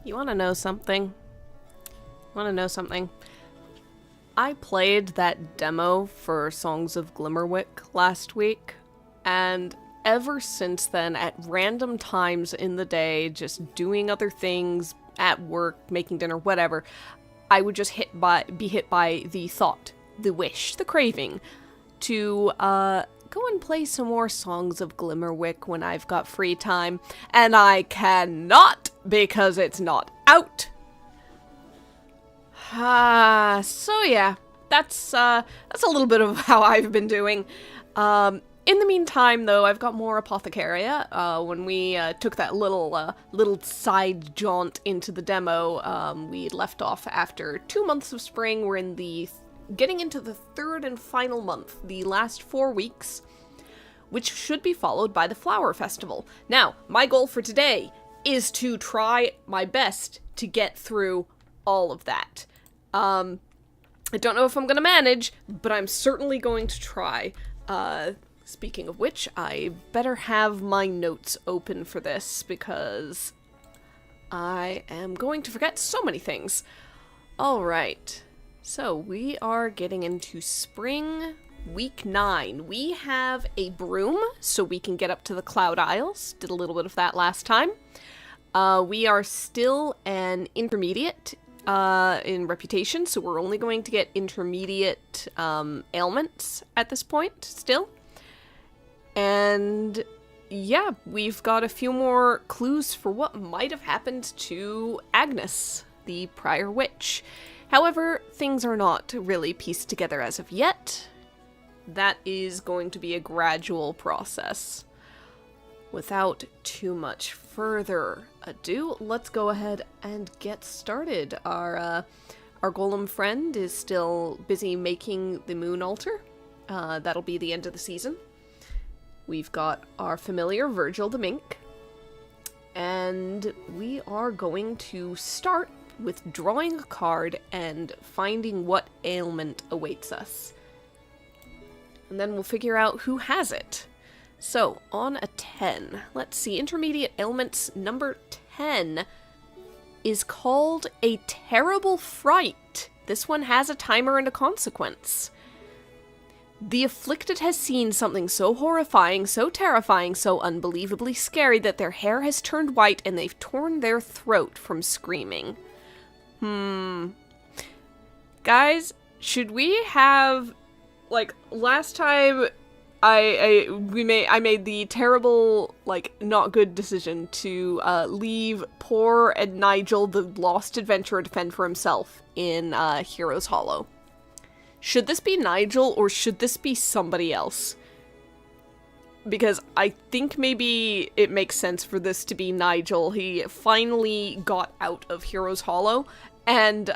You want to know something? Want to know something? I played that demo for Songs of Glimmerwick last week, and ever since then, at random times in the day, just doing other things, at work, making dinner, whatever, I would just be hit by the thought, the wish, the craving to go and play some more Songs of Glimmerwick when I've got free time, and I cannot because it's not out. So yeah, that's a little bit of how I've been doing. In the meantime, though, I've got more Apothecaria. When we took that little side jaunt into the demo, we left off after 2 months of spring. We're in getting into the third and final month, the last 4 weeks, which should be followed by the Flower Festival. Now, my goal for today is to try my best to get through all of that. I don't know if I'm gonna manage, but I'm certainly going to try. Speaking of which, I better have my notes open for this, because I am going to forget so many things. Alright, so we are getting into spring, week 9. We have a broom, so we can get up to the Cloud Isles. Did a little bit of that last time. We are still an intermediate in reputation, so we're only going to get intermediate ailments at this point, still. And yeah, we've got a few more clues for what might have happened to Agnes, the prior witch. However, things are not really pieced together as of yet. That is going to be a gradual process. Without too much further ado, let's go ahead and get started. Our golem friend is still busy making the moon altar. That'll be the end of the season. We've got our familiar Virgil the Mink. And we are going to start with drawing a card and finding what ailment awaits us. And then we'll figure out who has it. So, on a 10, let's see, intermediate ailments number 10 is called a terrible fright. This one has a timer and a consequence. The afflicted has seen something so horrifying, so terrifying, so unbelievably scary that their hair has turned white and they've torn their throat from screaming. Guys, should we have, like, last time I made the terrible, like, not good decision to leave poor Ed Nigel, the lost adventurer, to fend for himself in Heroes Hollow. Should this be Nigel, or should this be somebody else? Because I think maybe it makes sense for this to be Nigel. He finally got out of Heroes Hollow, and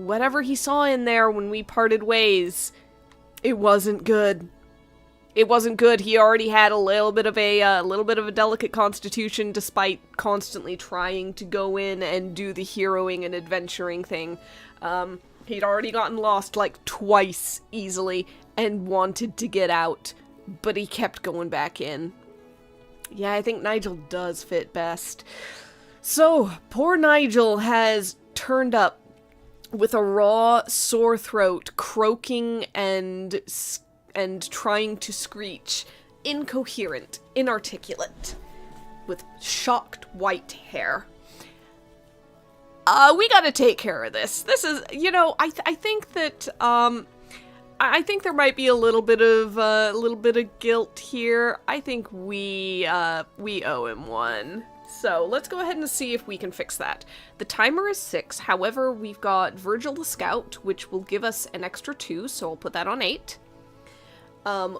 whatever he saw in there when we parted ways, it wasn't good. It wasn't good. He already had a little bit of a delicate constitution, despite constantly trying to go in and do the heroing and adventuring thing. He'd already gotten lost like twice easily and wanted to get out, but he kept going back in. Yeah, I think Nigel does fit best. So, poor Nigel has turned up with a raw, sore throat, croaking and trying to screech, incoherent, inarticulate, with shocked white hair. We gotta take care of this. This is, I think that, I think there might be a little bit of guilt here. I think we owe him one. So, let's go ahead and see if we can fix that. The timer is 6, however, we've got Virgil the Scout, which will give us an extra 2, so I'll put that on 8.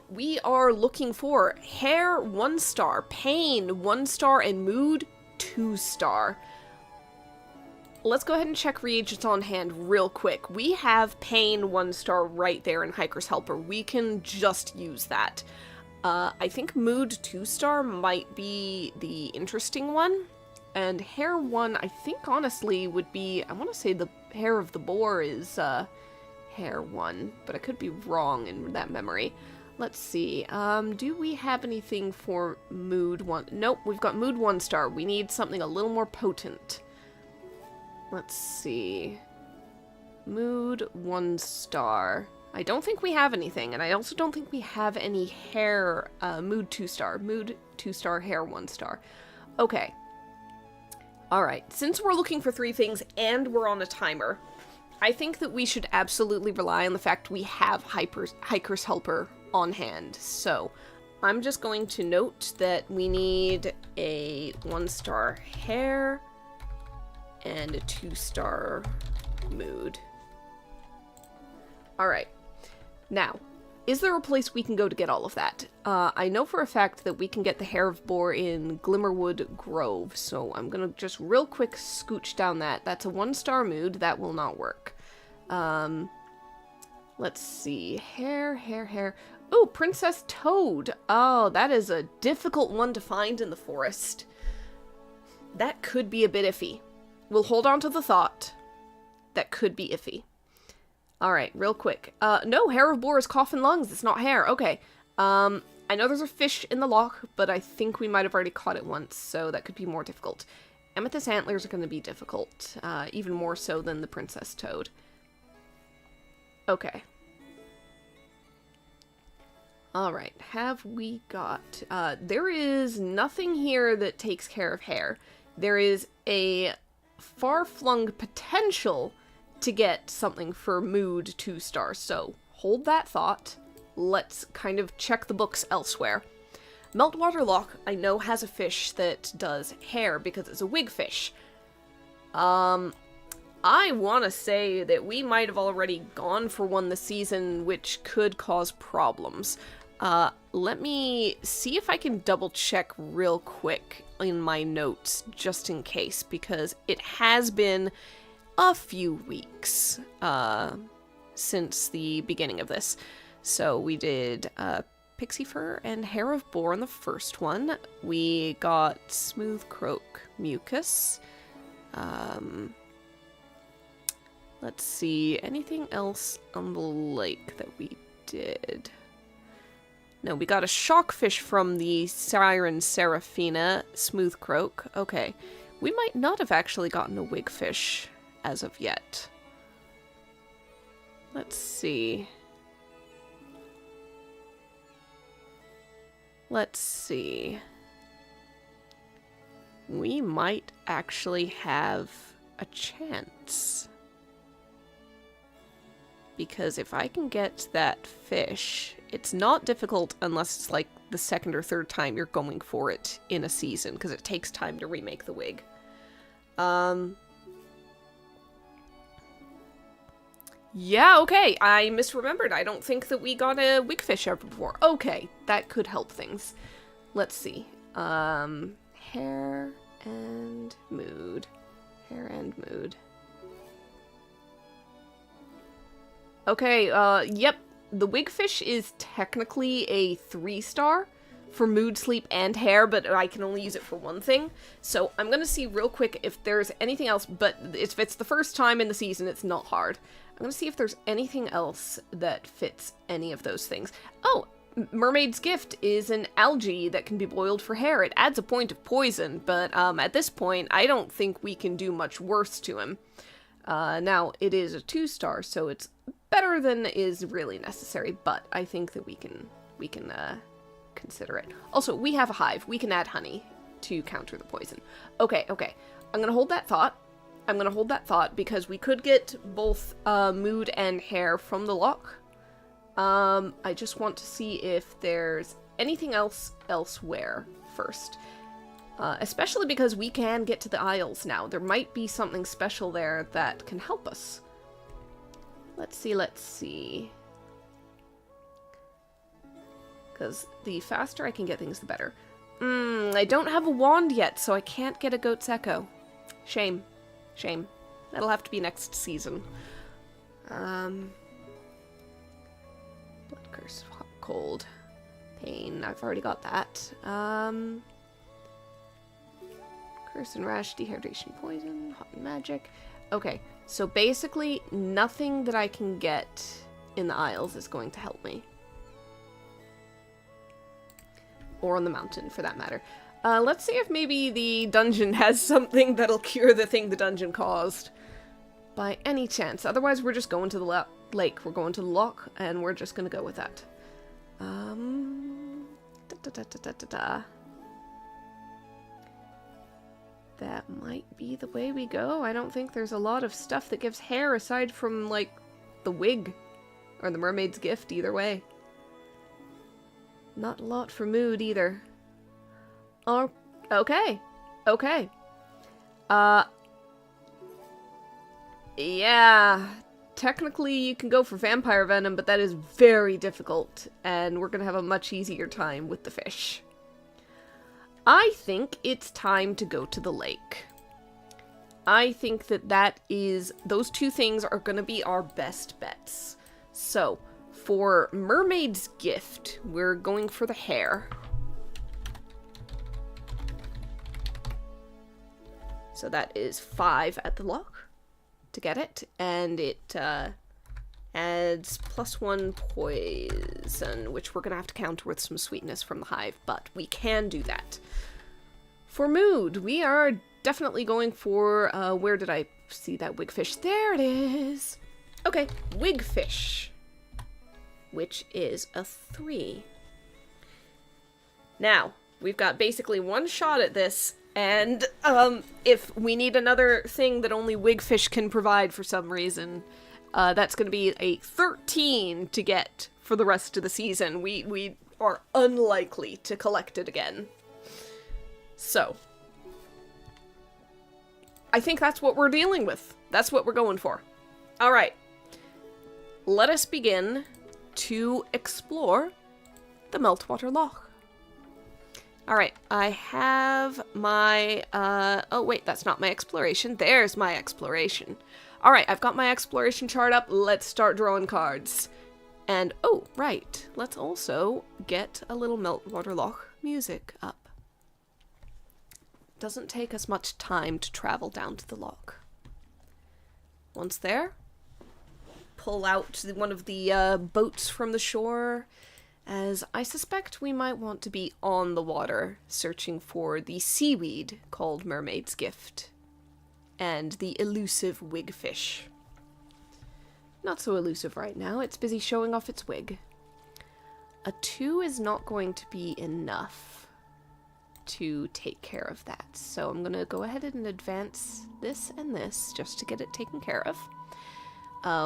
We are looking for hair 1 star, pain 1 star, and mood 2 star. Let's go ahead and check reagents on hand real quick. We have pain 1 star right there in Hiker's Helper. We can just use that. I think mood 2 star might be the interesting one. And hair 1, I think honestly would be, I want to say the hair of the boar is hair 1, but I could be wrong in that memory. Let's see, do we have anything for mood 1? Nope, we've got mood 1 star. We need something a little more potent. Let's see. Mood 1 star. I don't think we have anything, and I also don't think we have any hair, mood 2 star. Mood 2 star, hair 1 star. Okay. Alright, since we're looking for 3 things and we're on a timer, I think that we should absolutely rely on the fact we have Hiker's Helper on hand. So, I'm just going to note that we need a 1 star hair and a 2 star mood. Alright. Now, is there a place we can go to get all of that? I know for a fact that we can get the Hair of Boar in Glimmerwood Grove, so I'm gonna just real quick scooch down that. That's a 1 star mood. That will not work. Let's see. Hair. Oh, Princess Toad. Oh, that is a difficult one to find in the forest. That could be a bit iffy. We'll hold on to the thought. That could be iffy. Alright, real quick. No, Hair of Boar is coffin lungs. It's not hair. Okay. I know there's a fish in the loch, but I think we might have already caught it once, so that could be more difficult. Amethyst antlers are going to be difficult, even more so than the Princess Toad. Okay. Alright, have we got... there is nothing here that takes care of hair. There is a far-flung potential to get something for mood 2 star, so hold that thought. Let's kind of check the books elsewhere. Meltwater Loch, I know, has a fish that does hair because it's a wig fish. I want to say that we might have already gone for one this season, which could cause problems. Let me see if I can double check real quick in my notes, just in case, because it has been a few weeks since the beginning of this. So we did Pixie Fur and Hair of Boar in the first one. We got Smooth Croak Mucus. Let's see, anything else on the lake that we did? No, we got a shockfish from the Siren Seraphina, Smooth Croak. Okay, we might not have actually gotten a wigfish as of yet. Let's see. We might actually have a chance. Because if I can get that fish, it's not difficult unless it's like the 2nd or 3rd time you're going for it in a season, because it takes time to remake the wig. Yeah, okay, I misremembered. I don't think that we got a wigfish ever before. Okay, that could help things. Let's see. Hair and mood. Hair and mood. Okay, yep. The wigfish is technically a 3 star for mood, sleep, and hair, but I can only use it for one thing. So I'm gonna see real quick if there's anything else, but if it's the first time in the season, it's not hard. I'm gonna see if there's anything else that fits any of those things. Oh, Mermaid's Gift is an algae that can be boiled for hair. It adds a point of poison, but at this point, I don't think we can do much worse to him. Now, it is a 2 star, so it's better than is really necessary, but I think that we can consider it. Also, we have a hive. We can add honey to counter the poison. Okay. I'm gonna hold that thought. Because we could get both mood and hair from the loch. I just want to see if there's anything else elsewhere first. Especially because we can get to the Isles now. There might be something special there that can help us. Let's see. Because the faster I can get things, the better. I don't have a wand yet, so I can't get a Goat's Echo. Shame. That'll have to be next season. Blood Curse, Hot, Cold, Pain. I've already got that. Curse and Rash, Dehydration, Poison, Hot and Magic. Okay, so basically nothing that I can get in the Isles is going to help me. Or on the mountain, for that matter. Let's see if maybe the dungeon has something that'll cure the thing the dungeon caused. by any chance. Otherwise, we're just going to the lake. We're going to the loch, and we're just gonna go with that. That might be the way we go. I don't think there's a lot of stuff that gives hair aside from, like, the wig. Or the mermaid's gift, either way. Not a lot for mood, either. Oh, okay. Okay. Yeah. Technically, you can go for vampire venom, but that is very difficult. And we're gonna have a much easier time with the fish. I think it's time to go to the lake. I think that those two things are gonna be our best bets. So, for mermaid's gift, we're going for the hair. So that is 5 at the loch to get it, and it adds +1 poison, which we're gonna have to counter with some sweetness from the hive, but we can do that. For mood, we are definitely going for, where did I see that wigfish? There it is! Okay, wigfish, which is a 3. Now, we've got basically one shot at this, and if we need another thing that only wigfish can provide for some reason, that's going to be a 13 to get for the rest of the season. We are unlikely to collect it again. So, I think that's what we're dealing with. That's what we're going for. Alright. Let us begin to explore the Meltwater Loch. Alright, I have my, oh wait, that's not my exploration. There's my exploration. Alright, I've got my exploration chart up. Let's start drawing cards. And, oh, right, let's also get a little Meltwater Loch music up. Doesn't take us much time to travel down to the loch. Once there, pull out one of the boats from the shore, as I suspect we might want to be on the water, searching for the seaweed called Mermaid's Gift, and the elusive wigfish. Not so elusive right now, it's busy showing off its wig. A 2 is not going to be enough to take care of that, so I'm gonna go ahead and advance this and this, just to get it taken care of.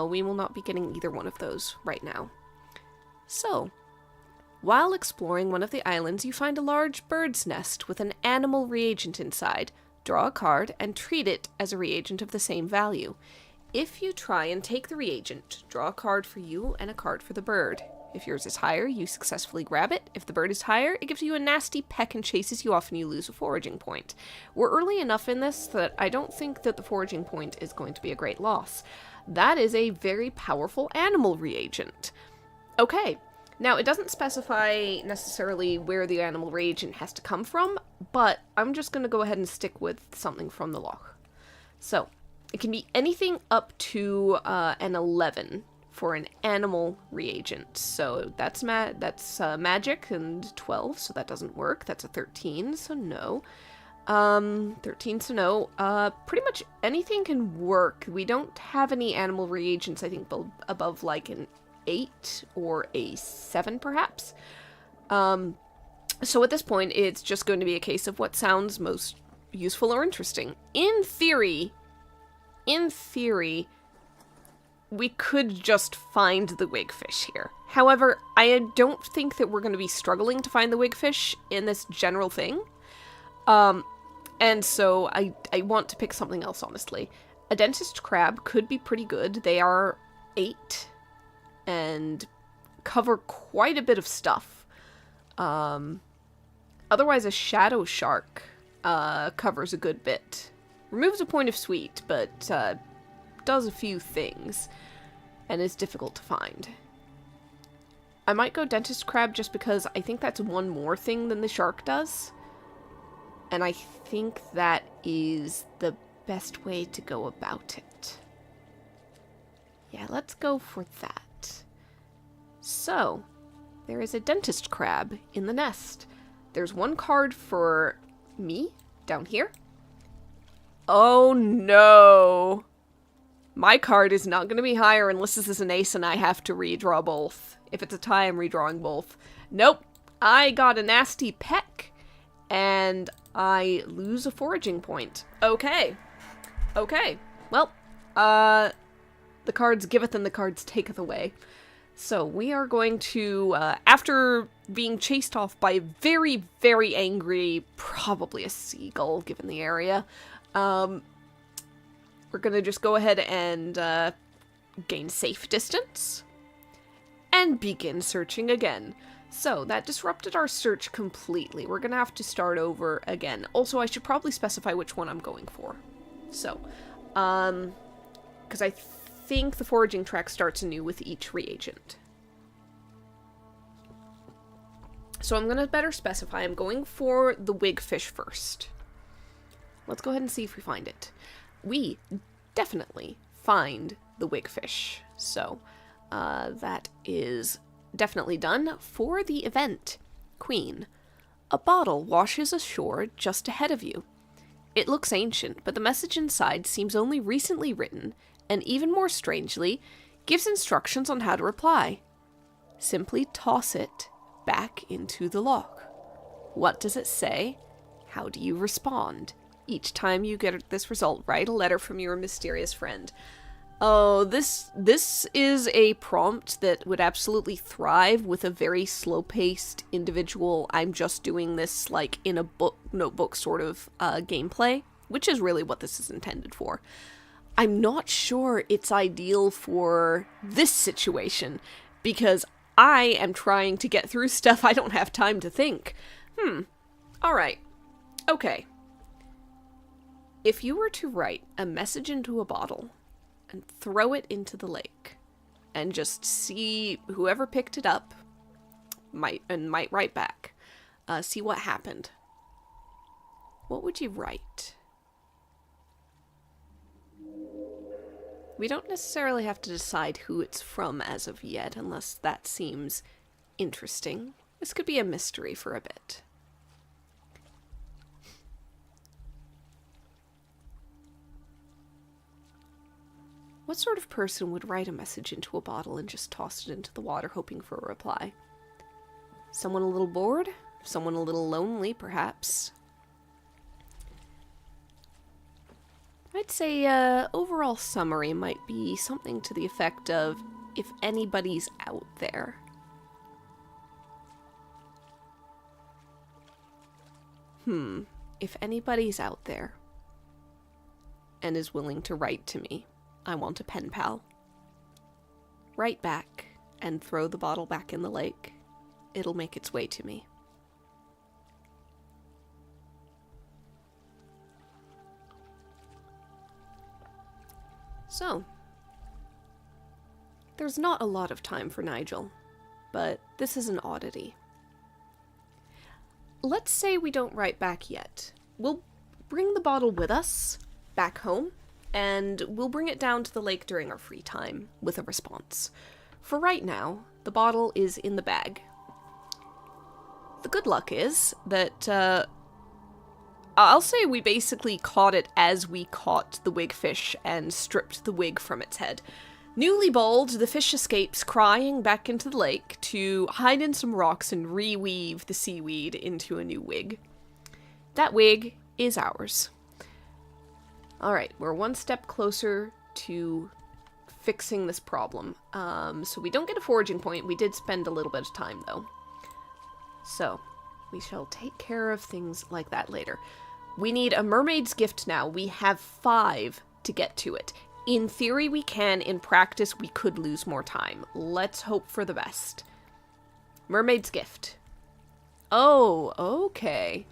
We will not be getting either one of those right now. So, while exploring one of the islands, you find a large bird's nest with an animal reagent inside. Draw a card and treat it as a reagent of the same value. If you try and take the reagent, draw a card for you and a card for the bird. If yours is higher, you successfully grab it. If the bird is higher, it gives you a nasty peck and chases you off and you lose a foraging point. We're early enough in this that I don't think that the foraging point is going to be a great loss. That is a very powerful animal reagent. Okay, now it doesn't specify necessarily where the animal reagent has to come from, but I'm just going to go ahead and stick with something from the loch. So, it can be anything up to an 11. For an animal reagent. So that's magic and 12, so that doesn't work. That's a 13, so no. 13, so no. Pretty much anything can work. We don't have any animal reagents, I think, above like an 8 or a 7, perhaps. So at this point, it's just going to be a case of what sounds most useful or interesting. In theory, we could just find the wigfish here. However, I don't think that we're going to be struggling to find the wigfish in this general thing. And so I want to pick something else, honestly. A dentist crab could be pretty good. They are 8 and cover quite a bit of stuff. Otherwise, a shadow shark covers a good bit. Removes a point of sweet, but does a few things, and is difficult to find. I might go dentist crab just because I think that's one more thing than the shark does, and I think that is the best way to go about it. Yeah, let's go for that. So, there is a dentist crab in the nest. There's one card for me down here. Oh no! My card is not going to be higher unless this is an ace and I have to redraw both. If it's a tie, I'm redrawing both. Nope. I got a nasty peck, and I lose a foraging point. Okay. Okay. Well, the cards giveth and the cards taketh away. So we are going to, after being chased off by a very, very angry, probably a seagull given the area, we're going to just go ahead and gain safe distance and begin searching again. So that disrupted our search completely. We're going to have to start over again. Also, I should probably specify which one I'm going for. So, because I think the foraging track starts anew with each reagent. So I'm going to better specify. I'm going for the wigfish first. Let's go ahead and see if we find it. We definitely find the wigfish. So that is definitely done. For the event, Queen. A bottle washes ashore just ahead of you. It looks ancient, but the message inside seems only recently written, and even more strangely, gives instructions on how to reply. Simply toss it back into the lock. What does it say? How do you respond? Each time you get this result, write a letter from your mysterious friend. Oh, this is a prompt that would absolutely thrive with a very slow-paced individual, I'm just doing this like in a notebook sort of gameplay, which is really what this is intended for. I'm not sure it's ideal for this situation, because I am trying to get through stuff I don't have time to think. Alright. Okay. If you were to write a message into a bottle and throw it into the lake, and just see whoever picked it up might write back, see what happened, what would you write? We don't necessarily have to decide who it's from as of yet, unless that seems interesting. This could be a mystery for a bit. What sort of person would write a message into a bottle and just toss it into the water hoping for a reply? Someone a little bored? Someone a little lonely, perhaps? I'd say overall summary might be something to the effect of, if anybody's out there. If anybody's out there and is willing to write to me, I want a pen pal. Write back and throw the bottle back in the lake. It'll make its way to me. So, there's not a lot of time for Nigel, but this is an oddity. Let's say we don't write back yet. We'll bring the bottle with us back home, and we'll bring it down to the lake during our free time with a response. For right now, the bottle is in the bag. The good luck is that, I'll say we basically caught it as we caught the wigfish and stripped the wig from its head. Newly bald, the fish escapes crying back into the lake to hide in some rocks and reweave the seaweed into a new wig. That wig is ours. Alright, we're one step closer to fixing this problem. So we don't get a foraging point. We did spend a little bit of time, though. So, we shall take care of things like that later. We need a mermaid's gift now. We have 5 to get to it. In theory, we can. In practice, we could lose more time. Let's hope for the best. Mermaid's gift. Oh, okay.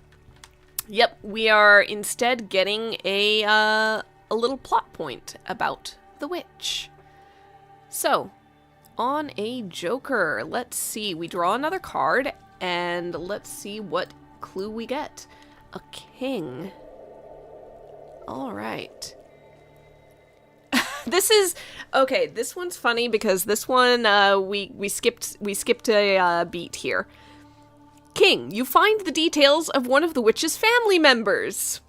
Yep, we are instead getting a little plot point about the witch. So, on a joker, let's see. We draw another card, and let's see what clue we get. A king. Alright. This is... Okay, this one's funny because this one, we skipped a beat here. King, you find the details of one of the witch's family members.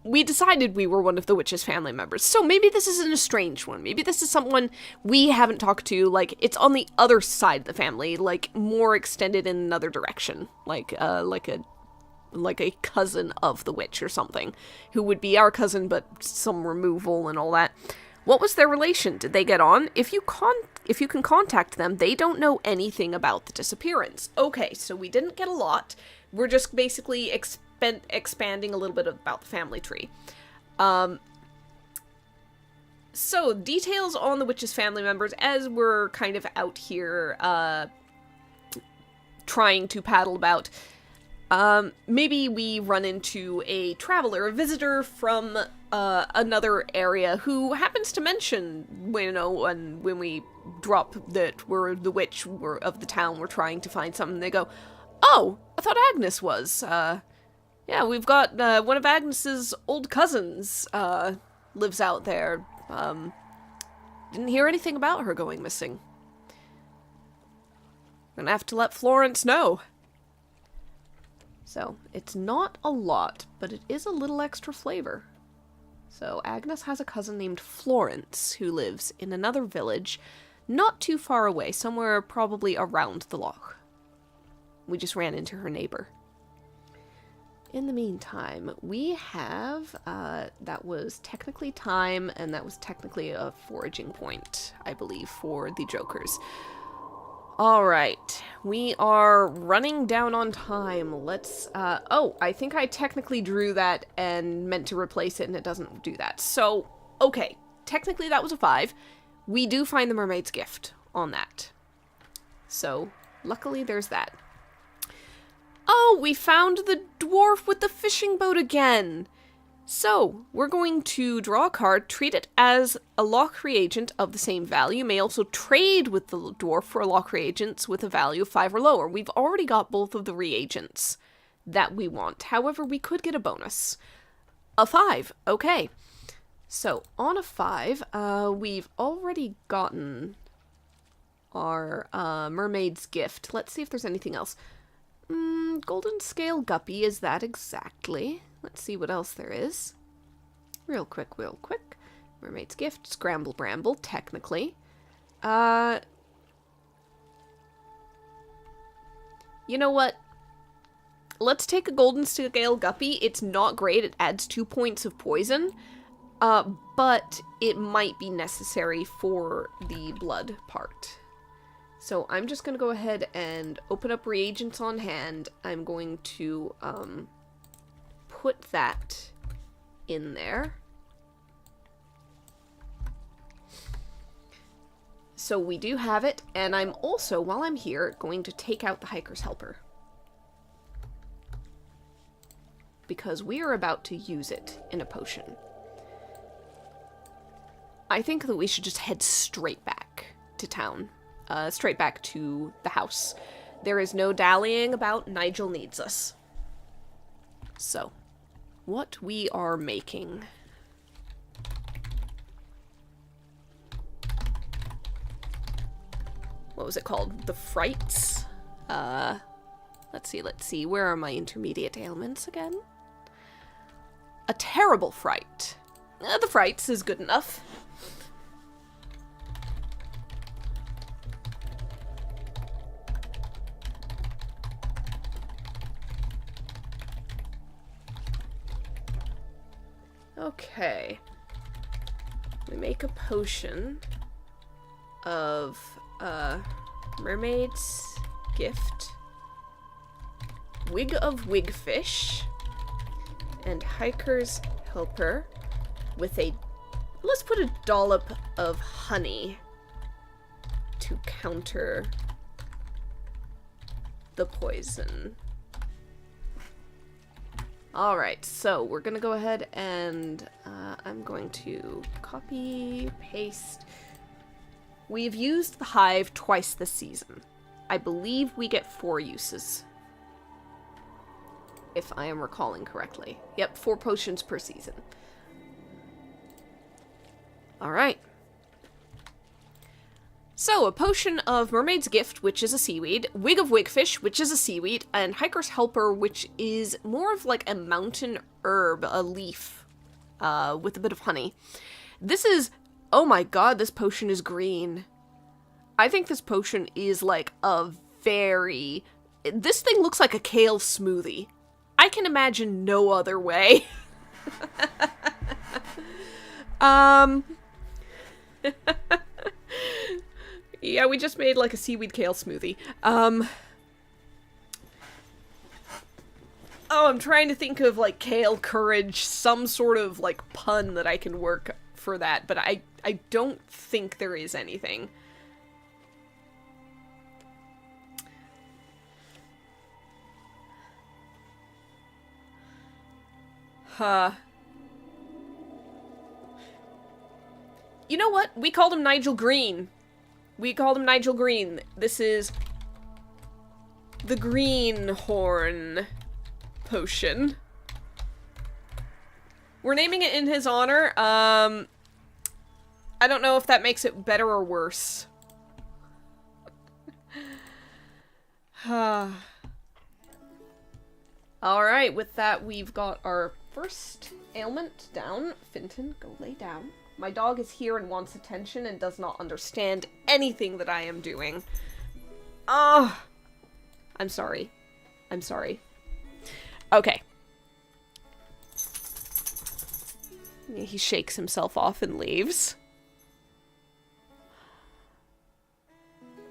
we decided we were one of the witch's family members. So maybe this isn't a strange one. Maybe this is someone we haven't talked to. Like, it's on the other side of the family, like, more extended in another direction. Like a cousin of the witch or something, who would be our cousin, but some removal and all that. What was their relation? Did they get on? If you can contact them, they don't know anything about the disappearance. Okay, so we didn't get a lot. We're just basically expanding a little bit about the family tree. So, details on the witch's family members as we're kind of out here, trying to paddle about. Maybe we run into a traveler, a visitor from, another area who happens to mention, when we drop that we're the witch of the town, we're trying to find something, they go, "Oh, I thought Agnes was, yeah, we've got, one of Agnes's old cousins, lives out there. Didn't hear anything about her going missing. Gonna have to let Florence know." So, it's not a lot, but it is a little extra flavor. So, Agnes has a cousin named Florence, who lives in another village, not too far away, somewhere probably around the loch. We just ran into her neighbor. In the meantime, we have, that was technically time, and that was technically a foraging point, I believe, for the jokers. Alright, we are running down on time. Let's, oh, I think I technically drew that and meant to replace it, and it doesn't do that. So, okay, technically that was a 5. We do find the mermaid's gift on that. So, luckily there's that. Oh, we found the dwarf with the fishing boat again! So, we're going to draw a card, treat it as a loch reagent of the same value. You may also trade with the dwarf for loch reagents with a value of 5 or lower. We've already got both of the reagents that we want. However, we could get a bonus. A 5. Okay. So, on a 5, we've already gotten our mermaid's gift. Let's see if there's anything else. Golden scale guppy, is that exactly? Let's see what else there is. Real quick. Mermaid's gift, scramble bramble, technically. You know what? Let's take a golden scale guppy. It's not great. It adds 2 points of poison. But it might be necessary for the blood part. So I'm just going to go ahead and open up reagents on hand. I'm going to, put that in there. So we do have it, and I'm also, while I'm here, going to take out the hiker's helper. Because we are about to use it in a potion. I think that we should just head straight back to town. Straight back to the house. There is no dallying about. Nigel needs us. So, what we are making. What was it called? The frights? Let's see. Where are my intermediate ailments again? A terrible fright. The frights is good enough. Okay. We make a potion of, mermaid's gift, wig of wigfish, and hiker's helper with a, let's put a dollop of honey to counter the poison. Alright, so we're gonna go ahead and I'm going to copy, paste. We've used the hive twice this season. I believe we get 4 uses. If I am recalling correctly. Yep, 4 potions per season. Alright. So, a potion of Mermaid's Gift, which is a seaweed, Wig of Wigfish, which is a seaweed, and Hiker's Helper, which is more of like a mountain herb, a leaf with a bit of honey. This is... Oh my god, this potion is green. I think this potion is like a very... This thing looks like a kale smoothie. I can imagine no other way. Yeah, we just made like a seaweed kale smoothie. Oh, I'm trying to think of like kale courage, some sort of like pun that I can work for that, but I don't think there is anything. Huh. You know what? We called him Nigel Green. We called him Nigel Green. This is the Greenhorn potion. We're naming it in his honor. I don't know if that makes it better or worse. Alright, with that, we've got our first ailment down. Finton, go lay down. My dog is here and wants attention and does not understand anything that I am doing. Oh, I'm sorry. I'm sorry. Okay. He shakes himself off and leaves.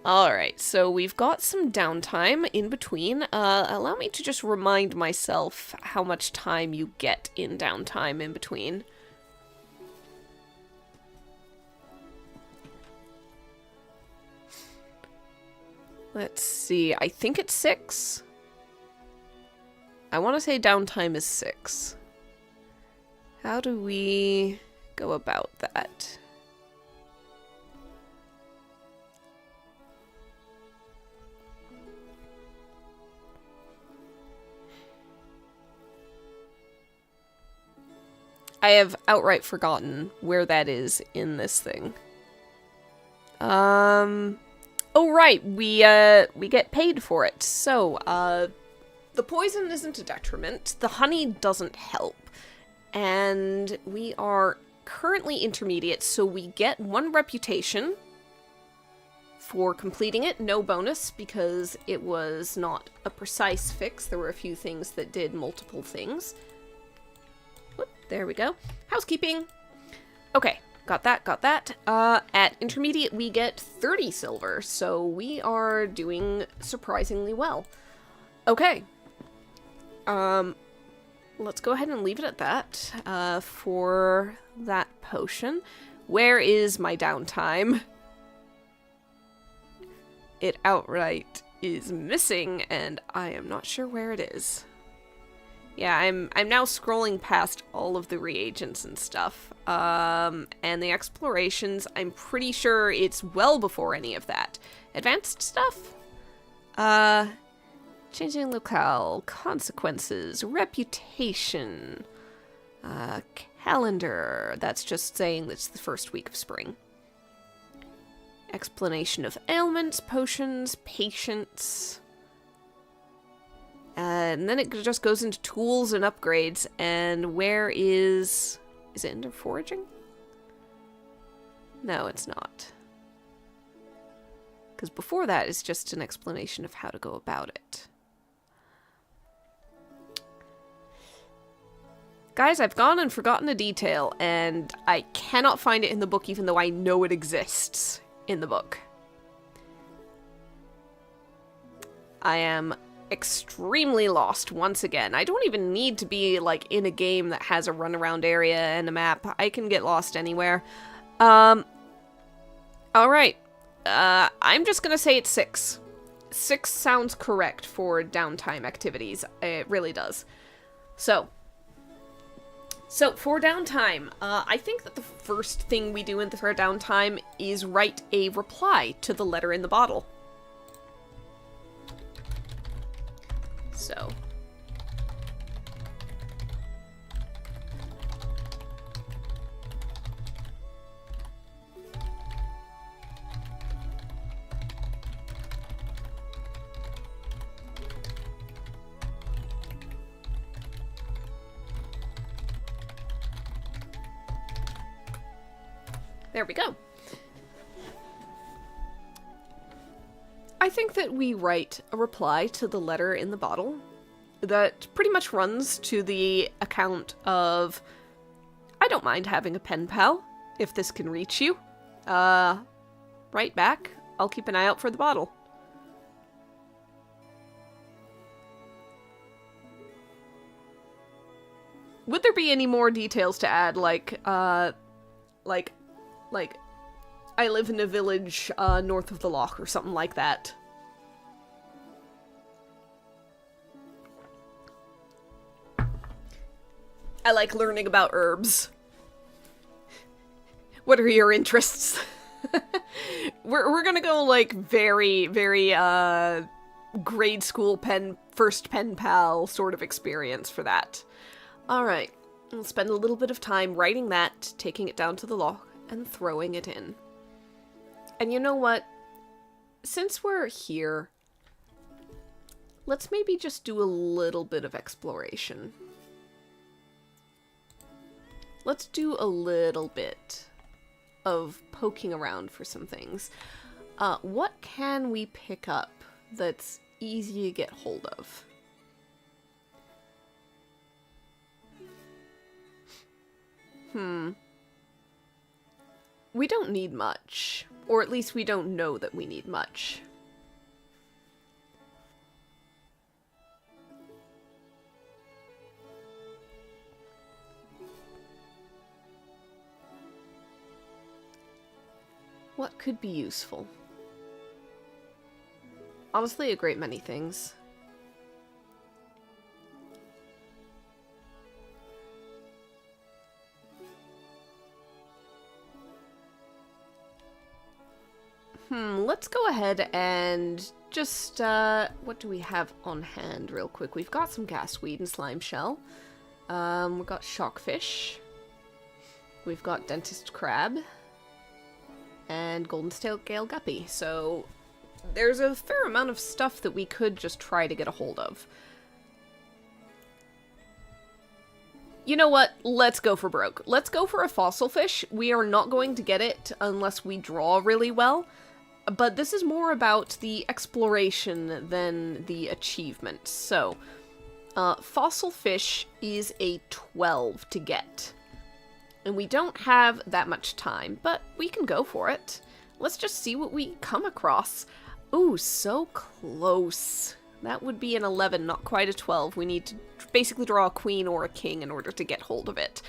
Alright, so we've got some downtime in between. Allow me to just remind myself how much time you get in downtime in between. Let's see, I think it's 6. I want to say downtime is 6. How do we go about that? I have outright forgotten where that is in this thing. Oh right, we get paid for it. So, the poison isn't a detriment, the honey doesn't help, and we are currently intermediate, so we get 1 reputation for completing it, no bonus, because it was not a precise fix. There were a few things that did multiple things. Whoop, there we go. Housekeeping! Okay. Got that, got that. At intermediate, we get 30 silver, so we are doing surprisingly well. Okay. Let's go ahead and leave it at that, for that potion. Where is my downtime? It outright is missing, and I am not sure where it is. Yeah, I'm now scrolling past all of the reagents and stuff. And the explorations, I'm pretty sure it's well before any of that. Advanced stuff? Changing locale, consequences, reputation, calendar. That's just saying that it's the first week of spring. Explanation of ailments, potions, patience. And then it just goes into tools and upgrades, and where is it under foraging? No, it's not. Because before that is just an explanation of how to go about it. Guys, I've gone and forgotten a detail, and I cannot find it in the book even though I know it exists in the book. I am extremely lost once again. I don't even need to be like in a game that has a runaround area and a map. I can get lost anywhere. Alright. I'm just gonna say it's 6. 6 sounds correct for downtime activities. It really does. So for downtime, I think that the first thing we do in our downtime is write a reply to the letter in the bottle. So. There we go. I think that we write a reply to the letter in the bottle that pretty much runs to the account of, I don't mind having a pen pal, if this can reach you. Right back. I'll keep an eye out for the bottle. Would there be any more details to add, like, I live in a village, north of the loch, or something like that? I like learning about herbs. What are your interests? We're gonna go, like, very, very, grade school first pen pal sort of experience for that. Alright, I'll spend a little bit of time writing that, taking it down to the loch, and throwing it in. And you know what? Since we're here, let's maybe just do a little bit of exploration. Let's do a little bit of poking around for some things. What can we pick up that's easy to get hold of? We don't need much. Or at least we don't know that we need much. What could be useful? Honestly, a great many things. Let's go ahead and just, what do we have on hand real quick? We've got some gasweed and slime shell. We've got shockfish. We've got dentist crab. And golden scale guppy. So there's a fair amount of stuff that we could just try to get a hold of. You know what? Let's go for broke. Let's go for a fossil fish. We are not going to get it unless we draw really well. But this is more about the exploration than the achievement. So, fossil fish is a 12 to get. And we don't have that much time, but we can go for it. Let's just see what we come across. Ooh, so close. That would be an 11, not quite a 12. We need to basically draw a queen or a king in order to get hold of it.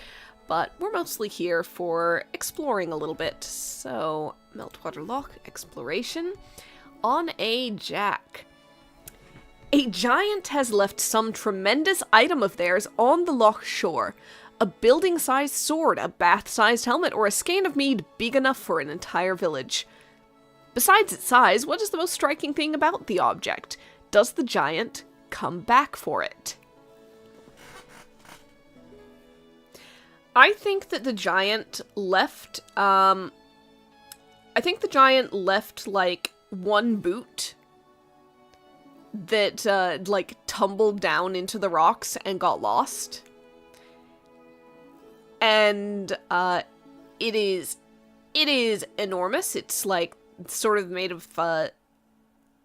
But we're mostly here for exploring a little bit. So, Meltwater Loch, exploration. On a jack. A giant has left some tremendous item of theirs on the loch shore. A building-sized sword, a bath-sized helmet, or a skein of mead big enough for an entire village. Besides its size, what is the most striking thing about the object? Does the giant come back for it? I think that the giant left, like, one boot that, like, tumbled down into the rocks and got lost. And, it is enormous. It's, like, sort of made of,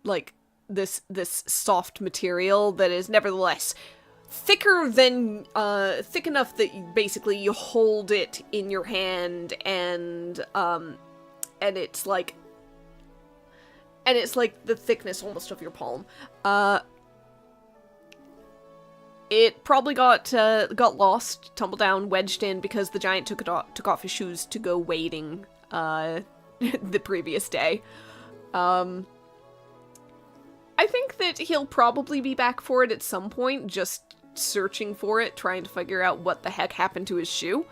like, this soft material that is nevertheless thicker than, thick enough that basically you hold it in your hand and it's like the thickness almost of your palm. It probably got lost, tumbled down, wedged in because the giant took off his shoes to go wading, the previous day. I think that he'll probably be back for it at some point, just searching for it, trying to figure out what the heck happened to his shoe.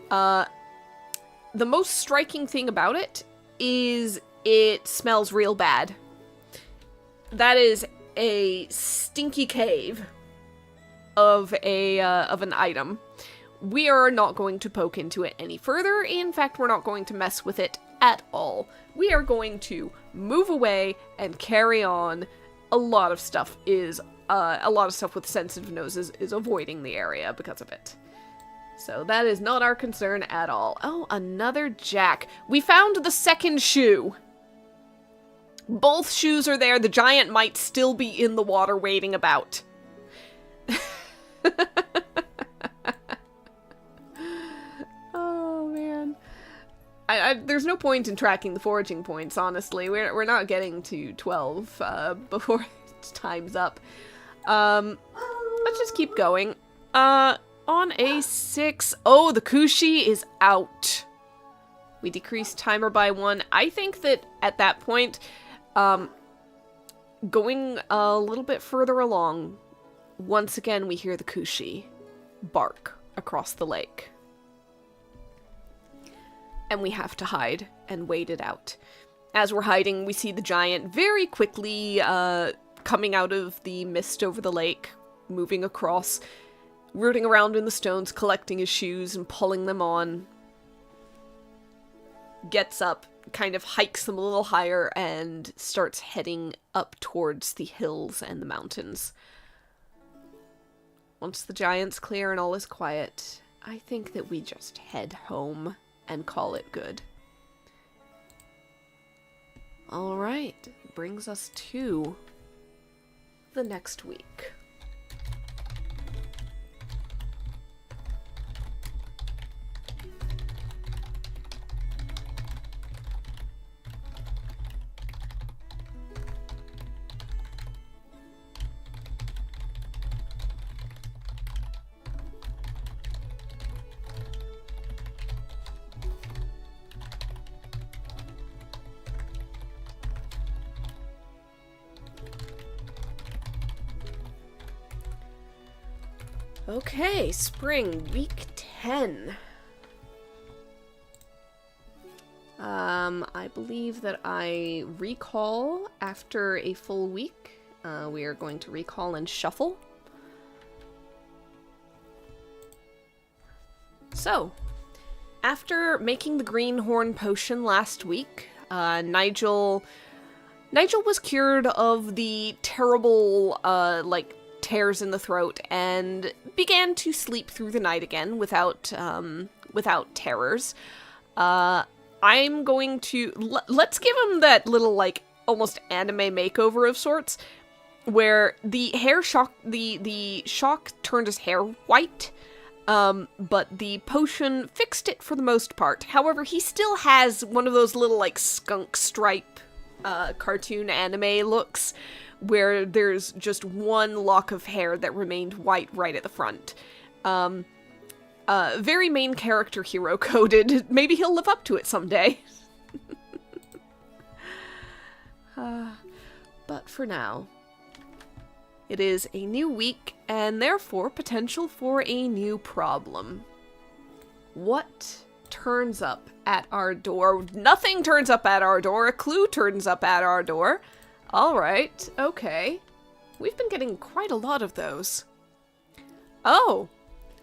The most striking thing about it is it smells real bad. That is a stinky cave of an item. We are not going to poke into it any further. In fact, we're not going to mess with it at all. We are going to move away and carry on. A lot of stuff with sensitive noses is avoiding the area because of it. So that is not our concern at all. Oh, another jack. We found the second shoe. Both shoes are there. The giant might still be in the water waiting about. Oh, man. There's no point in tracking the foraging points, honestly. We're not getting to 12 before time's up. Let's just keep going. On a 6. Oh, the Kushi is out. We decreased timer by 1. I think that at that point, going a little bit further along, once again we hear the Kushi bark across the lake. And we have to hide and wait it out. As we're hiding, we see the giant very quickly coming out of the mist over the lake, moving across, rooting around in the stones, collecting his shoes and pulling them on. Gets up, kind of hikes them a little higher, and starts heading up towards the hills and the mountains. Once the giant's clear and all is quiet, I think that we just head home and call it good. Alright, brings us to the next week. Okay, spring, week 10. I believe that I recall after a full week. We are going to recall and shuffle. So, after making the greenhorn potion last week, Nigel was cured of the terrible, tears in the throat and began to sleep through the night again without terrors. I'm going to let's give him that little almost anime makeover of sorts, where the shock turned his hair white, but the potion fixed it for the most part. However, he still has one of those little skunk stripe cartoon anime looks, where there's just one lock of hair that remained white right at the front. Very main character hero coded. Maybe he'll live up to it someday. But for now, it is a new week, and therefore potential for a new problem. What turns up at our door? Nothing turns up at our door. A clue turns up at our door. Alright, okay. We've been getting quite a lot of those. Oh,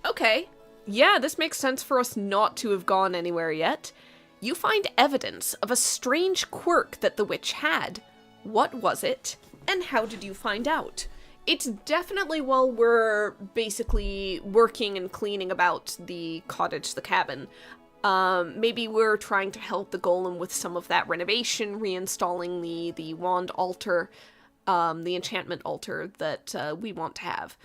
okay. Yeah, this makes sense for us not to have gone anywhere yet. You find evidence of a strange quirk that the witch had. What was it, and how did you find out? It's definitely while we're basically working and cleaning about the cottage, the cabin. Maybe we're trying to help the golem with some of that renovation, reinstalling the wand altar, the enchantment altar that we want to have.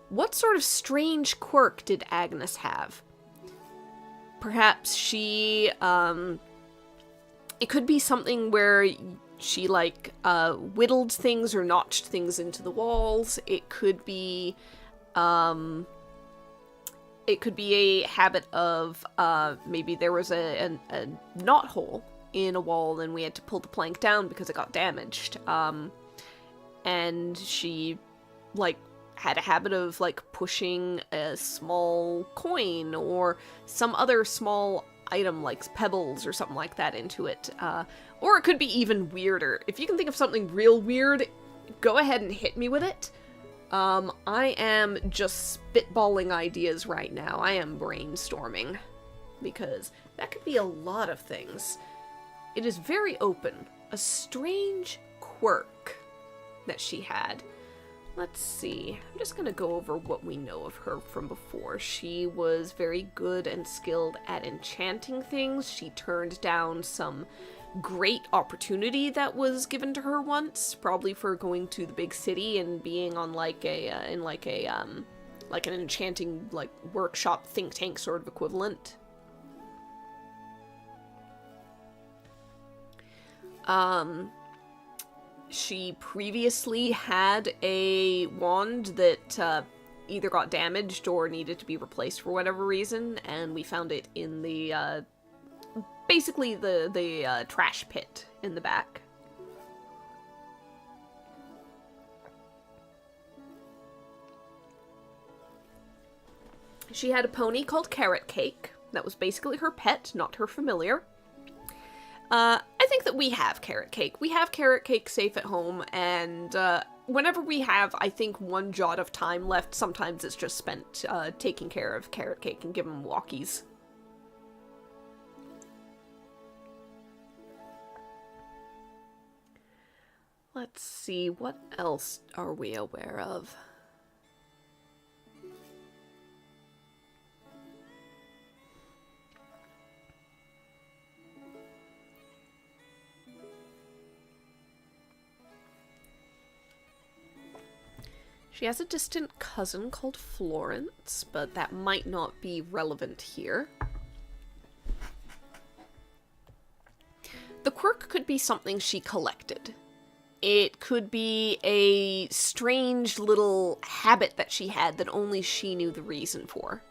What sort of strange quirk did Agnes have? Perhaps she, it could be something where she, whittled things or notched things into the walls. It could be a habit of, maybe there was a knot hole in a wall and we had to pull the plank down because it got damaged. And she, had a habit of, pushing a small coin or some other small item like pebbles or something like that into it. Or it could be even weirder. If you can think of something real weird, go ahead and hit me with it. I am just spitballing ideas right now. I am brainstorming. Because that could be a lot of things. It is very open. A strange quirk that she had. Let's see. I'm just gonna go over what we know of her from before. She was very good and skilled at enchanting things. She turned down some great opportunity that was given to her once, probably for going to the big city and being on like an enchanting like workshop think tank sort of equivalent. She previously had a wand that either got damaged or needed to be replaced for whatever reason, and we found it in the basically the trash pit in the back. She had a pony called Carrot Cake. That was basically her pet, not her familiar. I think that we have Carrot Cake. We have Carrot Cake safe at home, and whenever we have, I think, one jot of time left, sometimes it's just spent taking care of Carrot Cake and giving him walkies. Let's see, what else are we aware of? She has a distant cousin called Florence, but that might not be relevant here. The quirk could be something she collected. It could be a strange little habit that she had that only she knew the reason for.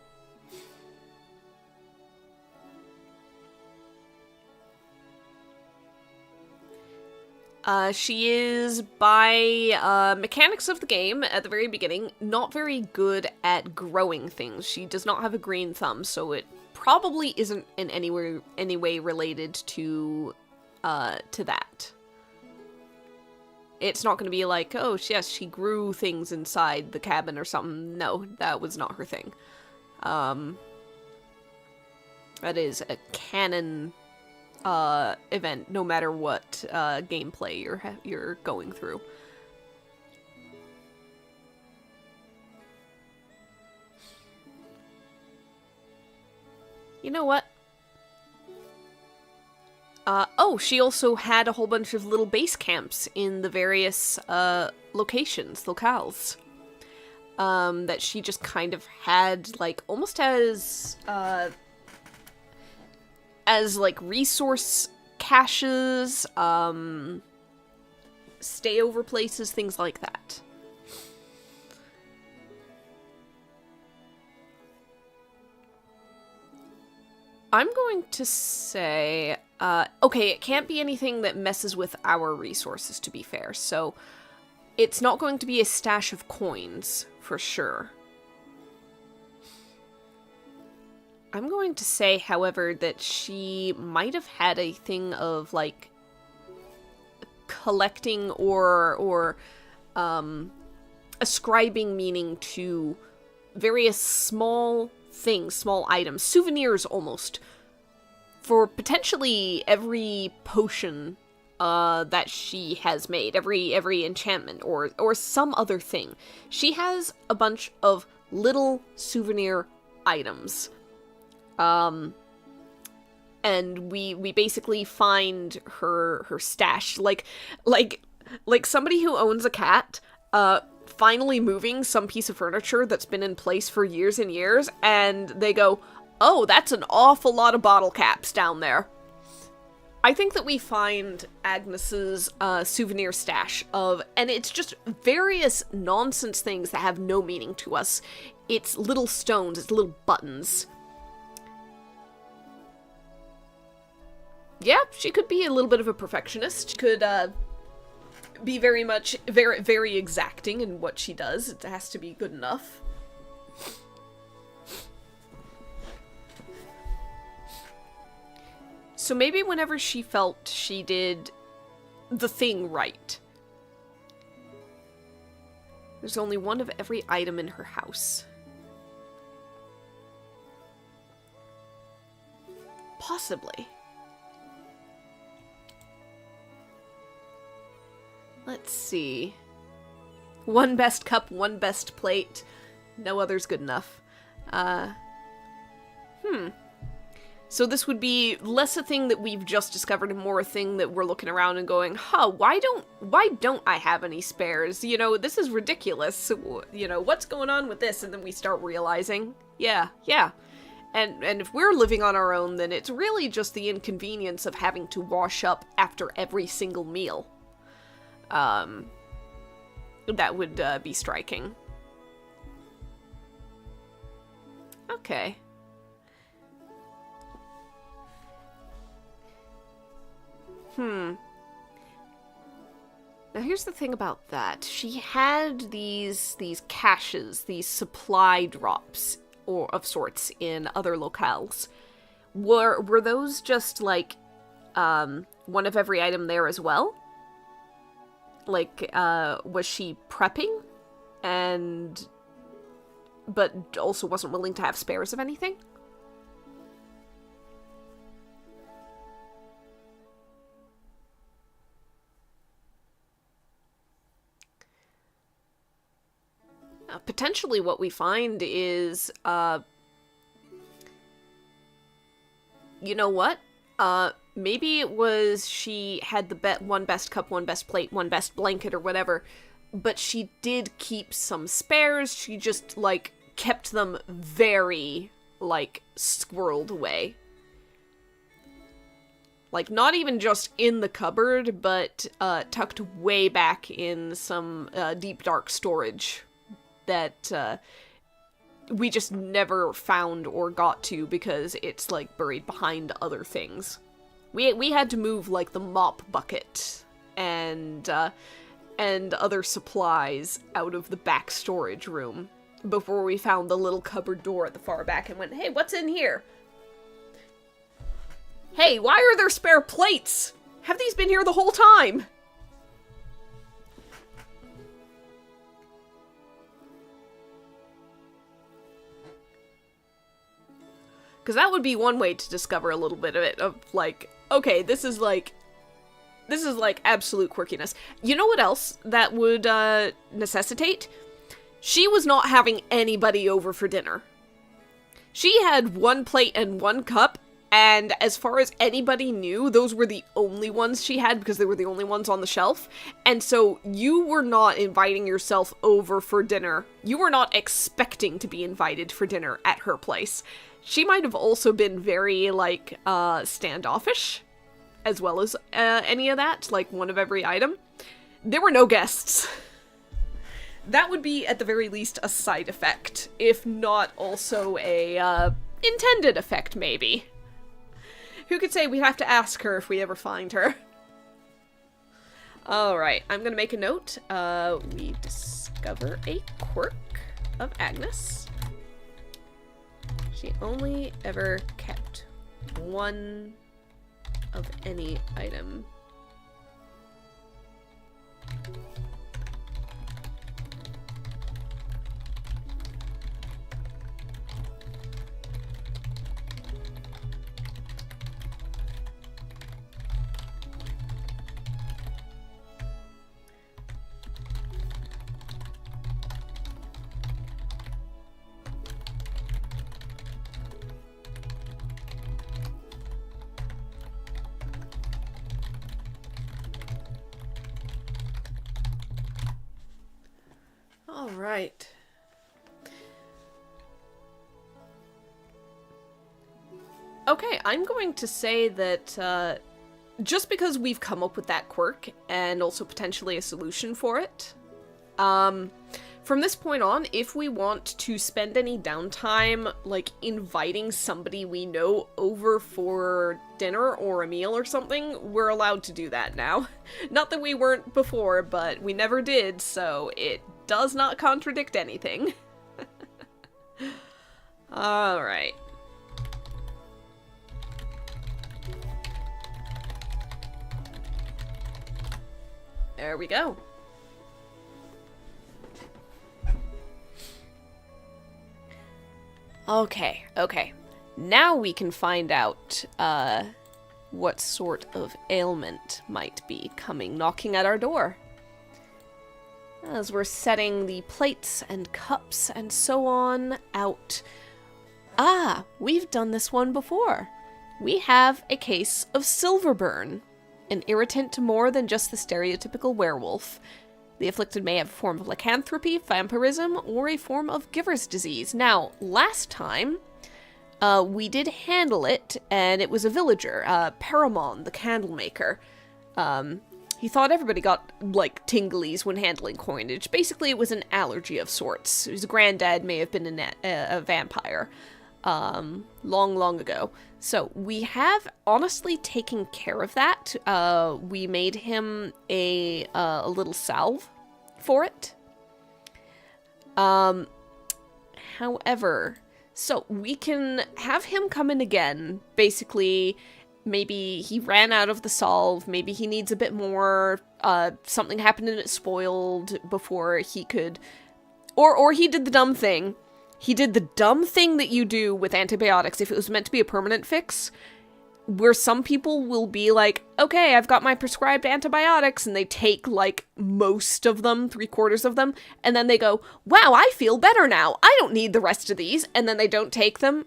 She is, by mechanics of the game at the very beginning, not very good at growing things. She does not have a green thumb, so it probably isn't in any way related to that. It's not going to be like, oh, yes, she grew things inside the cabin or something. No, that was not her thing. That is a canon event, no matter what gameplay you're going through. You know what? Oh, she also had a whole bunch of little base camps in the various locales. That she just kind of had, like, almost as like resource caches, stayover places, things like that. I'm going to say, okay, it can't be anything that messes with our resources, to be fair, so it's not going to be a stash of coins, for sure. I'm going to say, however, that she might have had a thing of, like, collecting or ascribing meaning to various small things, small items, souvenirs almost, for potentially every potion that she has made, every enchantment or some other thing. She has a bunch of little souvenir items. And we basically find her stash, like somebody who owns a cat, finally moving some piece of furniture that's been in place for years and years, and they go, oh, that's an awful lot of bottle caps down there. I think that we find Agnes's souvenir stash and it's just various nonsense things that have no meaning to us. It's little stones, it's little buttons. Yeah, she could be a little bit of a perfectionist. She could be very exacting in what she does. It has to be good enough. So maybe whenever she felt she did the thing right. There's only one of every item in her house. Possibly. Let's see. One best cup, one best plate. No other's good enough. So this would be less a thing that we've just discovered and more a thing that we're looking around and going, huh, why don't I have any spares? You know, this is ridiculous. You know, what's going on with this? And then we start realizing, yeah. And if we're living on our own, then it's really just the inconvenience of having to wash up after every single meal. That would be striking. Okay. Now here's the thing about that. She had these caches, these supply drops or of sorts in other locales. Were those just like one of every item there as well? Like was she prepping but also wasn't willing to have spares of anything? Potentially what we find is, you know what? Maybe it was she had the one best cup, one best plate, one best blanket, or whatever, but she did keep some spares. She just, like, kept them very, like, squirreled away. Like, not even just in the cupboard, but tucked way back in some deep, dark storage that we just never found or got to because it's, like, buried behind other things. We had to move, like, the mop bucket and other supplies out of the back storage room before we found the little cupboard door at the far back and went, hey, what's in here? Hey, why are there spare plates? Have these been here the whole time? Because that would be one way to discover a little bit of it, of, like, okay, this is like absolute quirkiness. You know what else that would necessitate? She was not having anybody over for dinner. She had one plate and one cup, and as far as anybody knew, those were the only ones she had because they were the only ones on the shelf. And so you were not inviting yourself over for dinner. You were not expecting to be invited for dinner at her place. She might have also been very, like, standoffish, as well as any of that, like one of every item. There were no guests. That would be, at the very least, a side effect, if not also a intended effect, maybe. Who could say? We'd have to ask her if we ever find her. Alright, I'm gonna make a note. We discover a quirk of Agnes. She only ever kept one of any item. Alright. Okay, I'm going to say that, just because we've come up with that quirk, and also potentially a solution for it, from this point on, if we want to spend any downtime, like, inviting somebody we know over for dinner or a meal or something, we're allowed to do that now. Not that we weren't before, but we never did, so it does not contradict anything. Alright. There we go. Okay. Now we can find out, what sort of ailment might be knocking at our door. as we're setting the plates and cups and so on out. Ah, we've done this one before. We have a case of silverburn, an irritant to more than just the stereotypical werewolf. The afflicted may have a form of lycanthropy, vampirism, or a form of giver's disease. Now, last time, we did handle it, and it was a villager, Paramon, the candlemaker. He thought everybody got, like, tinglies when handling coinage. Basically, it was an allergy of sorts. His granddad may have been a vampire, long ago. So, we have honestly taken care of that. We made him a little salve for it. However, so we can have him come in again. Basically, maybe he ran out of the salve, maybe he needs a bit more, something happened and it spoiled before he could, or he did the dumb thing. He did the dumb thing that you do with antibiotics if it was meant to be a permanent fix, where some people will be like, okay, I've got my prescribed antibiotics, and they take, like, most of them, 3/4 of them, and then they go, wow, I feel better now, I don't need the rest of these, and then they don't take them,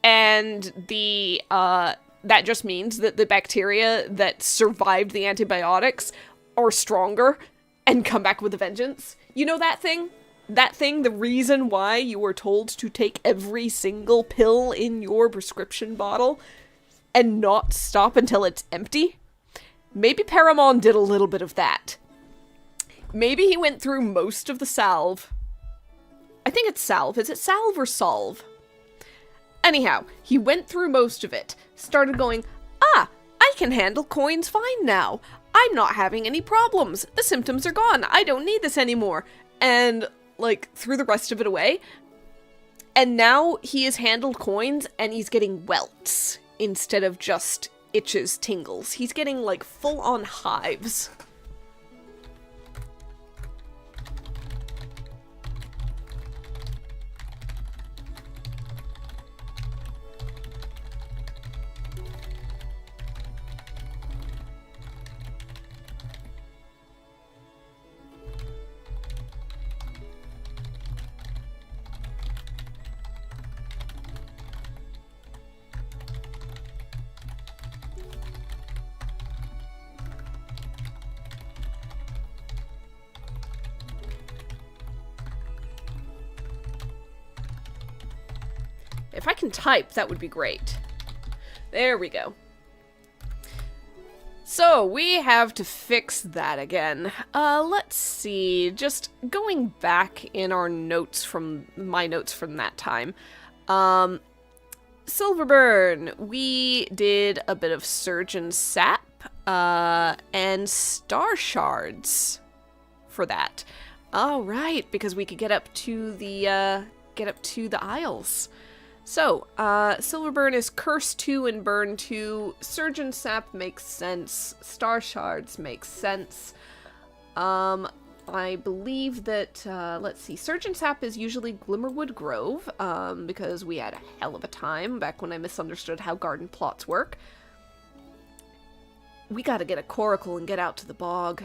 and that just means that the bacteria that survived the antibiotics are stronger and come back with a vengeance. You know that thing? That thing, the reason why you were told to take every single pill in your prescription bottle and not stop until it's empty? Maybe Paramon did a little bit of that. Maybe he went through most of the salve. I think it's salve. Is it salve or solve? Anyhow, he went through most of it, started going, ah, I can handle coins fine now. I'm not having any problems. The symptoms are gone. I don't need this anymore. And, like, threw the rest of it away. And now he has handled coins and he's getting welts instead of just itches, tingles. He's getting, like, full-on hives. If I can type, that would be great. There we go. So, we have to fix that again. Let's see. Just going back in our notes from, my notes from that time. Silverburn. We did a bit of Surgeon Sap, and Star Shards for that. Alright, because we could get up to the Isles. So, Silverburn is Curse 2 and Burn 2. Surgeon Sap makes sense. Star Shards makes sense. I believe that, let's see, Surgeon Sap is usually Glimmerwood Grove, because we had a hell of a time back when I misunderstood how garden plots work. We gotta get a coracle and get out to the bog.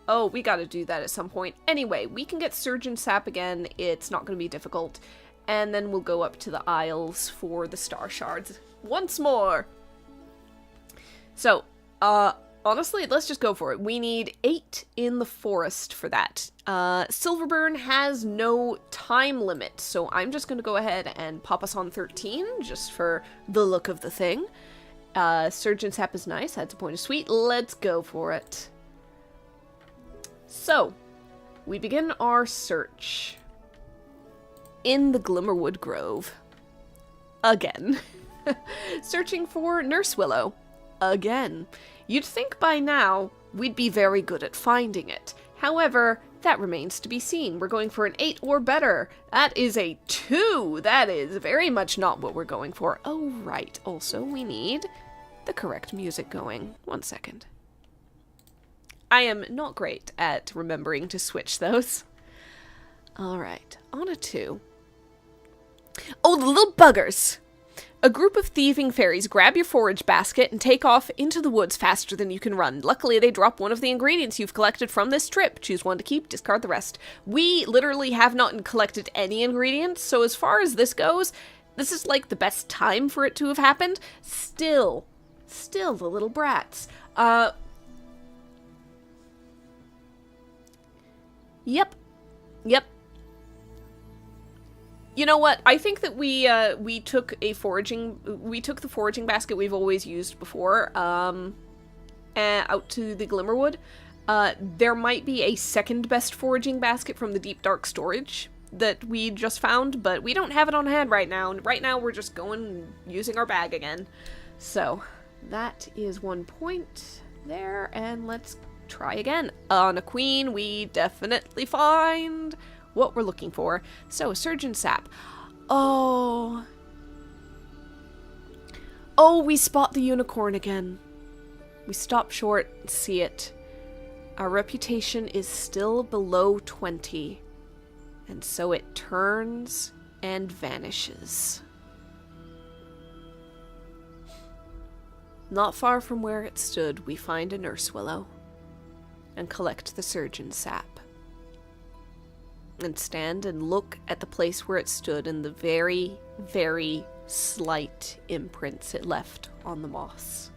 Oh, we gotta do that at some point. Anyway, we can get Surgeon Sap again. It's not gonna be difficult. And then we'll go up to the Isles for the Star Shards once more. So, honestly, let's just go for it. We need 8 in the forest for that. Silverburn has no time limit, so I'm just going to go ahead and pop us on 13, just for the look of the thing. Surgeon Sap is nice, adds a point of sweet. Let's go for it. So, we begin our search in the Glimmerwood Grove. Again. Searching for Nurse Willow. Again. You'd think by now we'd be very good at finding it. However, that remains to be seen. We're going for an 8 or better. That is a 2. That is very much not what we're going for. Oh, right. Also, we need the correct music going. 1 second. I am not great at remembering to switch those. Alright. On a 2. Oh, the little buggers! A group of thieving fairies grab your forage basket and take off into the woods faster than you can run. Luckily, they drop one of the ingredients you've collected from this trip. Choose one to keep, discard the rest. We literally have not collected any ingredients, so as far as this goes, this is like the best time for it to have happened. Still the little brats. Yep. You know what? I think that we took the foraging basket we've always used before, out to the Glimmerwood. There might be a second best foraging basket from the Deep Dark storage that we just found, but we don't have it on hand right now. And right now we're just using our bag again. So that is 1 point there, and let's try again. On a queen, we definitely find what we're looking for. So, Surgeon Sap. Oh, we spot the unicorn again. We stop short and see it. Our reputation is still below 20. And so it turns and vanishes. Not far from where it stood, we find a nurse willow and collect the surgeon sap. And stand and look at the place where it stood and the very, very slight imprints it left on the moss.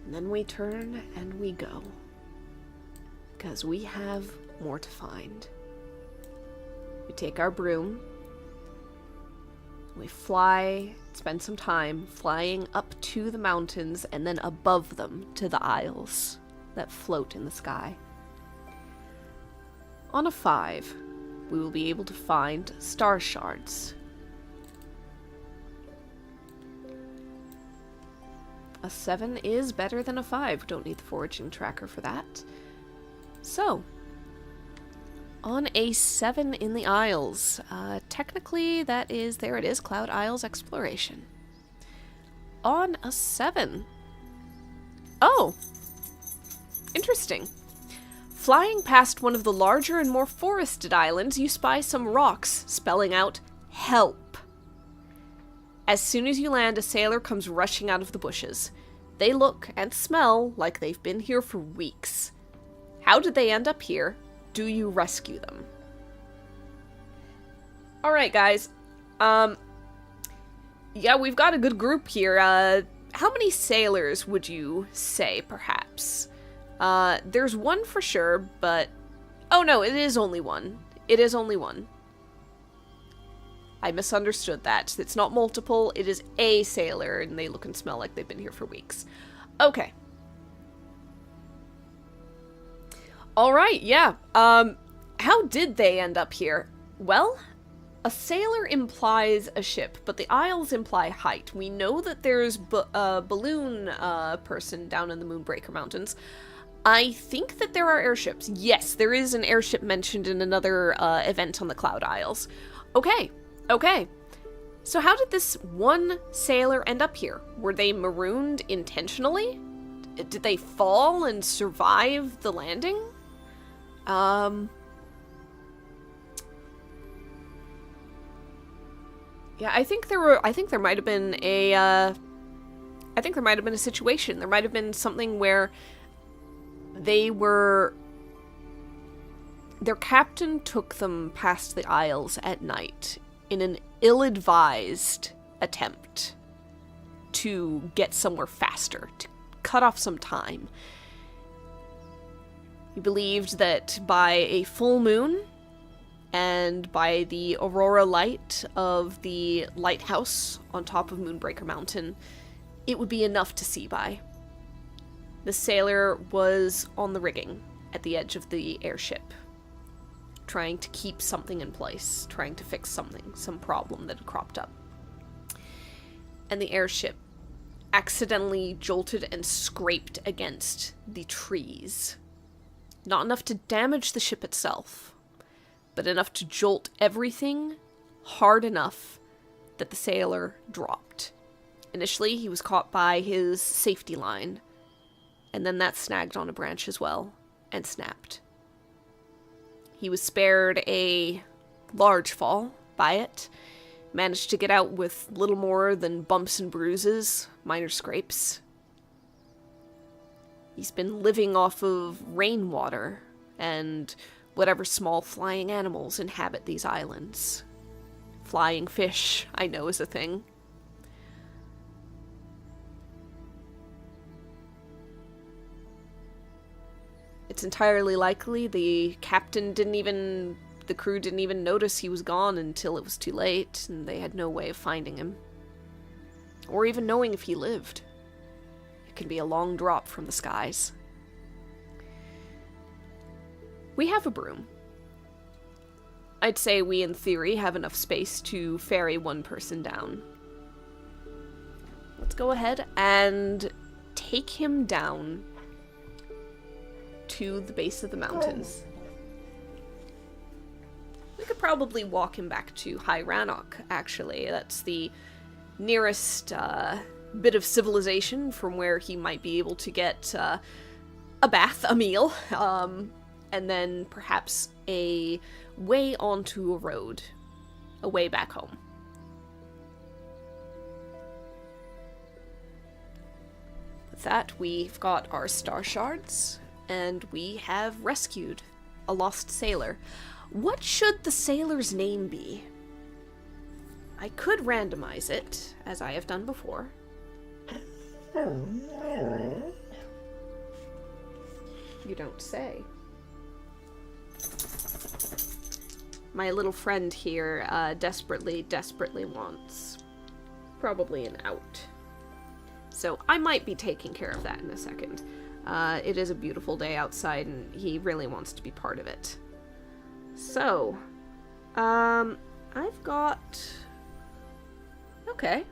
And then we turn and we go, because we have more to find. We take our broom, we fly, spend some time flying up to the mountains and then above them to the isles that float in the sky. On a 5, we will be able to find star shards. A 7 is better than a 5. Don't need the foraging tracker for that. So, on a 7 in the Isles. Technically, that is, there it is, Cloud Isles Exploration. On a 7. Oh! Interesting. Flying past one of the larger and more forested islands, you spy some rocks, spelling out, help. As soon as you land, a sailor comes rushing out of the bushes. They look and smell like they've been here for weeks. How did they end up here? Do you rescue them? Alright, guys. Yeah, we've got a good group here. How many sailors would you say, perhaps? There's one for sure, but... Oh no, it is only one. It is only one. I misunderstood that. It's not multiple, it is a sailor, and they look and smell like they've been here for weeks. Okay. Alright, yeah. How did they end up here? Well, a sailor implies a ship, but the Isles imply height. We know that there's a balloon person down in the Moonbreaker Mountains. I think that there are airships. Yes, there is an airship mentioned in another event on the Cloud Isles. Okay. So how did this one sailor end up here? Were they marooned intentionally? Did they fall and survive the landing? Yeah, I think there might have been a situation. There might have been something where their captain took them past the Isles at night in an ill-advised attempt to get somewhere faster, to cut off some time. He believed that by a full moon and by the aurora light of the lighthouse on top of Moonbreaker Mountain, it would be enough to see by. The sailor was on the rigging at the edge of the airship, trying to keep something in place, trying to fix something, some problem that had cropped up. And the airship accidentally jolted and scraped against the trees. Not enough to damage the ship itself, but enough to jolt everything hard enough that the sailor dropped. Initially, he was caught by his safety line, and then that snagged on a branch as well. and snapped. He was spared a large fall by it, managed to get out with little more than bumps and bruises, minor scrapes. He's been living off of rainwater and whatever small flying animals inhabit these islands. Flying fish, I know, is a thing. It's entirely likely the crew didn't even notice he was gone until it was too late, and they had no way of finding him. Or even knowing if he lived. It can be a long drop from the skies. We have a broom. I'd say we, in theory, have enough space to ferry one person down. Let's go ahead and take him down to the base of the mountains. We could probably walk him back to High Rannoch, actually. That's the nearest bit of civilization from where he might be able to get a bath, a meal, and then perhaps a way onto a road, a way back home. With that, we've got our star shards, and we have rescued a lost sailor. What should the sailor's name be? I could randomize it, as I have done before. You don't say. My little friend here desperately wants probably an out. So I might be taking care of that in a second. It is a beautiful day outside, and he really wants to be part of it. So, I've got... Okay.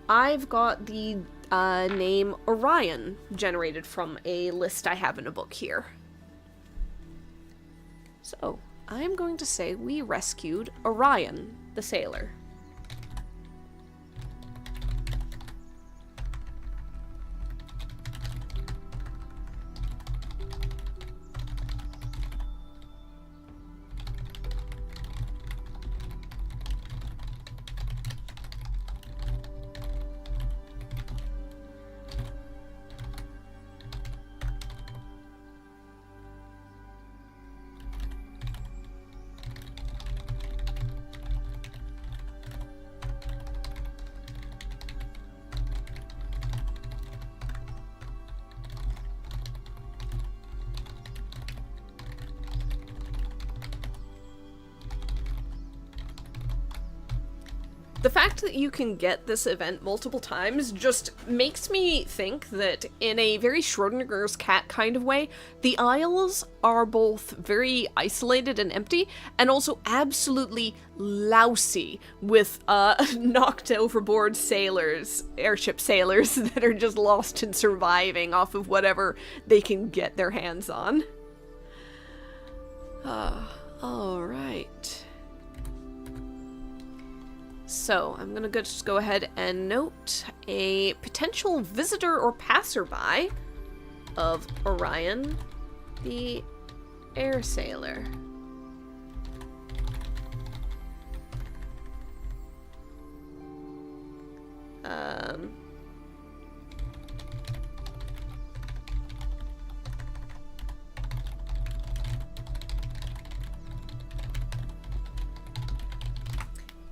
I've got the name Orion generated from a list I have in a book here. So, I'm going to say we rescued Orion, the sailor. The fact that you can get this event multiple times just makes me think that, in a very Schrodinger's cat kind of way, the Isles are both very isolated and empty, and also absolutely lousy with knocked overboard sailors, airship sailors, that are just lost and surviving off of whatever they can get their hands on. Alright. So, I'm gonna just go ahead and note a potential visitor or passerby of Orion, the air sailor.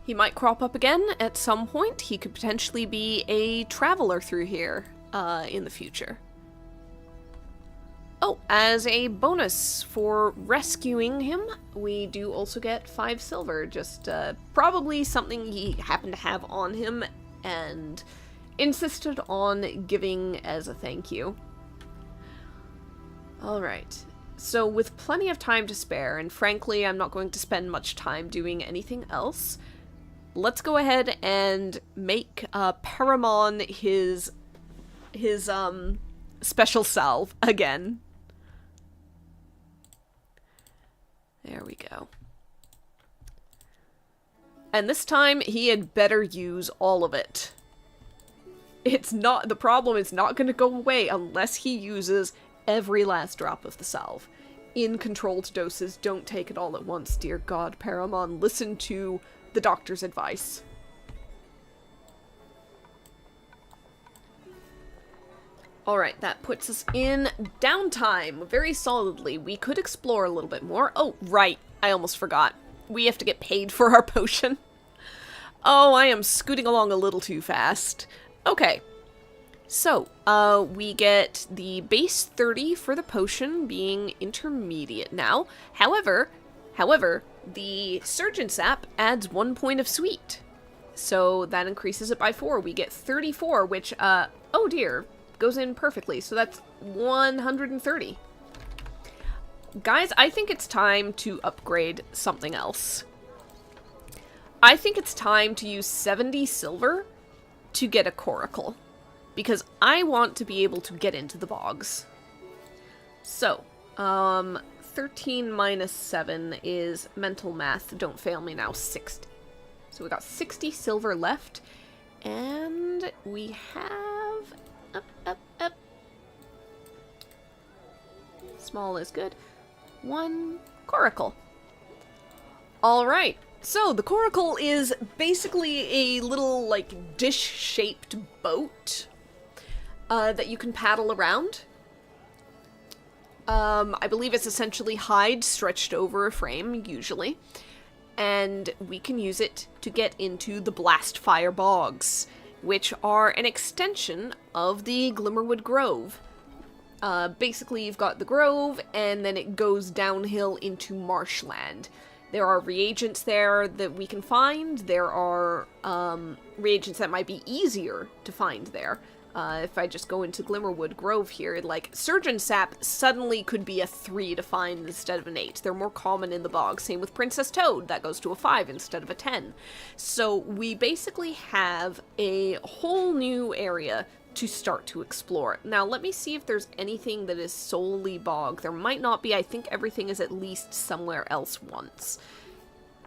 He might crop up again at some point. He could potentially be a traveler through here in the future. Oh, as a bonus for rescuing him, we do also get 5 silver. Just probably something he happened to have on him and insisted on giving as a thank you. Alright. So with plenty of time to spare, and frankly I'm not going to spend much time doing anything else, let's go ahead and make Paramon his special salve again. There we go. And this time he had better use all of it. The problem is not going to go away unless he uses every last drop of the salve. In controlled doses, don't take it all at once, dear God, Paramon. Listen to the doctor's advice. Alright, that puts us in downtime very solidly. We could explore a little bit more. Oh, right, I almost forgot. We have to get paid for our potion. Oh, I am scooting along a little too fast. Okay. So, we get the base 30 for the potion being intermediate now. However, the Surgeon Sap adds 1 point of sweet. So that increases it by 4. We get 34, which, oh dear, goes in perfectly. So that's 130. Guys, I think it's time to upgrade something else. I think it's time to use 70 silver to get a coracle. Because I want to be able to get into the bogs. So, 13 minus 7 is mental math. Don't fail me now. 60. So we got 60 silver left. And we have... Up. Small is good. 1 coracle. Alright. So, the coracle is basically a little, like, dish-shaped boat that you can paddle around. I believe it's essentially hide stretched over a frame, usually. And we can use it to get into the Blastfire Bogs, which are an extension of the Glimmerwood Grove. Basically, you've got the grove, and then it goes downhill into marshland. There are reagents there that we can find. There are reagents that might be easier to find there. If I just go into Glimmerwood Grove here, like, Surgeon Sap suddenly could be a 3 to find instead of an 8. They're more common in the bog. Same with Princess Toad. That goes to a 5 instead of a 10. So we basically have a whole new area to start to explore. Now, let me see if there's anything that is solely bog. There might not be. I think everything is at least somewhere else once.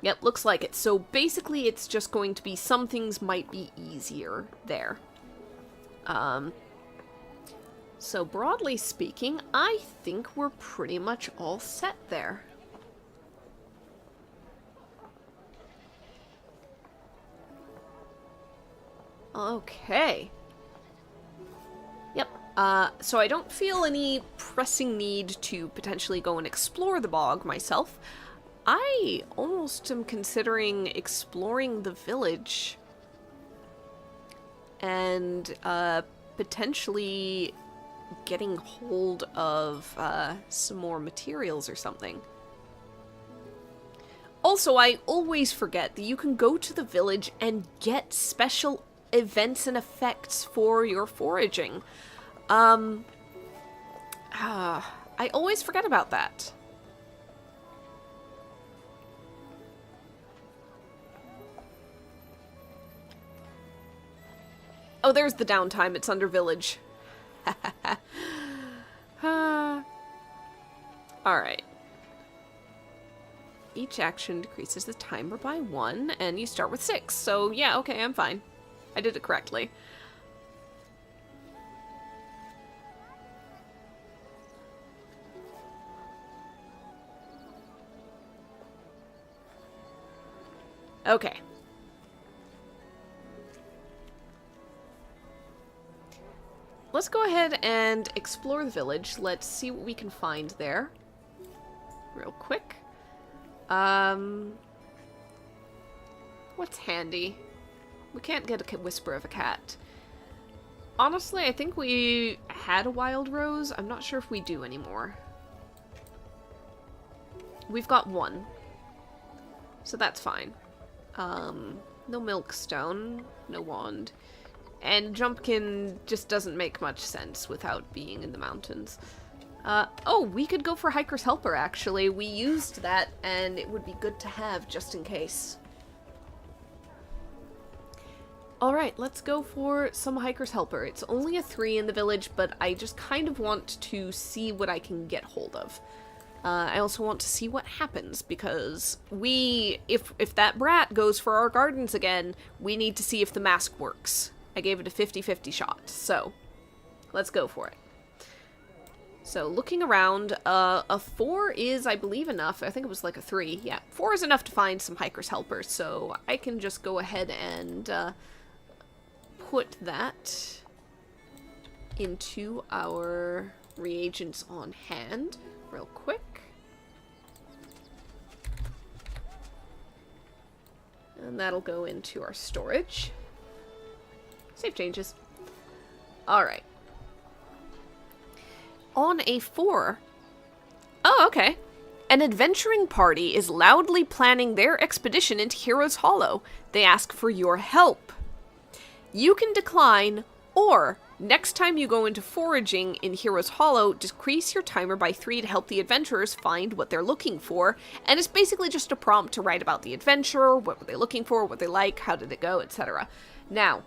Yep, looks like it. So basically, it's just going to be some things might be easier there. So broadly speaking, I think we're pretty much all set there. Okay. Yep. So I don't feel any pressing need to potentially go and explore the bog myself. I almost am considering exploring the village and potentially getting hold of some more materials or something. Also, I always forget that you can go to the village and get special events and effects for your foraging. I always forget about that. Oh, there's the downtime. It's under village. Alright. Each action decreases the timer by 1, and you start with 6. So, yeah, okay, I'm fine. I did it correctly. Okay. Let's go ahead and explore the village. Let's see what we can find there. Real quick. What's handy? We can't get a whisper of a cat. Honestly, I think we had a wild rose. I'm not sure if we do anymore. We've got 1. So that's fine. No milkstone, no wand. And Jumpkin just doesn't make much sense without being in the mountains. Oh, we could go for Hiker's Helper, actually. We used that, and it would be good to have, just in case. Alright, let's go for some Hiker's Helper. It's only a 3 in the village, but I just kind of want to see what I can get hold of. I also want to see what happens, because if that brat goes for our gardens again, we need to see if the mask works. I gave it a 50-50 shot, so let's go for it. So looking around, a 4 is, I believe, enough. I think it was like a 3. Yeah, 4 is enough to find some hikers helpers, so I can just go ahead and put that into our reagents on hand real quick. And that'll go into our storage. Save changes. Alright. On a 4. Oh, okay. An adventuring party is loudly planning their expedition into Heroes Hollow. They ask for your help. You can decline, or next time you go into foraging in Heroes Hollow, decrease your timer by 3 to help the adventurers find what they're looking for. And it's basically just a prompt to write about the adventurer, what were they looking for, what they like, how did it go, etc. Now,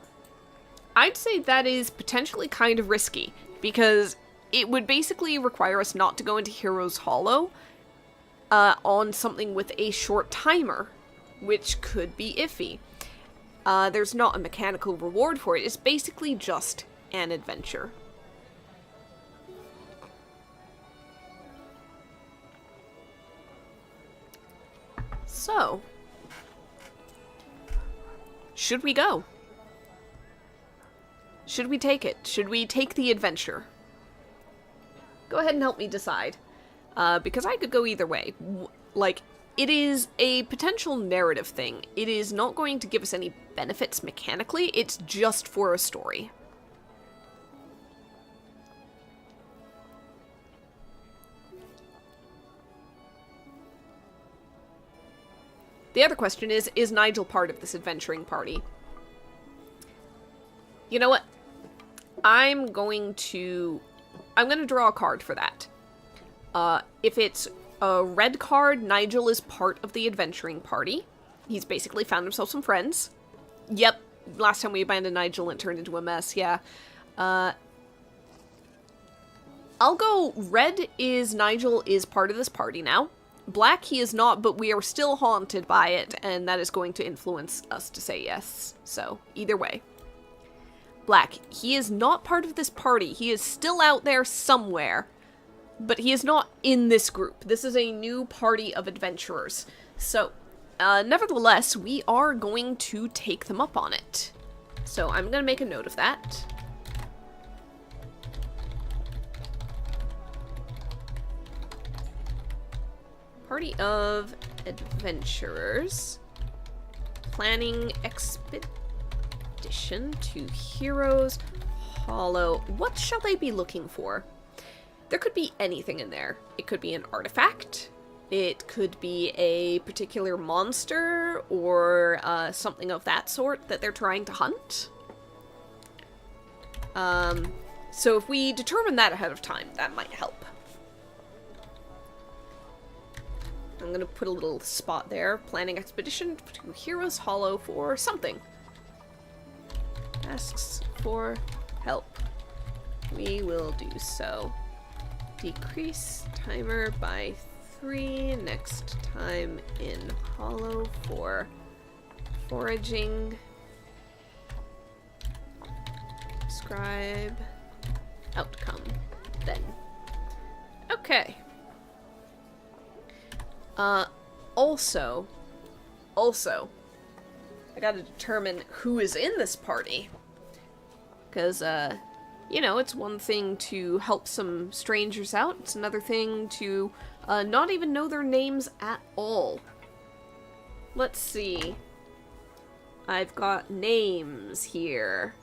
I'd say that is potentially kind of risky, because it would basically require us not to go into Heroes Hollow on something with a short timer, which could be iffy. There's not a mechanical reward for it. It's basically just an adventure. So, should we go? Should we take it? Should we take the adventure? Go ahead and help me decide. Because I could go either way. Like, it is a potential narrative thing. It is not going to give us any benefits mechanically. It's just for a story. The other question is Nigel part of this adventuring party? You know what? I'm going to draw a card for that. If it's a red card, Nigel is part of the adventuring party. He's basically found himself some friends. Yep, last time we abandoned Nigel and turned into a mess, yeah. I'll go red is Nigel is part of this party now. Black he is not, but we are still haunted by it, and that is going to influence us to say yes. So, either way. Black, he is not part of this party. He is still out there somewhere. But he is not in this group. This is a new party of adventurers. So, nevertheless, we are going to take them up on it. So I'm going to make a note of that. Party of adventurers. Planning expedition to Heroes Hollow. What shall they be looking for? There could be anything in there. It could be an artifact. It could be a particular monster or something of that sort that they're trying to hunt. So if we determine that ahead of time, that might help. I'm going to put a little spot there. Planning expedition to Heroes Hollow for something. Asks for help. We will do so. Decrease timer by 3 next time in Hollow for foraging. Describe outcome then. Okay. Also, I gotta determine who is in this party. Because, you know, it's one thing to help some strangers out, it's another thing to not even know their names at all. Let's see. I've got names here.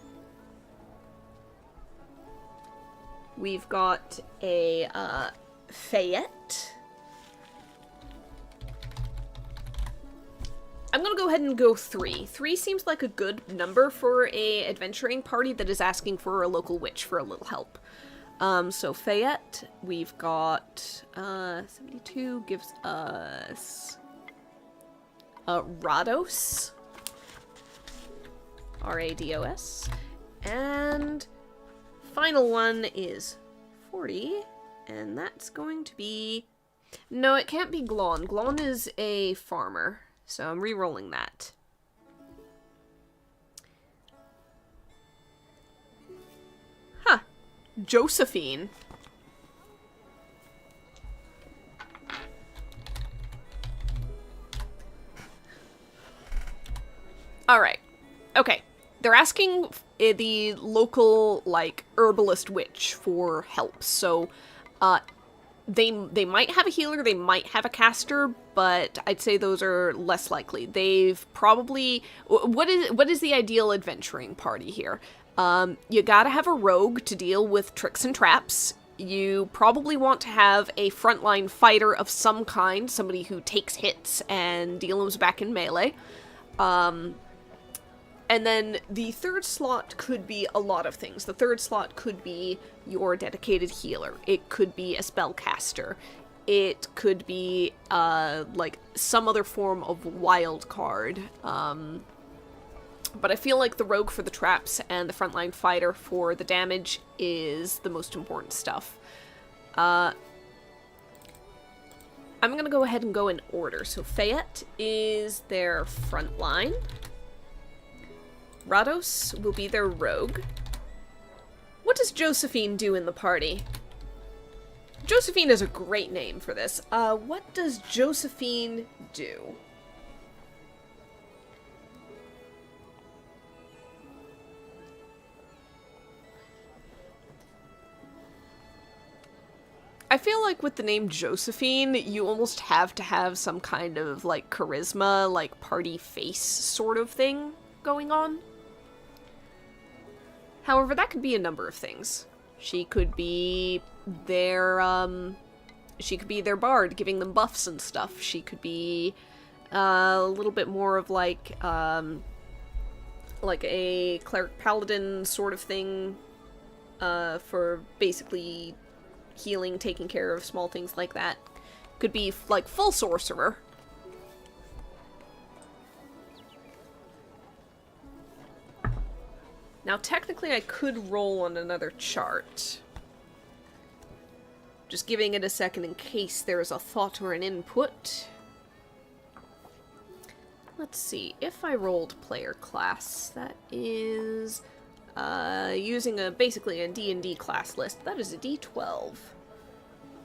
We've got a Fayette. I'm gonna go ahead and go 3. 3 seems like a good number for a adventuring party that is asking for a local witch for a little help. So Fayette, we've got 72 gives us Rados. R-A-D-O-S. And final one is 40, and that's going to be... No, it can't be Glon. Glon is a farmer. So I'm re-rolling that. Huh. Josephine. Alright. Okay. They're asking the local, like, herbalist witch for help. So, they might have a healer, they might have a caster, but I'd say those are less likely. They've probably... What is the ideal adventuring party here? You gotta have a rogue to deal with tricks and traps. You probably want to have a frontline fighter of some kind, somebody who takes hits and deals back in melee. And then the third slot could be a lot of things. The third slot could be your dedicated healer. It could be a spellcaster. It could be, like, some other form of wild card. But I feel like the rogue for the traps and the frontline fighter for the damage is the most important stuff. I'm gonna go ahead and go in order. So Fayette is their frontline. Rados will be their rogue. What does Josephine do in the party? Josephine is a great name for this. What does Josephine do? I feel like with the name Josephine, you almost have to have some kind of, like, charisma, like, party face sort of thing going on. However, that could be a number of things. She could be their bard, giving them buffs and stuff. She could be a little bit more of like a cleric paladin sort of thing, for basically healing, taking care of small things like that. Could be like full sorcerer. Now, technically, I could roll on another chart. Just giving it a second in case there's a thought or an input. Let's see. If I rolled player class, that is using basically a D&D class list. That is a D12.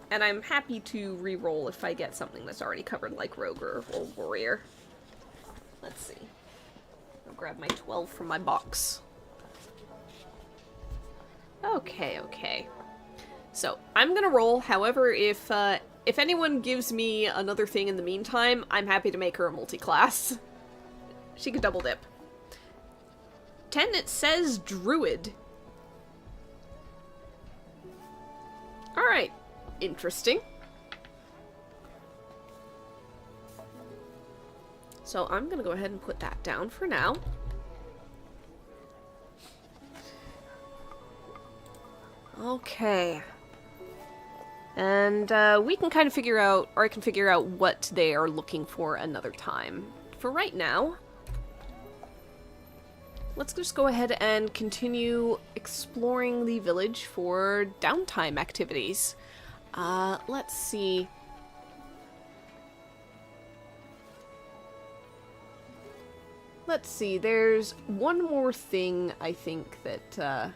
And I'm happy to re-roll if I get something that's already covered, like rogue or warrior. Let's see. I'll grab my 12 from my box. Okay. So, I'm gonna roll. However, if anyone gives me another thing in the meantime, I'm happy to make her a multi-class. She could double dip. 10, it says druid. Alright. Interesting. So, I'm gonna go ahead and put that down for now. Okay. And we can kind of figure out, or I can figure out what they are looking for another time. For right now, let's just go ahead and continue exploring the village for downtime activities. Let's see. There's one more thing I think that,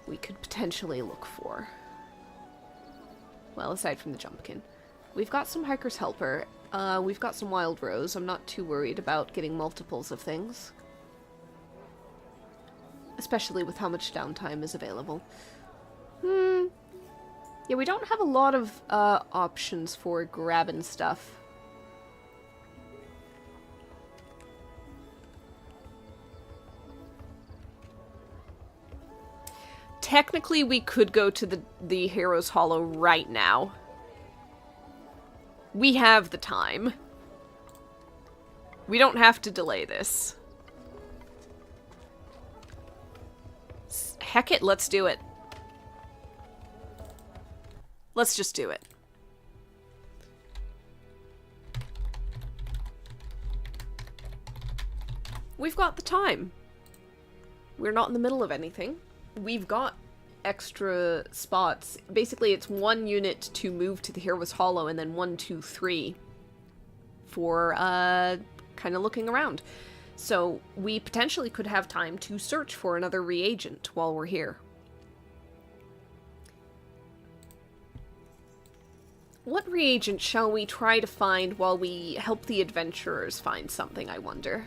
we could potentially look for. Well, aside from the Jumpkin. We've got some Hiker's Helper. We've got some Wild Rose. I'm not too worried about getting multiples of things. Especially with how much downtime is available. Yeah, we don't have a lot of options for grabbing stuff. Technically, we could go to the Hero's Hollow right now. We have the time. We don't have to delay this. Heck it, let's do it. Let's just do it. We've got the time. We're not in the middle of anything. We've got extra spots. Basically, it's 1 unit to move to the Hero's Hollow, and then 1, 2, 3 for kind of looking around. So we potentially could have time to search for another reagent while we're here. What reagent shall we try to find while we help the adventurers find something, I wonder?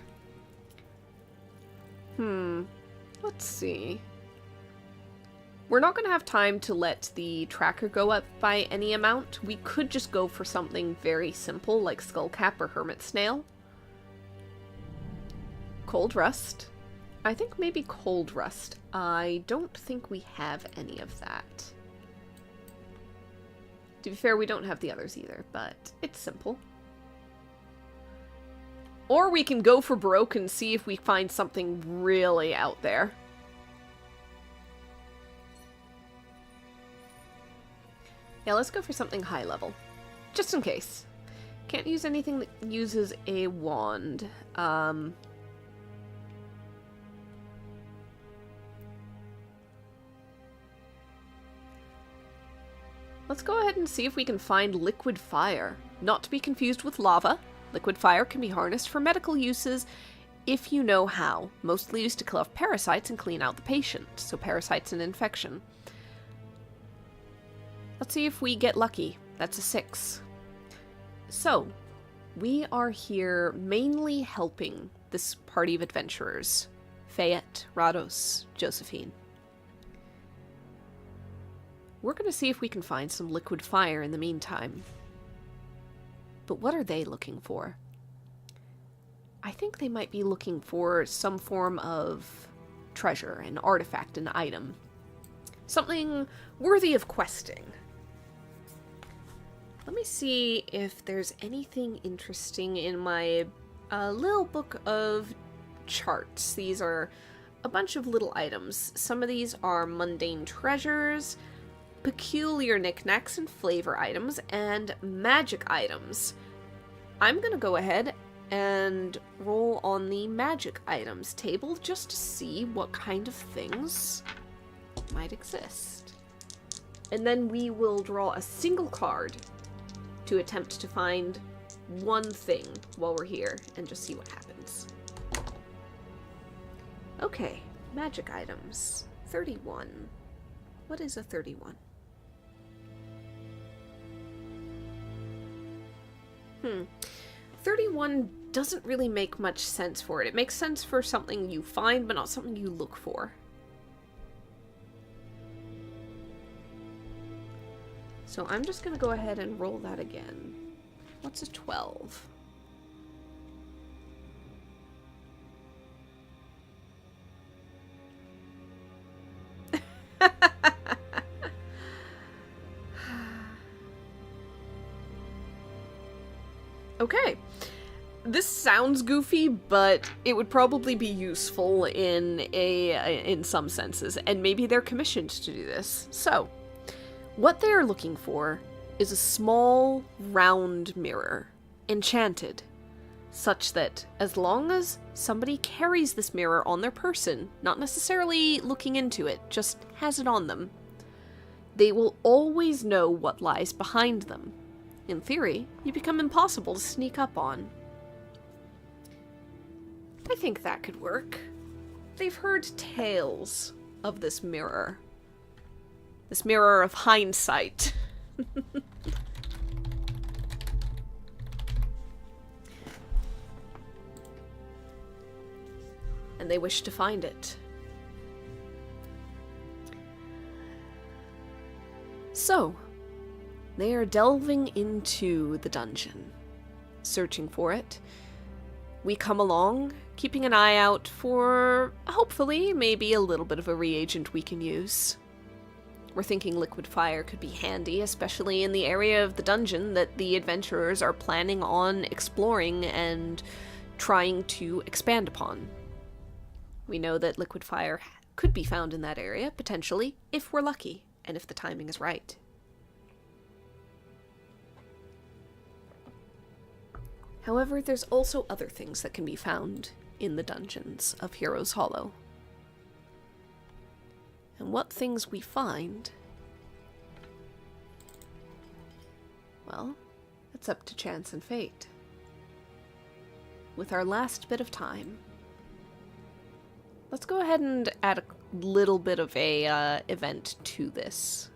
Let's see. We're not going to have time to let the tracker go up by any amount. We could just go for something very simple, like skullcap or hermit snail. Cold rust. I think maybe cold rust. I don't think we have any of that. To be fair, we don't have the others either, but it's simple. Or we can go for Baroque and see if we find something really out there. Yeah, let's go for something high level. Just in case. Can't use anything that uses a wand. Let's go ahead and see if we can find liquid fire. Not to be confused with lava. Liquid fire can be harnessed for medical uses if you know how. Mostly used to kill off parasites and clean out the patient. So parasites and infection. Let's see if we get lucky. That's a 6. So, we are here mainly helping this party of adventurers. Fayette, Rados, Josephine. We're going to see if we can find some liquid fire in the meantime. But what are they looking for? I think they might be looking for some form of treasure, an artifact, an item. Something worthy of questing. Let me see if there's anything interesting in my little book of charts. These are a bunch of little items. Some of these are mundane treasures, peculiar knickknacks and flavor items, and magic items. I'm gonna go ahead and roll on the magic items table just to see what kind of things might exist. And then we will draw a single card to attempt to find one thing while we're here and just see what happens. Okay, magic items. 31. What is a 31? 31 doesn't really make much sense for it. It makes sense for something you find, but not something you look for. So I'm just going to go ahead and roll that again. What's a 12? Okay. This sounds goofy, but it would probably be useful in some senses, and maybe they're commissioned to do this. So, what they are looking for is a small, round mirror, enchanted, such that as long as somebody carries this mirror on their person, not necessarily looking into it, just has it on them, they will always know what lies behind them. In theory, you become impossible to sneak up on. I think that could work. They've heard tales of this mirror. This mirror of hindsight. And they wish to find it. So, they are delving into the dungeon, searching for it. We come along, keeping an eye out for, hopefully, maybe a little bit of a reagent we can use. We're thinking liquid fire could be handy, especially in the area of the dungeon that the adventurers are planning on exploring and trying to expand upon. We know that liquid fire could be found in that area, potentially, if we're lucky, and if the timing is right. However, there's also other things that can be found in the dungeons of Heroes Hollow. And what things we find, well, it's up to chance and fate. With our last bit of time, let's go ahead and add a little bit of a event to this.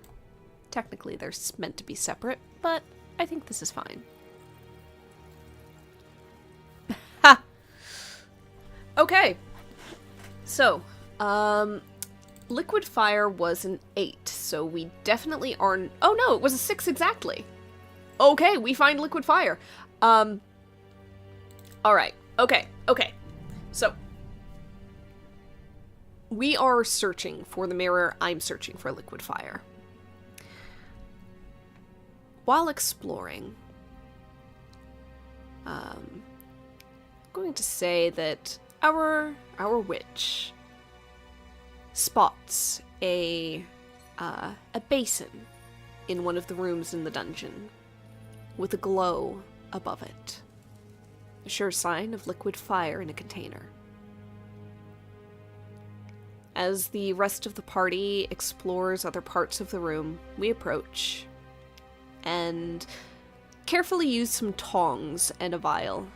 Technically, they're meant to be separate, but I think this is fine. Ha! Okay. So, liquid fire was an 8, so we definitely aren't... Oh no, it was a 6 exactly. Okay, we find liquid fire. Alright, okay. So, we are searching for the mirror. I'm searching for liquid fire. While exploring, I'm going to say that our witch spots a basin in one of the rooms in the dungeon with a glow above it. A sure sign of liquid fire in a container. As the rest of the party explores other parts of the room, we approach and carefully use some tongs and a vial,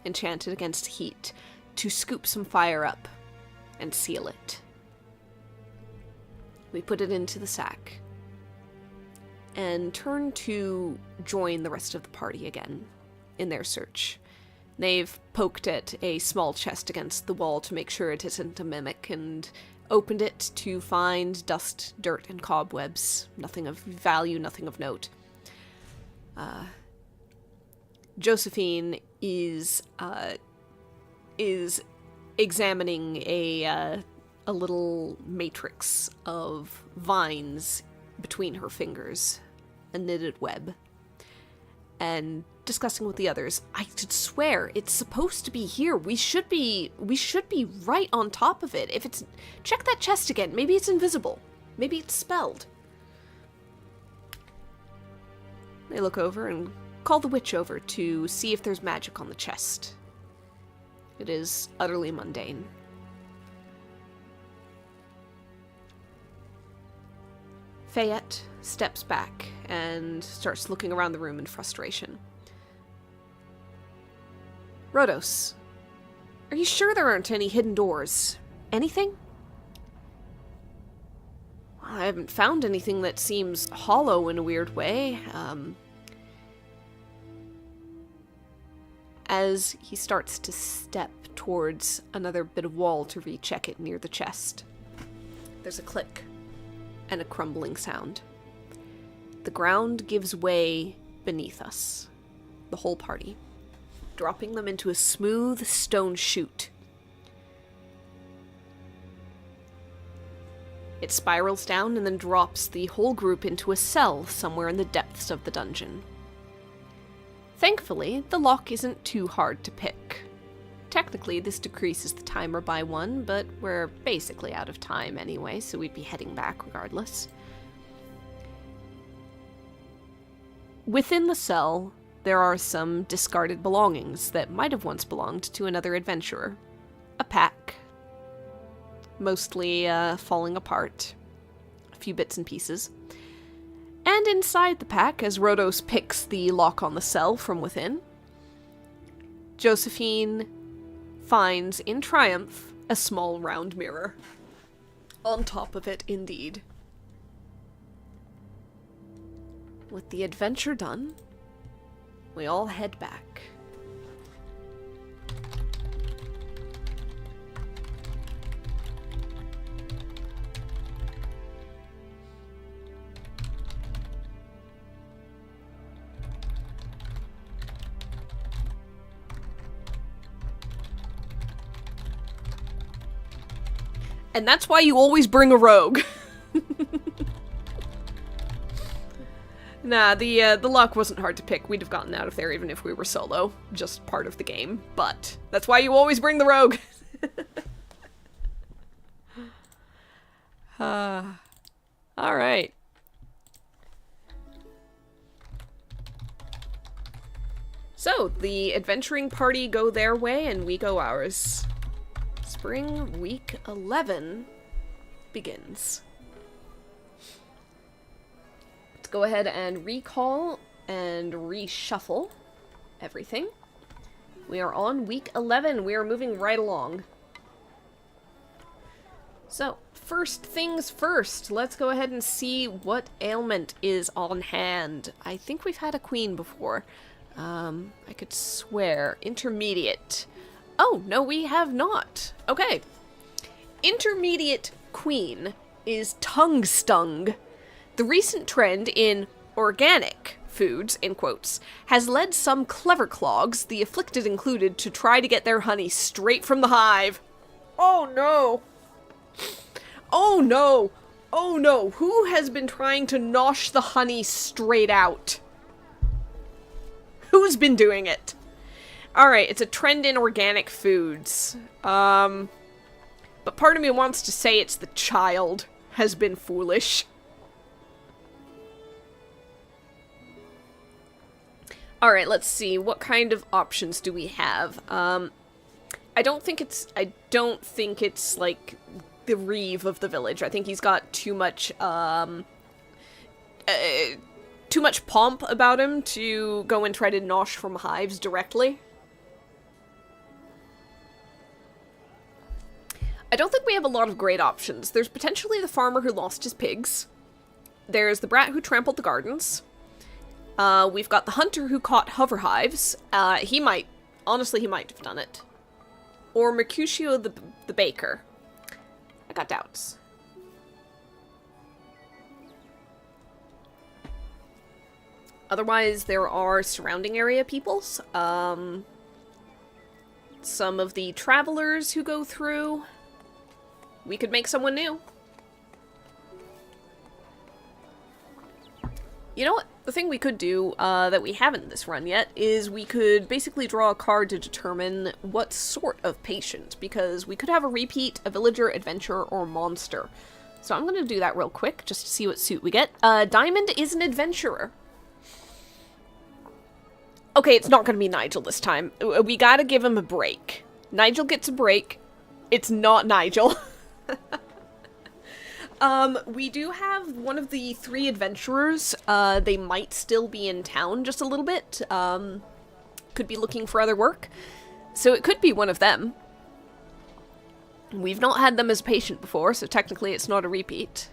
enchanted against heat, to scoop some fire up and seal it. We put it into the sack and turn to join the rest of the party again in their search. They've poked at a small chest against the wall to make sure it isn't a mimic, and opened it to find dust, dirt, and cobwebs. Nothing of value, nothing of note. Josephine is examining a little matrix of vines between her fingers, a knitted web, and discussing with the others. I could swear it's supposed to be here. We should be right on top of it. If it's... Check that chest again. Maybe it's invisible. Maybe it's spelled. They look over and call the witch over to see if there's magic on the chest. It is utterly mundane. Fayette steps back and starts looking around the room in frustration. Rhodos, are you sure there aren't any hidden doors? Anything? Well, I haven't found anything that seems hollow in a weird way. As he starts to step towards another bit of wall to recheck it near the chest, there's a click and a crumbling sound. The ground gives way beneath us, the whole party, dropping them into a smooth stone chute. It spirals down and then drops the whole group into a cell somewhere in the depths of the dungeon. Thankfully, the lock isn't too hard to pick. Technically, this decreases the timer by 1, but we're basically out of time anyway, so we'd be heading back regardless. Within the cell, there are some discarded belongings that might have once belonged to another adventurer. A pack, mostly falling apart, a few bits and pieces. And inside the pack, as Rhodos picks the lock on the cell from within, Josephine finds, in triumph, a small round mirror. On top of it, indeed. With the adventure done, we all head back. And that's why you always bring a rogue. Nah, the lock wasn't hard to pick. We'd have gotten out of there even if we were solo. Just part of the game. But that's why you always bring the rogue. Alright. So, the adventuring party go their way and we go ours. Spring week 11 begins. Let's go ahead and recall and reshuffle everything. We are on week 11. We are moving right along. So, first things first, let's go ahead and see what ailment is on hand. I think we've had a queen before. I could swear. Intermediate. Oh, no, we have not. Okay. Intermediate queen is tongue stung. The recent trend in organic foods, in quotes, has led some clever clogs, the afflicted included, to try to get their honey straight from the hive. Oh no! Oh no! Oh no! Who has been trying to nosh the honey straight out? Who's been doing it? Alright, it's a trend in organic foods. But part of me wants to say it's the child has been foolish. Alright, let's see. What kind of options do we have? I don't think it's like the reeve of the village. I think he's got too much pomp about him to go and try to nosh from hives directly. I don't think we have a lot of great options. There's potentially the farmer who lost his pigs. There's the brat who trampled the gardens. We've got the hunter who caught hover hives. Honestly, he might have done it. Or Mercutio the baker. I got doubts. Otherwise, there are surrounding area peoples. Some of the travelers who go through. We could make someone new. You know what? The thing we could do, that we haven't this run yet, is we could basically draw a card to determine what sort of patient, because we could have a repeat, a villager, adventurer, or monster. So I'm gonna do that real quick, just to see what suit we get. Diamond is an adventurer. Okay, it's not gonna be Nigel this time. We gotta give him a break. Nigel gets a break. It's not Nigel. We do have one of the 3 adventurers. They might still be in town just a little bit. Could be looking for other work. So it could be one of them. We've not had them as a patient before, so technically it's not a repeat.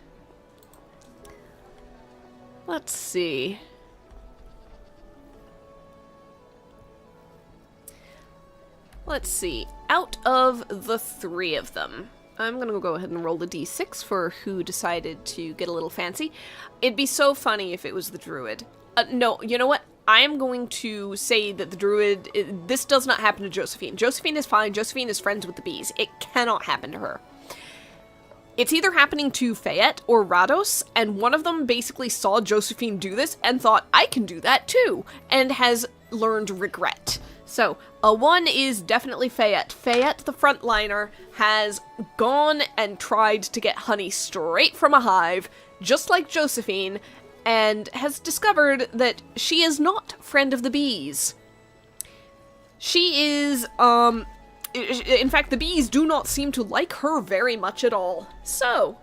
Let's see. Let's see. Out of the 3 of them, I'm gonna go ahead and roll the d6 for who decided to get a little fancy. It'd be so funny if it was the druid. No, you know what? I am going to say that the druid... this does not happen to Josephine. Josephine is fine. Josephine is friends with the bees. It cannot happen to her. It's either happening to Fayette or Rados, and one of them basically saw Josephine do this and thought, I can do that too, and has learned regret. So, a 1 is definitely Fayette. Fayette, the frontliner, has gone and tried to get honey straight from a hive, just like Josephine, and has discovered that she is not friend of the bees. She is, in fact, the bees do not seem to like her very much at all. So,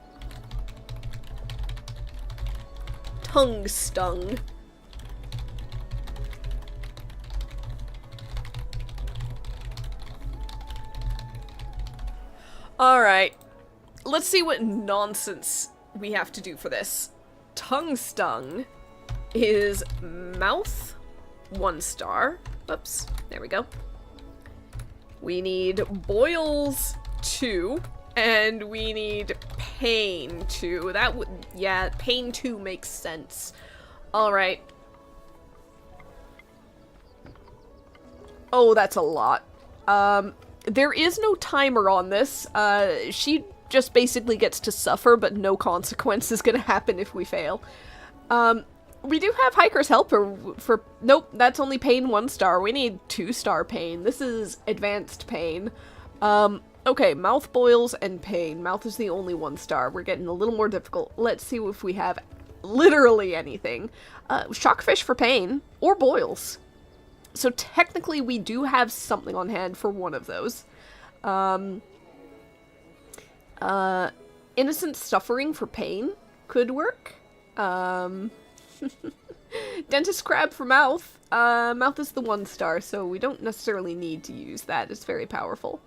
tongue stung. Alright, let's see what nonsense we have to do for this. Tongue stung is mouth, 1 star. Oops, there we go. We need boils, 2, and we need pain, 2. That would, yeah, pain 2 makes sense. Alright. Oh, that's a lot. There is no timer on this. She just basically gets to suffer, but no consequence is gonna happen if we fail. We do have Hiker's Helper for... Nope, that's only pain 1 star. We need 2-star pain. This is advanced pain. Okay, mouth boils and pain. Mouth is the only 1 star. We're getting a little more difficult. Let's see if we have literally anything. Shockfish for pain, or boils. So technically we do have something on hand for one of those. Innocent suffering for pain could work. Dentist crab for mouth. Mouth is the 1 star, so we don't necessarily need to use that. It's very powerful.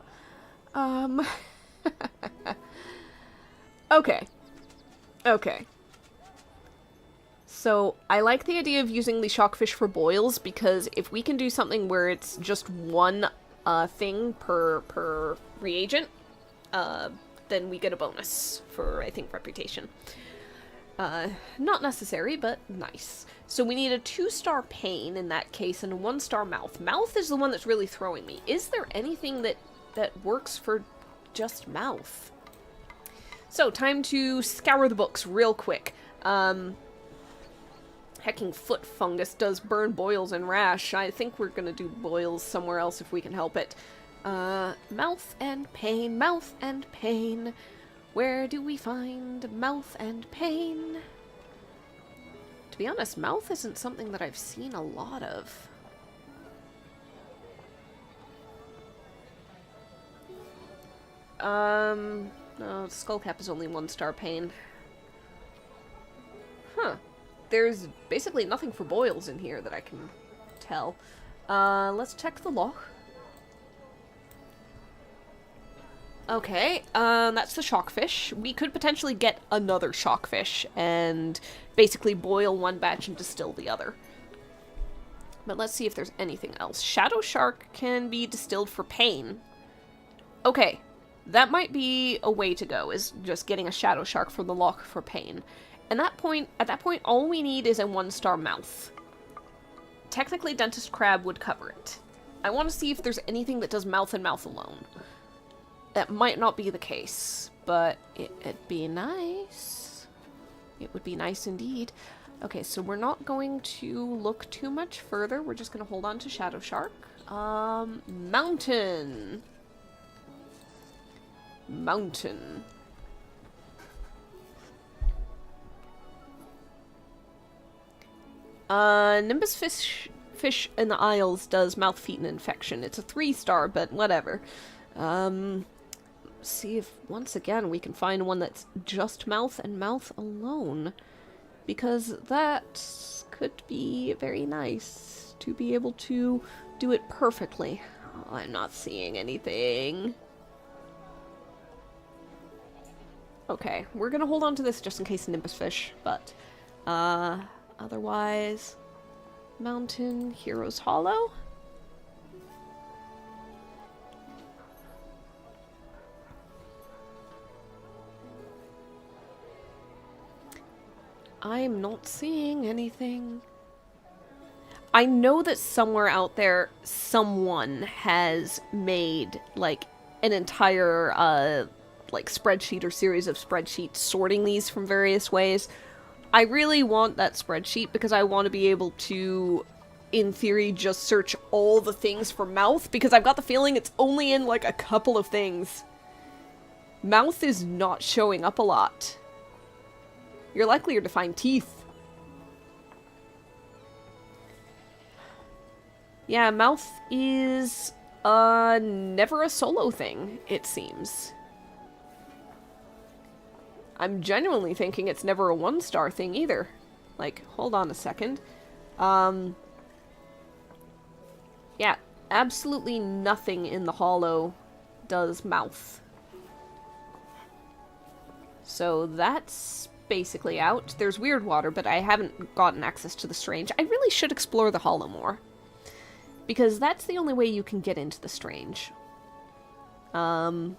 Okay. Okay. So, I like the idea of using the shockfish for boils, because if we can do something where it's just one thing per reagent, then we get a bonus for, I think, reputation. Not necessary, but nice. So we need a 2-star pain in that case, and a 1-star mouth. Mouth is the one that's really throwing me. Is there anything that works for just mouth? So, time to scour the books real quick. Hecking foot fungus does burn, boils, and rash. I think we're gonna do boils somewhere else if we can help it. Mouth and pain, mouth and pain. Where do we find mouth and pain? To be honest, mouth isn't something that I've seen a lot of. No, skullcap is only 1-star pain. Huh. There's basically nothing for boils in here that I can tell. Let's check the loch. Okay, that's the shockfish. We could potentially get another shockfish and basically boil one batch and distill the other. But let's see if there's anything else. Shadow shark can be distilled for pain. Okay, that might be a way to go, is just getting a shadow shark from the loch for pain. And at that point, all we need is a 1-star mouth. Technically, dentist crab would cover it. I want to see if there's anything that does mouth and mouth alone. That might not be the case, but it'd be nice. It would be nice indeed. Okay, so we're not going to look too much further. We're just going to hold on to Shadow Shark. Mountain. Mountain. Nimbus fish in the Isles does mouth, feet, and infection. It's a 3-star, but whatever. See if, once again, we can find one that's just mouth and mouth alone. Because that could be very nice to be able to do it perfectly. Oh, I'm not seeing anything. Okay, we're gonna hold on to this just in case Nimbus fish, but, otherwise, Mountain, Heroes Hollow? I'm not seeing anything. I know that somewhere out there, someone has made, like, an entire, like, spreadsheet or series of spreadsheets sorting these from various ways. I really want that spreadsheet because I want to be able to, in theory, just search all the things for mouth, because I've got the feeling it's only in, like, a couple of things. Mouth is not showing up a lot. You're likelier to find teeth. Yeah, mouth is, never a solo thing, it seems. I'm genuinely thinking it's never a 1-star thing either. Like, hold on a second. Yeah, absolutely nothing in the Hollow does mouth. So that's basically out. There's Weird Water, but I haven't gotten access to the Strange. I really should explore the Hollow more, because that's the only way you can get into the Strange. There's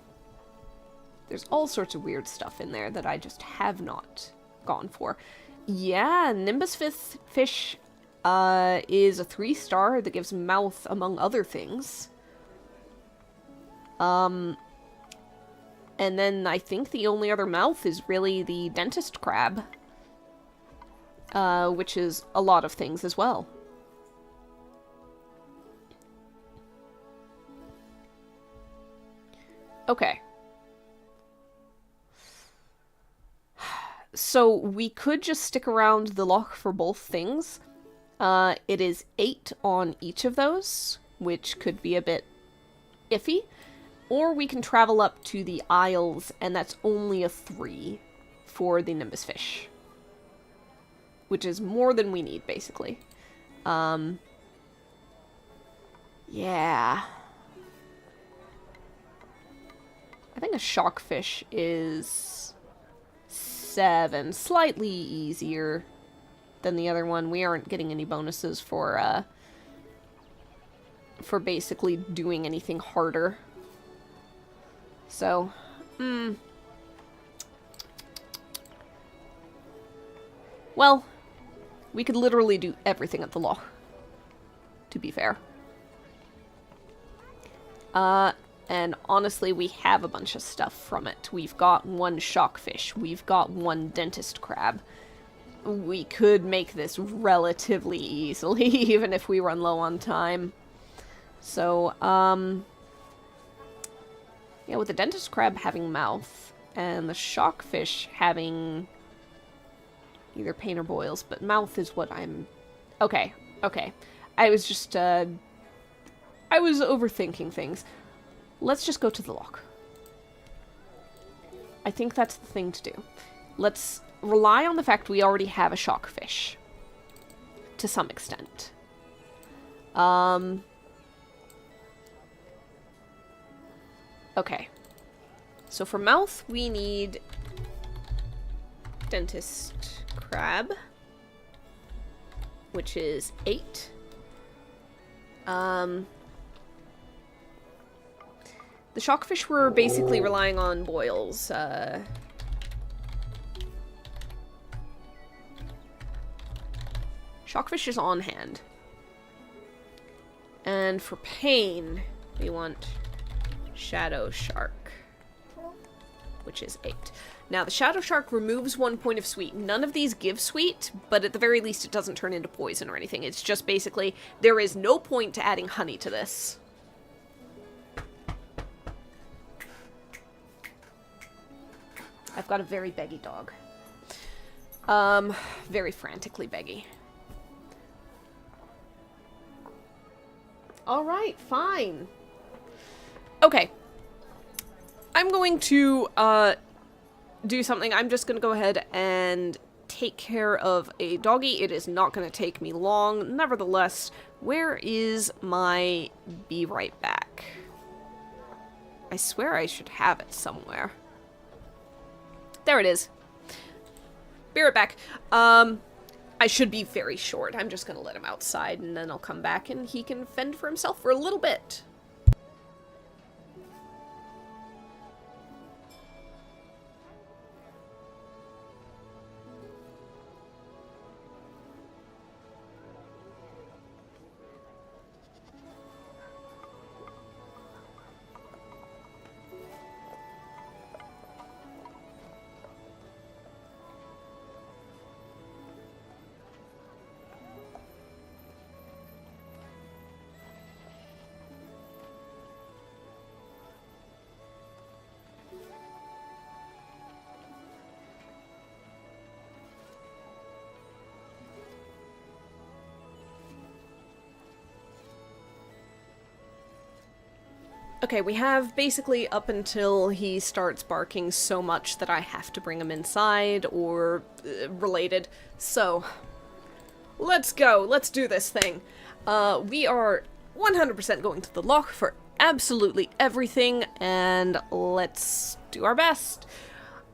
all sorts of weird stuff in there that I just have not gone for. Yeah, Nimbus fish is a 3-star that gives mouth, among other things. And then I think the only other mouth is really the dentist crab. Which is a lot of things as well. Okay. So we could just stick around the loch for both things. It is 8 on each of those, which could be a bit iffy. Or we can travel up to the Isles, and that's only a 3 for the Nimbus fish. Which is more than we need, basically. Yeah. I think a shockfish is 7. Slightly easier than the other one. We aren't getting any bonuses for basically doing anything harder. So, well, we could literally do everything at the loch, to be fair. And honestly, we have a bunch of stuff from it. We've got 1 shockfish. We've got 1 dentist crab. We could make this relatively easily, even if we run low on time. So, yeah, with the dentist crab having mouth, and the shockfish having either pain or boils, but mouth is what I'm... Okay. I was just, I was overthinking things. Let's just go to the loch. I think that's the thing to do. Let's rely on the fact we already have a shockfish. To some extent. Okay. So for mouth, we need dentist crab, which is 8. The shockfish were basically relying on boils. Shockfish is on hand. And for pain, we want shadow shark, which is 8. Now, the shadow shark removes 1 point of sweet. None of these give sweet, but at the very least it doesn't turn into poison or anything. It's just basically, there is no point to adding honey to this. I've got a very beggy dog. Very frantically beggy. Alright, fine. Okay. I'm going to, do something. I'm just gonna go ahead and take care of a doggy. It is not gonna take me long. Nevertheless, where is my be right back? I swear I should have it somewhere. There it is. Be right back. I should be very short. I'm just gonna let him outside and then I'll come back and he can fend for himself for a little bit. Okay, we have basically up until he starts barking so much that I have to bring him inside, or related. So, let's go. Let's do this thing. We are 100% going to the loch for absolutely everything, and let's do our best.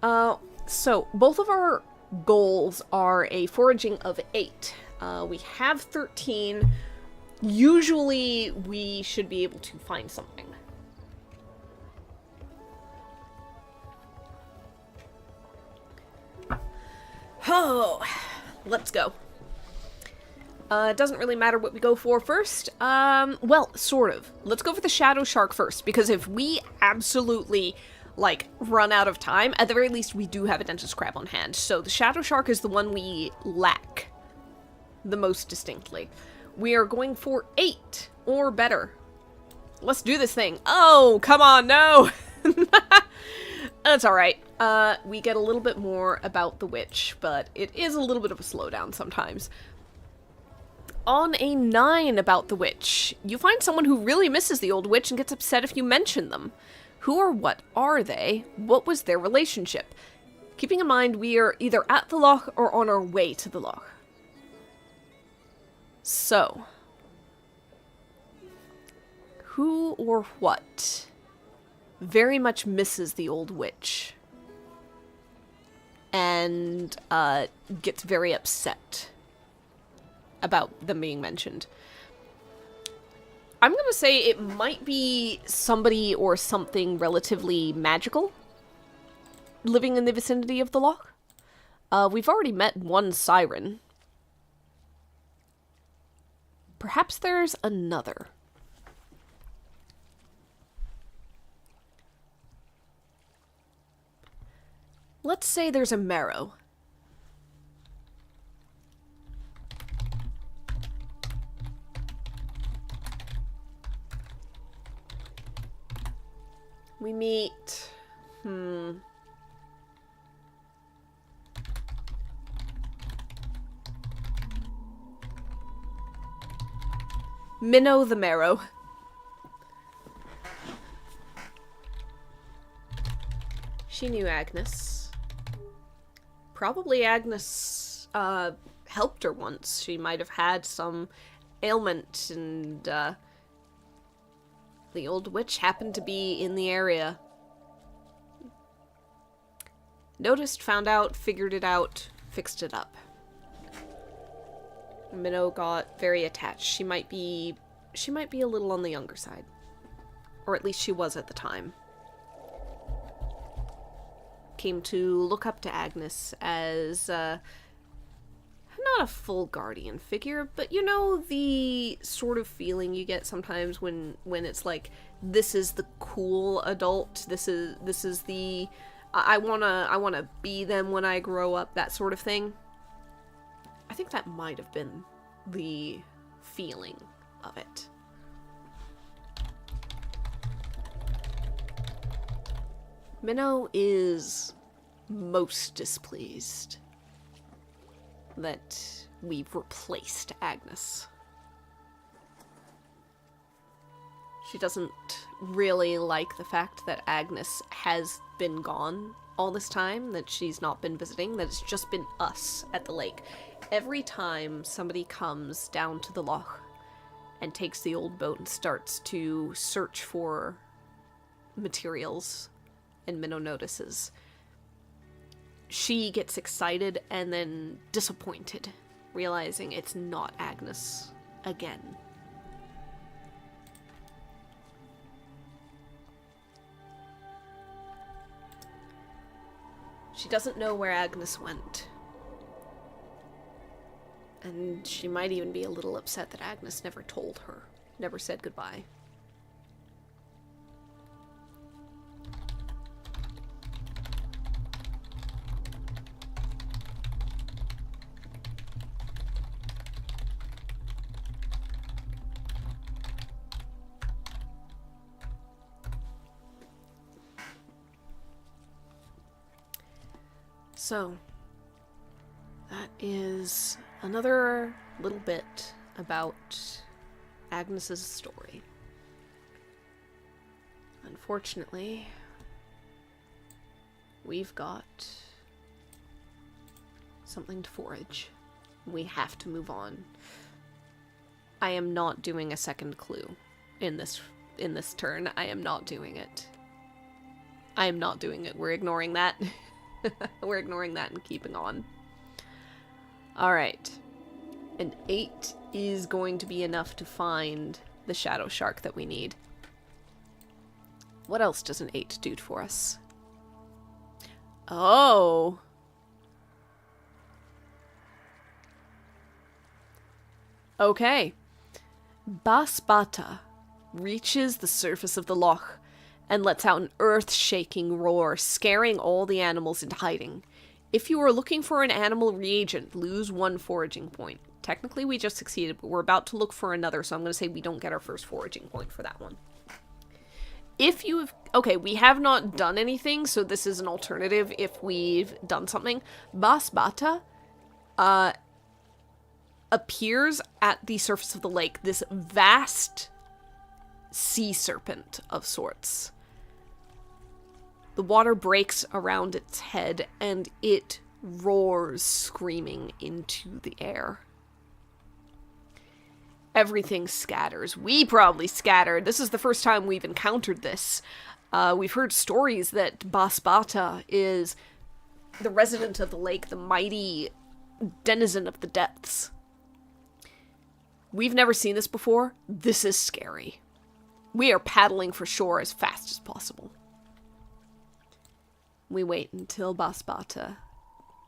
So, both of our goals are a foraging of 8. We have 13. Usually, we should be able to find something. Oh, let's go. It doesn't really matter what we go for first. Well, sort of. Let's go for the shadow shark first, because if we absolutely, like, run out of time, at the very least we do have a dentist crab on hand. So the shadow shark is the one we lack the most distinctly. We are going for 8 or better. Let's do this thing. Oh, come on, no! That's alright. We get a little bit more about the witch, but it is a little bit of a slowdown sometimes. On a 9 about the witch, you find someone who really misses the old witch and gets upset if you mention them. Who or what are they? What was their relationship? Keeping in mind we are either at the loch or on our way to the loch. So, who or what very much misses the old witch? and gets very upset about them being mentioned. I'm gonna say it might be somebody or something relatively magical living in the vicinity of the loch. We've already met one siren. Perhaps there's another. Let's say there's a marrow. We meet... Minnow the Marrow. She knew Agnes. Probably Agnes helped her once. She might have had some ailment, and the old witch happened to be in the area. Noticed, found out, figured it out, fixed it up. Minnow got very attached. She might be a little on the younger side. Or at least she was at the time. Came to look up to Agnes as, not a full guardian figure, but you know, the sort of feeling you get sometimes when it's like, this is the cool adult, this is the, I wanna be them when I grow up, that sort of thing. I think that might have been the feeling of it. Minnow is most displeased that we've replaced Agnes. She doesn't really like the fact that Agnes has been gone all this time, that she's not been visiting, that it's just been us at the lake. Every time somebody comes down to the loch and takes the old boat and starts to search for materials, and Minnow notices, she gets excited and then disappointed, realizing it's not Agnes again. She doesn't know where Agnes went. And she might even be a little upset that Agnes never told her, never said goodbye. So, that is another little bit about Agnes's story. Unfortunately, we've got something to forage. We have to move on. I am not doing a second clue in this turn. I am not doing it. I am not doing it. We're ignoring that. We're ignoring that and keeping on. Alright. An 8 is going to be enough to find the shadow shark that we need. What else does an 8 do for us? Oh! Okay. Basbata reaches the surface of the loch and lets out an earth-shaking roar, scaring all the animals into hiding. If you are looking for an animal reagent, lose 1 foraging point. Technically, we just succeeded, but we're about to look for another, so I'm going to say we don't get our first foraging point for that one. If you have... Okay, we have not done anything, so this is an alternative if we've done something. Basbata appears at the surface of the lake, this vast sea serpent of sorts. The water breaks around its head, and it roars, screaming into the air. Everything scatters. We probably scattered. This is the first time we've encountered this. We've heard stories that Basbata is the resident of the lake, the mighty denizen of the depths. We've never seen this before. This is scary. We are paddling for shore as fast as possible. We wait until Basbata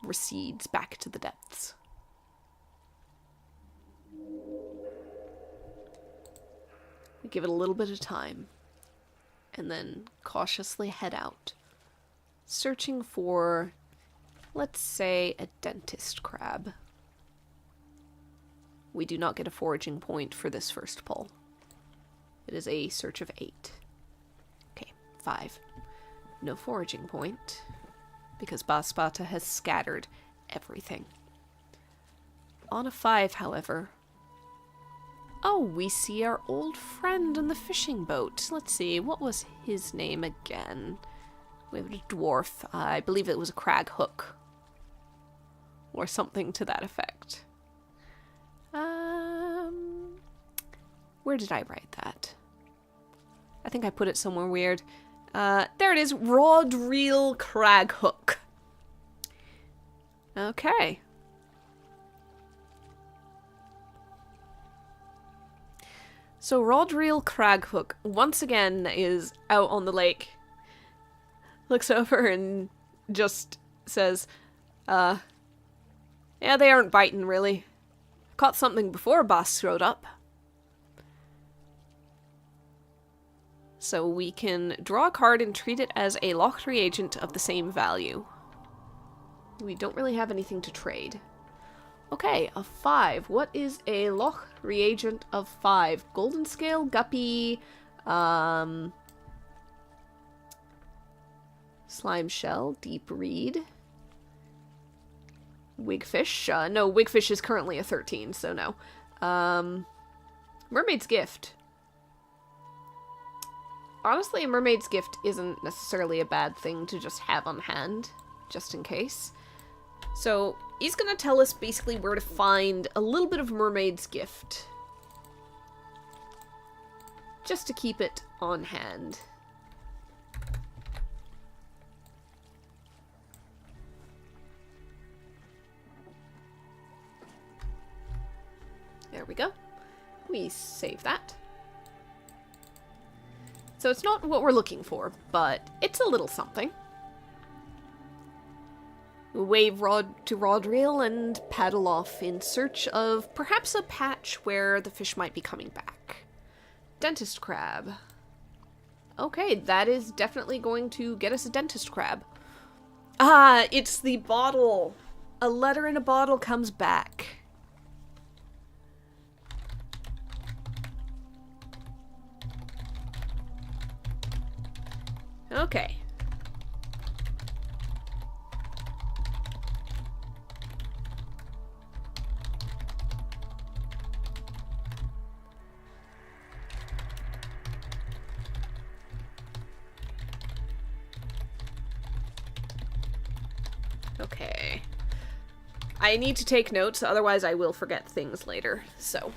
recedes back to the depths. We give it a little bit of time, and then cautiously head out, searching for, let's say, a dentist crab. We do not get a foraging point for this first pull. It is a search of 8. Okay, 5. No foraging point, because Basbata has scattered everything. On a 5, however... Oh, we see our old friend in the fishing boat. Let's see, what was his name again? We have a dwarf. I believe it was a crag hook. Or something to that effect. Where did I write that? I think I put it somewhere weird. There it is, Rod-reel crag hook. Okay. So Rod-reel crag hook, once again, is out on the lake. Looks over and just says, yeah, they aren't biting, really. Caught something before Boss showed up. So we can draw a card and treat it as a locked reagent of the same value. We don't really have anything to trade. Okay, a 5. What is a loch reagent of 5? Golden scale, guppy, slime shell, deep reed, wigfish. No, wigfish is currently a 13, so no. Mermaid's gift. Honestly, a mermaid's gift isn't necessarily a bad thing to just have on hand, just in case. So, he's gonna tell us basically where to find a little bit of mermaid's gift. Just to keep it on hand. There we go. We save that. So it's not what we're looking for, but it's a little something. We wave rod to rod reel and paddle off in search of perhaps a patch where the fish might be coming back. Dentist crab. Okay, that is definitely going to get us a dentist crab. Ah, it's the bottle. A letter in a bottle comes back. Okay. Okay. I need to take notes, otherwise I will forget things later, so.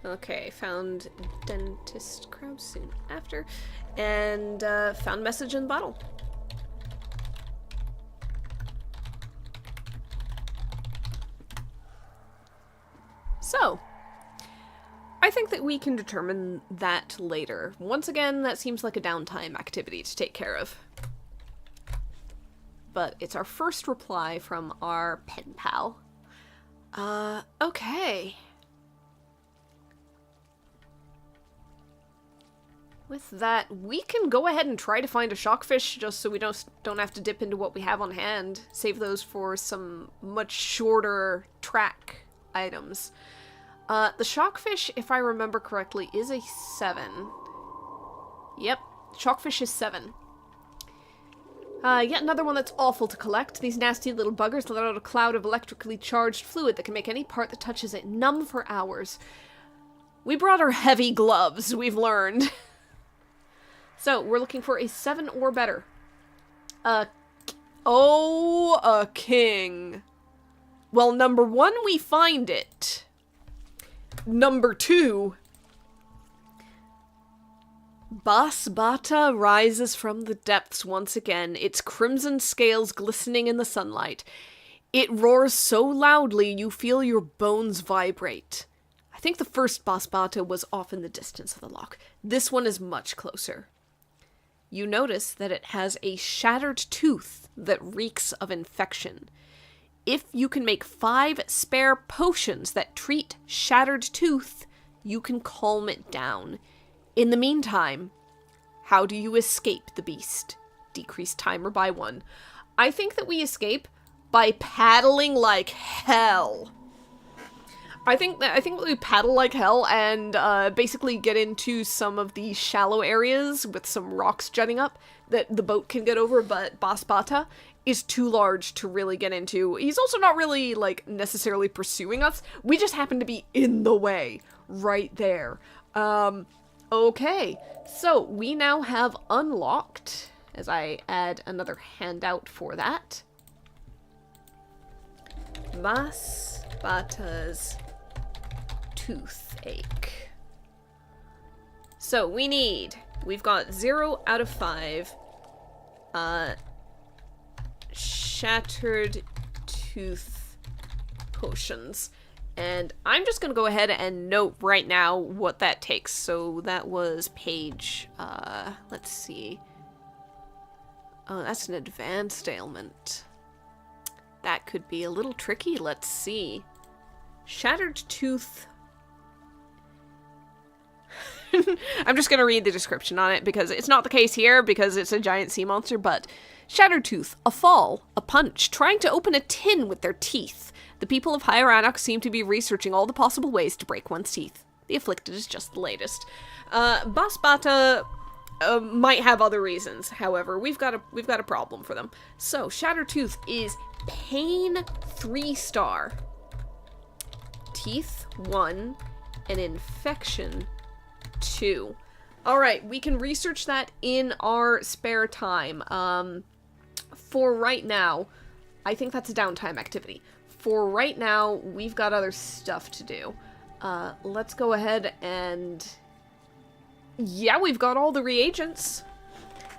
Okay, found dentist crab soon after, and found message in the bottle. So, I think that we can determine that later. Once again, that seems like a downtime activity to take care of. But it's our first reply from our pen pal. Okay. With that, we can go ahead and try to find a shockfish just so we don't have to dip into what we have on hand. Save those for some much shorter track items. The shockfish, if I remember correctly, is a 7. Yep, shockfish is 7. Yet another one that's awful to collect. These nasty little buggers let out a cloud of electrically charged fluid that can make any part that touches it numb for hours. We brought our heavy gloves, we've learned. So, we're looking for a 7 or better. A king. Well, number 1, we find it. Number 2, Basbata rises from the depths once again, its crimson scales glistening in the sunlight. It roars so loudly you feel your bones vibrate. I think the first Basbata was off in the distance of the loch. This one is much closer. You notice that it has a shattered tooth that reeks of infection. If you can make 5 spare potions that treat shattered tooth, you can calm it down. In the meantime, how do you escape the beast? Decrease timer by 1. I think that we escape by paddling like hell. I think that we paddle like hell and basically get into some of the shallow areas with some rocks jutting up that the boat can get over, but Basbata is too large to really get into. He's also not really, like, necessarily pursuing us. We just happen to be in the way right there. Okay. So, we now have unlocked, as I add another handout for that, Basbata's toothache. So, we've got 0 out of 5, shattered tooth potions. And I'm just gonna go ahead and note right now what that takes. So that was page, let's see. Oh, that's an advanced ailment. That could be a little tricky. Let's see. Shattered tooth. I'm just gonna read the description on it because it's not the case here because it's a giant sea monster, but shattered tooth, a fall, a punch, trying to open a tin with their teeth. The people of Hierarch seem to be researching all the possible ways to break one's teeth. The afflicted is just the latest. Basbata might have other reasons. However, we've got a problem for them. So, shattered tooth is pain 3-star, teeth 1, and infection 2. Alright, we can research that in our spare time. For right now, I think that's a downtime activity. For right now, we've got other stuff to do. Let's go ahead and... Yeah, we've got all the reagents.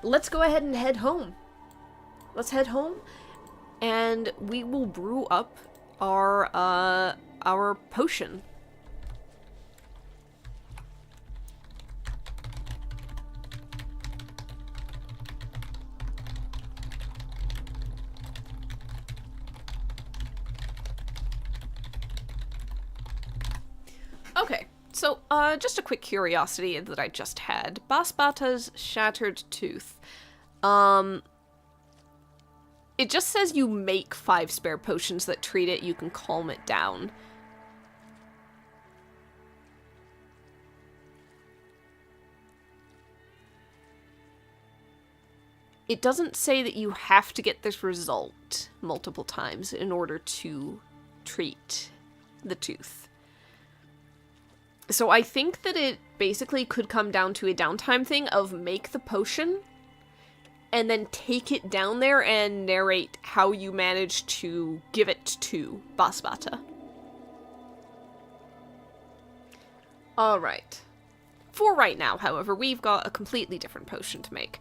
Let's go ahead and head home. Let's head home, and we will brew up our potion. Okay, so, just a quick curiosity that I just had. Basbata's shattered tooth. It just says you make 5 spare potions that treat it, you can calm it down. It doesn't say that you have to get this result multiple times in order to treat the tooth. So I think that it basically could come down to a downtime thing of make the potion and then take it down there and narrate how you manage to give it to Basbata. Alright. For right now, however, we've got a completely different potion to make.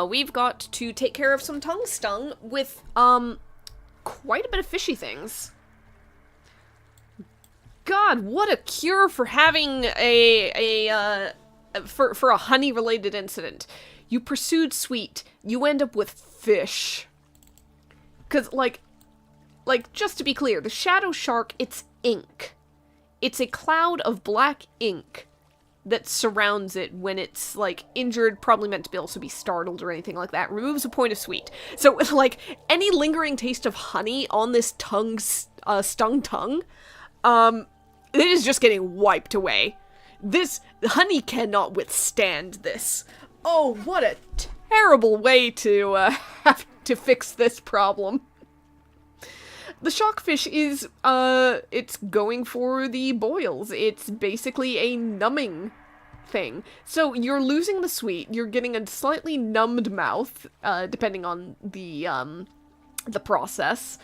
We've got to take care of some tongue stung with, quite a bit of fishy things. God, what a cure for having for a honey-related incident. You pursued sweet, you end up with fish. 'Cause, like, just to be clear, the shadow shark, it's ink. It's a cloud of black ink that surrounds it when it's, like, injured, probably meant to be also be startled or anything like that. Removes a point of sweet. So, like, any lingering taste of honey on this stung tongue, it is just getting wiped away. This honey cannot withstand this. Oh, what a terrible way to have to fix this problem. The shockfish is, it's going for the boils. It's basically a numbing thing. So you're losing the sweet, you're getting a slightly numbed mouth, depending on the process,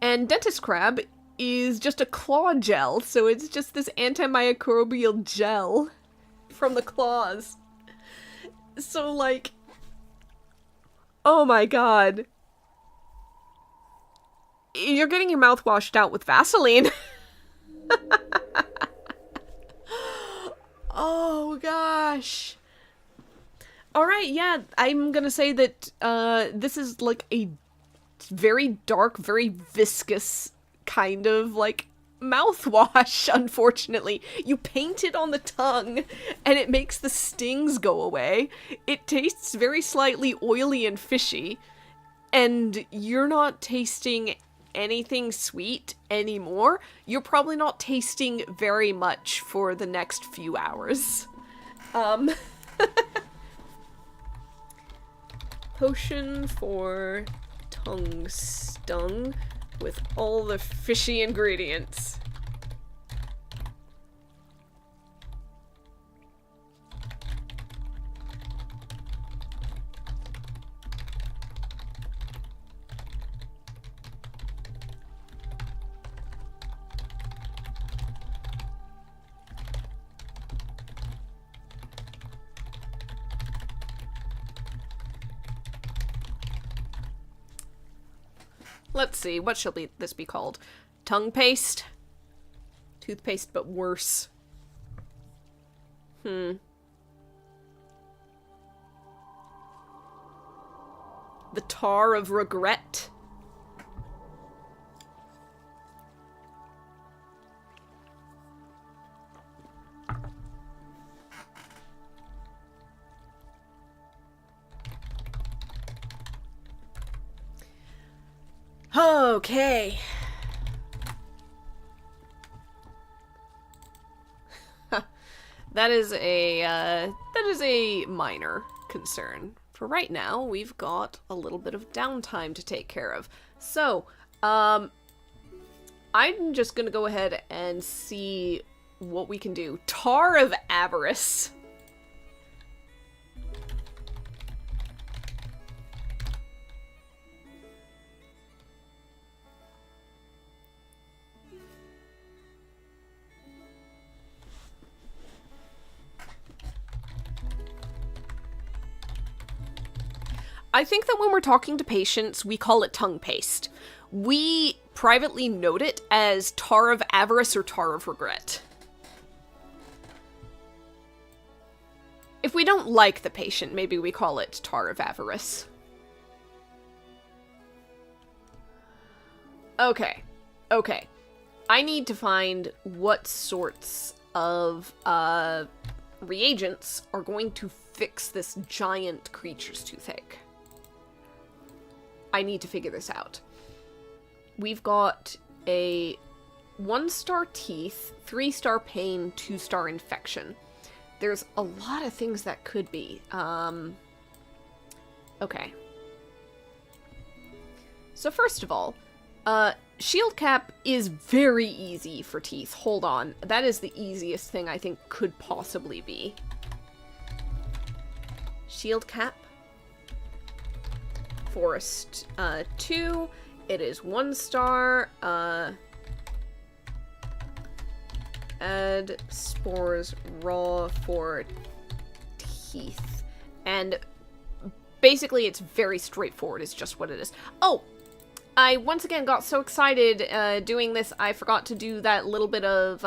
and dentist crab is just a claw gel, so it's just this antimicrobial gel from the claws. So, like, oh my god. You're getting your mouth washed out with Vaseline. Oh gosh. Alright, yeah, I'm gonna say that this is like a very dark, very viscous kind of like mouthwash, unfortunately. You paint it on the tongue and it makes the stings go away. It tastes very slightly oily and fishy, and you're not tasting anything sweet anymore. You're probably not tasting very much for the next few hours. Potion for tongue stung with all the fishy ingredients. Let's see, what shall this be called? Tongue paste? Toothpaste, but worse. The tar of regret? Okay. That is a minor concern. For right now, we've got a little bit of downtime to take care of. So, I'm just gonna go ahead and see what we can do. Tar of Avarice. I think that when we're talking to patients, we call it tongue paste. We privately note it as tar of avarice or tar of regret. If we don't like the patient, maybe we call it tar of avarice. Okay. Okay. I need to find what sorts of reagents are going to fix this giant creature's toothache. I need to figure this out. We've got a 1-star teeth, 3-star pain, 2-star infection. There's a lot of things that could be. Okay. So first of all, shield cap is very easy for teeth. Hold on. That is the easiest thing I think could possibly be. Shield cap. Forest 2. It is 1-star. Add spores raw for teeth. And basically it's very straightforward, is just what it is. Oh! I once again got so excited doing this, I forgot to do that little bit of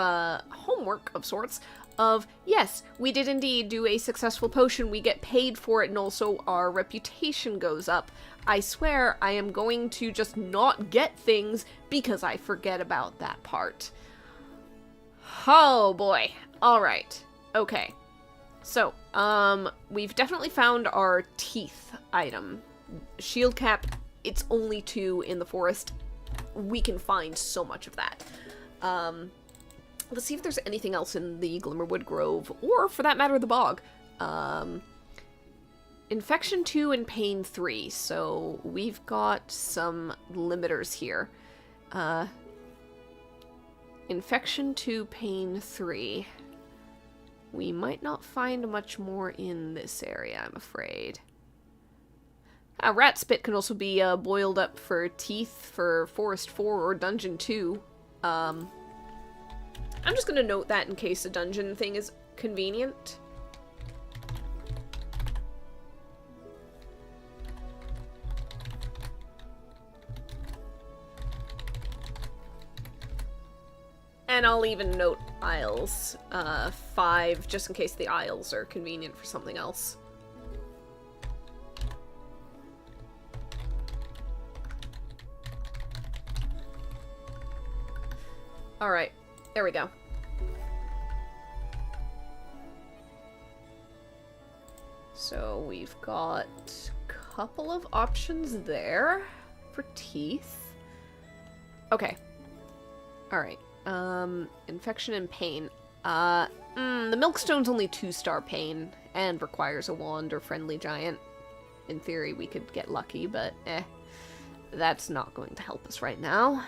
homework of sorts. Of, yes, we did indeed do a successful potion, we get paid for it, and also our reputation goes up. I swear I am going to just not get things because I forget about that part. Oh boy. Alright. Okay. So, we've definitely found our teeth item. Shield cap, it's only 2 in the forest. We can find so much of that. Let's see if there's anything else in the Glimmerwood Grove, or for that matter, the bog. Infection 2 and Pain 3, so we've got some limiters here. Infection 2, Pain 3. We might not find much more in this area, I'm afraid. Rat spit can also be boiled up for teeth for Forest 4 or Dungeon 2. I'm just gonna note that in case a dungeon thing is convenient. And I'll even note aisles 5, just in case the aisles are convenient for something else. Alright, there we go. So we've got a couple of options there for teeth. Okay. Alright. Infection and pain. The Milkstone's only 2-star pain and requires a wand or friendly giant. In theory, we could get lucky, but that's not going to help us right now.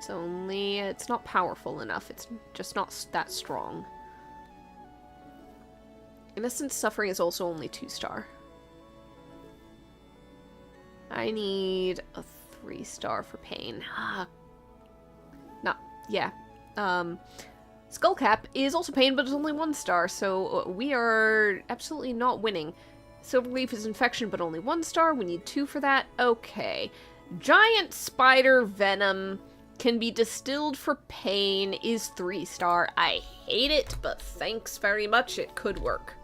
It's not powerful enough. It's just not that strong. Innocent Suffering is also only 2-star. I need a 3-star for pain. Yeah. Skullcap is also pain, but it's only 1-star, so we are absolutely not winning. Silverleaf is infection, but only 1-star. We need 2 for that. Okay. Giant spider venom can be distilled for pain, is 3-star. I hate it, but thanks very much. It could work.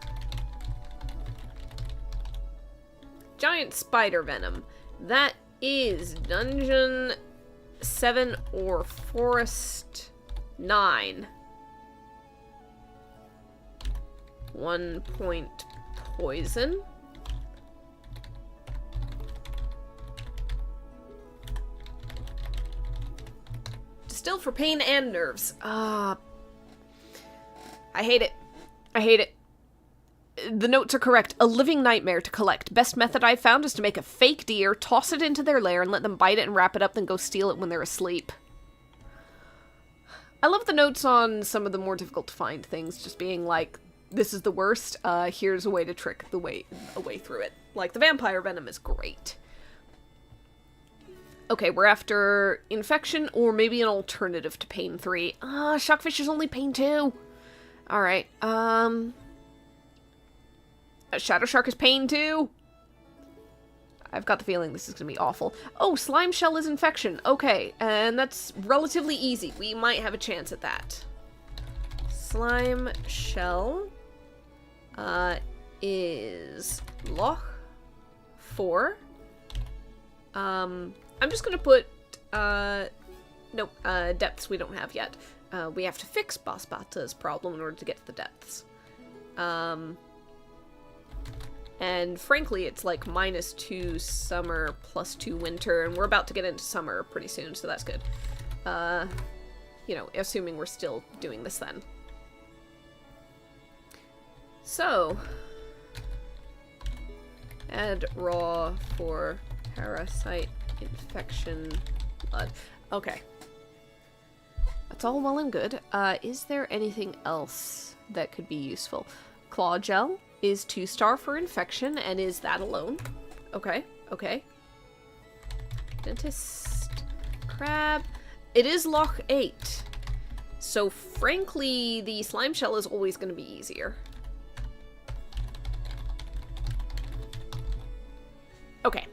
Giant spider venom. That is Dungeon 7 or Forest 9. 1 point poison. Distilled for pain and nerves. I hate it. I hate it. The notes are correct. A living nightmare to collect. Best method I've found is to make a fake deer, toss it into their lair, and let them bite it and wrap it up, then go steal it when they're asleep. I love the notes on some of the more difficult to find things, just being like, this is the worst, here's a way to trick a way through it. Like, the vampire venom is great. Okay, we're after infection, or maybe an alternative to pain 3. Shockfish is only pain 2. Alright, Shadow Shark is pain 2. I've got the feeling this is gonna be awful. Oh, Slime Shell is infection. Okay, and that's relatively easy. We might have a chance at that. Slime Shell is Loch 4. I'm just gonna put, depths we don't have yet. We have to fix Basbata's problem in order to get to the depths. And frankly, it's like -2 summer, +2 winter, and we're about to get into summer pretty soon, so that's good. You know, assuming we're still doing this then. So, add raw for parasite infection blood. Okay. That's all well and good. Is there anything else that could be useful? Claw gel is 2-star for infection, and is that alone? Okay, okay. Dentist crab. It is Loch 8. So frankly, the slime shell is always going to be easier. Okay.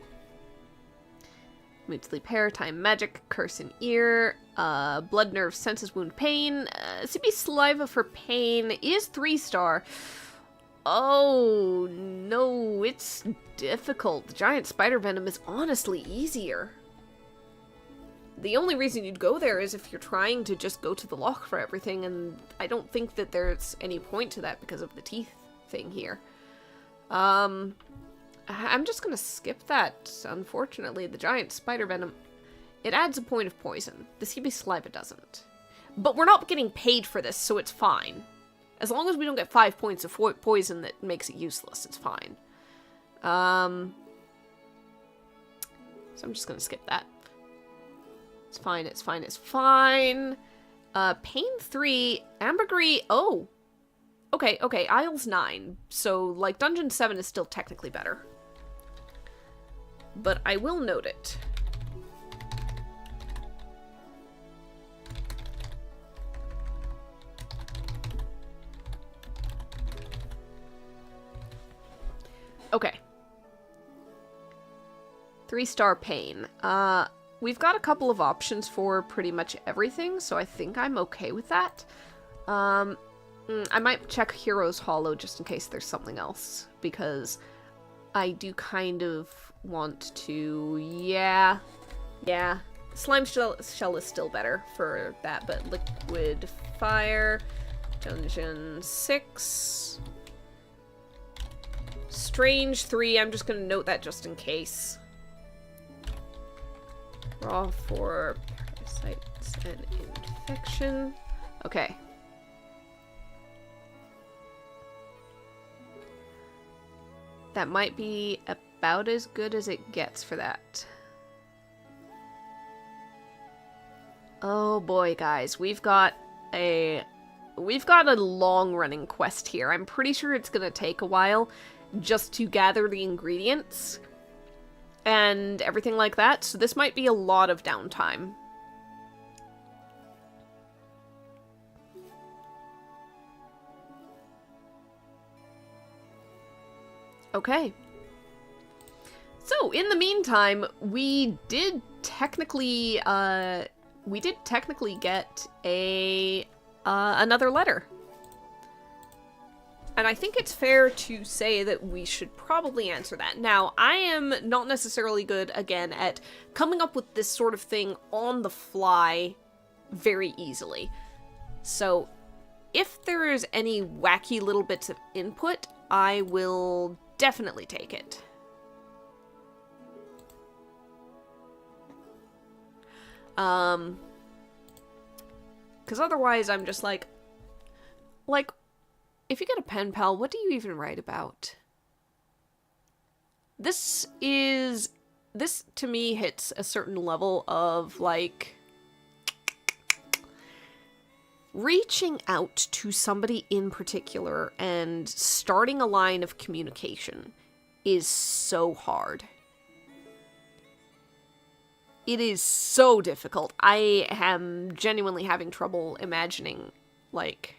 Mood sleep hair, time magic, curse in ear, blood nerve, senses wound pain, CB saliva for pain is 3-star. Oh no, it's difficult. The giant spider venom is honestly easier. The only reason you'd go there is if you're trying to just go to the loch for everything, and I don't think that there's any point to that because of the teeth thing here. I'm just gonna skip that, unfortunately. The giant spider venom, it adds a point of poison. The CB saliva doesn't. But we're not getting paid for this, so it's fine. As long as we don't get 5 points of poison that makes it useless, it's fine. So I'm just gonna skip that. It's fine, it's fine, it's fine. Pain 3, Ambergris, oh. Okay, Isles 9. So, like, Dungeon 7 is still technically better. But I will note it. Okay. 3-star Pain. We've got a couple of options for pretty much everything, so I think I'm okay with that. I might check Hero's Hollow just in case there's something else, because I do kind of want to... Yeah. Slime Shell is still better for that, but Liquid Fire, Dungeon 6... Strange 3, I'm just gonna note that just in case. Raw for parasites and infection. Okay. That might be about as good as it gets for that. Oh boy, guys, we've got a long-running quest here. I'm pretty sure it's gonna take a while just to gather the ingredients and everything like that, so this might be a lot of downtime. Okay. So, in the meantime, we did technically get another letter. And I think it's fair to say that we should probably answer that. Now, I am not necessarily good, again, at coming up with this sort of thing on the fly very easily. So, if there is any wacky little bits of input, I will definitely take it. Because otherwise I'm just like, if you get a pen pal, what do you even write about? This to me hits a certain level of, like, reaching out to somebody in particular and starting a line of communication is so hard. It is so difficult. I am genuinely having trouble imagining, like,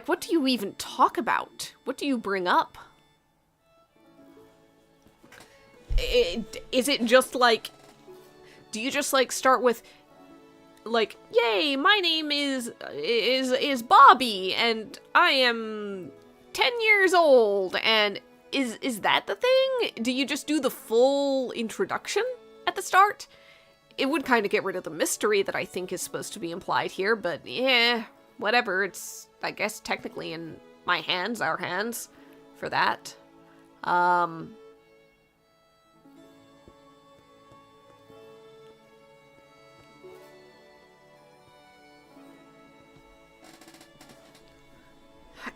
what do you even talk about? What do you bring up? Is it just, like, do you just, like, start with, like, yay, my name is Bobby, and I am 10 years old, and is that the thing? Do you just do the full introduction at the start? It would kind of get rid of the mystery that I think is supposed to be implied here, but yeah, whatever. It's, I guess, technically in my hands, our hands, for that.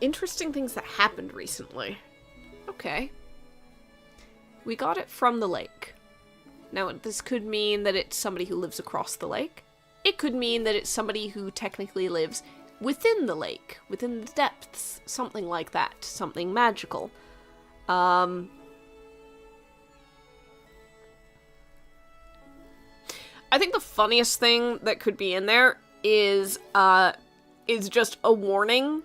Interesting things that happened recently. Okay. We got it from the lake. Now, this could mean that it's somebody who lives across the lake. It could mean that it's somebody who technically lives within the lake, within the depths, something like that, something magical. I think the funniest thing that could be in there is just a warning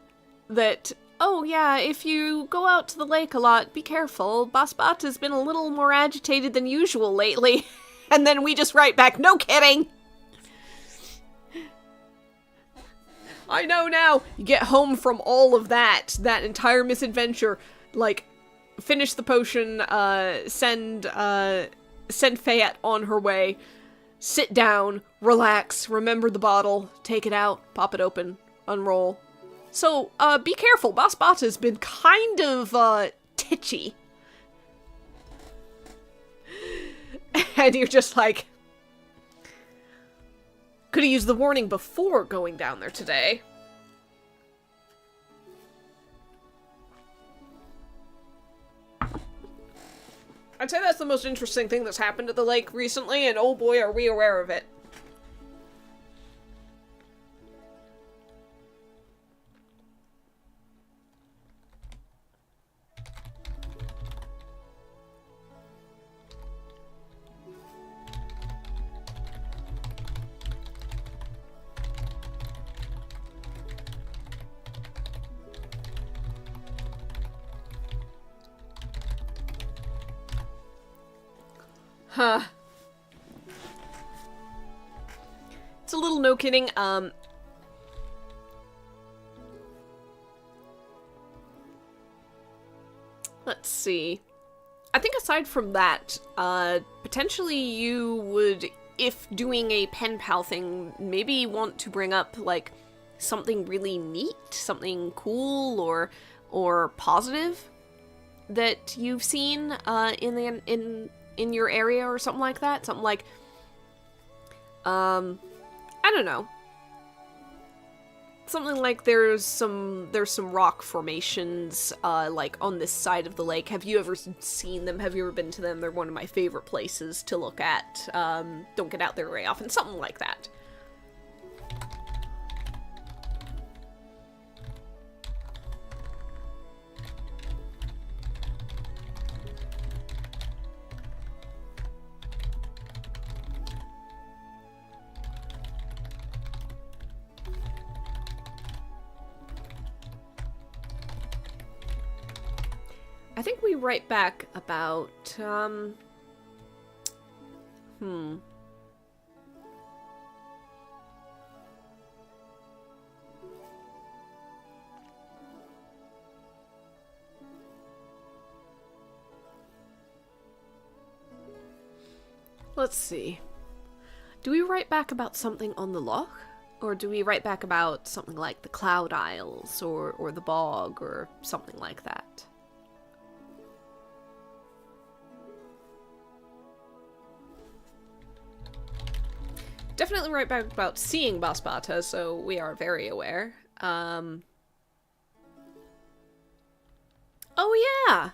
that, oh yeah, if you go out to the lake a lot, be careful. Basbat has been a little more agitated than usual lately. And then we just write back, no kidding! I know now. You get home from all of that entire misadventure, like, finish the potion, send Fayette on her way, sit down, relax, remember the bottle, take it out, pop it open, unroll. So, be careful, Basbat has been kind of, titchy. And you're just like, could have used the warning before going down there today. I'd say that's the most interesting thing that's happened at the lake recently, and oh boy, are we aware of it. Huh. It's a little no kidding, let's see. I think aside from that, potentially you would, if doing a pen pal thing, maybe want to bring up, like, something really neat, something cool or positive that you've seen, in your area or something like that. Something like, I don't know. Something like there's some rock formations, like on this side of the lake. Have you ever seen them? Have you ever been to them? They're one of my favorite places to look at. Don't get out there very often. Something like that. I think we write back about, Let's see. Do we write back about something on the loch? Or do we write back about something like the Cloud Isles, or the bog, or something like that? Definitely write back about seeing Basbata, so we are very aware. Oh yeah!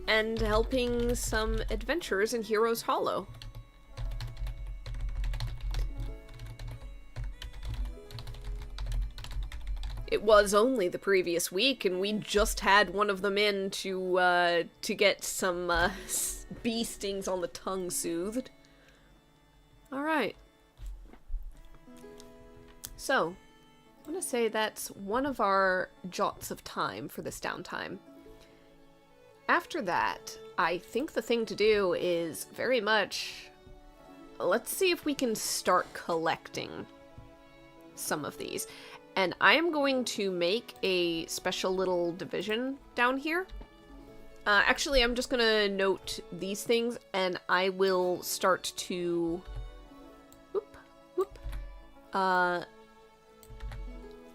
And helping some adventurers in Heroes Hollow. It was only the previous week, and we just had one of them in to get some bee stings on the tongue soothed. Alright. So, I'm gonna say that's one of our jots of time for this downtime. After that, I think the thing to do is very much... Let's see if we can start collecting some of these. And I am going to make a special little division down here. Actually, I'm just gonna note these things, and I will start to...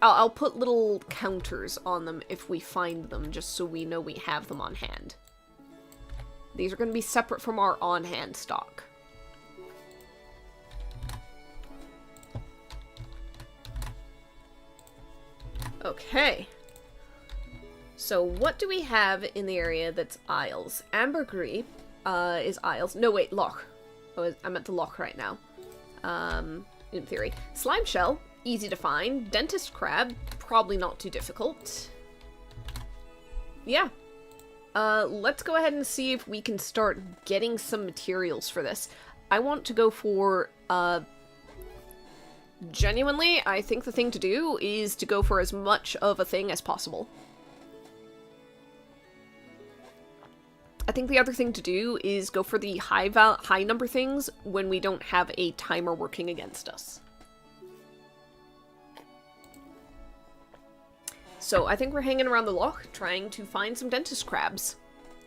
I'll put little counters on them if we find them, just so we know we have them on hand. These are going to be separate from our on-hand stock. Okay. So what do we have in the area that's Isles? Ambergris is Isles. No, wait, Loch. Oh, I'm at the Loch right now. In theory. Slime Shell, easy to find. Dentist Crab, probably not too difficult. Yeah. Let's go ahead and see if we can start getting some materials for this. I want to go for, genuinely, I think the thing to do is to go for as much of a thing as possible. I think the other thing to do is go for the high number things when we don't have a timer working against us. So I think we're hanging around the loch trying to find some dentist crabs.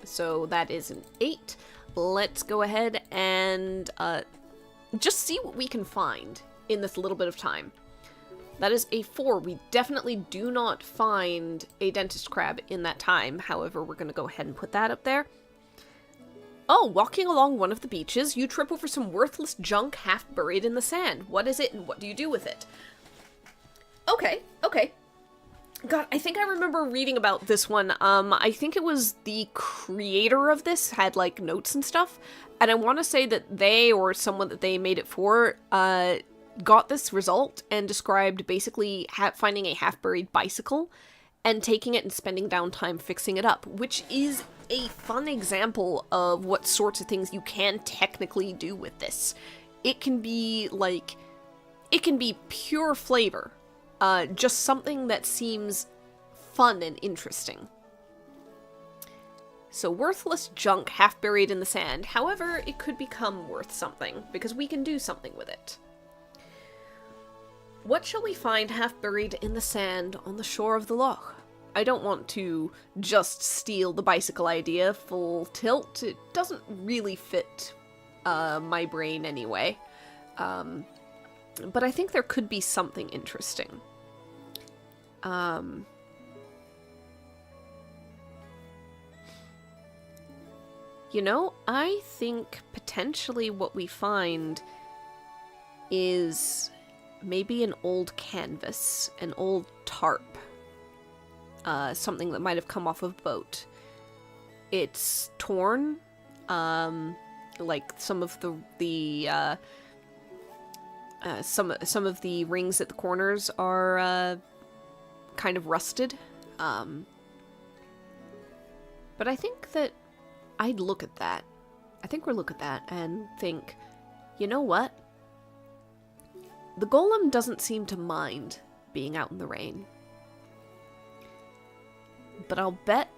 So that is an 8. Let's go ahead and just see what we can find in this little bit of time. That is a 4. We definitely do not find a dentist crab in that time. However, we're going to go ahead and put that up there. Oh, walking along one of the beaches, you trip over some worthless junk half buried in the sand. What is it and what do you do with it? Okay, okay. God, I think I remember reading about this one. I think it was the creator of this had, like, notes and stuff. And I want to say that they, or someone that they made it for, got this result and described basically finding a half-buried bicycle and taking it and spending downtime fixing it up, which is a fun example of what sorts of things you can technically do with this. It can be, like, it can be pure flavor. Just something that seems fun and interesting. So worthless junk half buried in the sand. However, it could become worth something, because we can do something with it. What shall we find half buried in the sand on the shore of the loch? I don't want to just steal the bicycle idea full tilt. It doesn't really fit my brain anyway. But I think there could be something interesting. You know, I think potentially what we find is maybe an old canvas, an old tarp, something that might have come off of a boat. It's torn, like some of the some of the rings at the corners are kind of rusted. But I think that I'd look at that. I think we'll look at that and think, you know what? The golem doesn't seem to mind being out in the rain. But I'll bet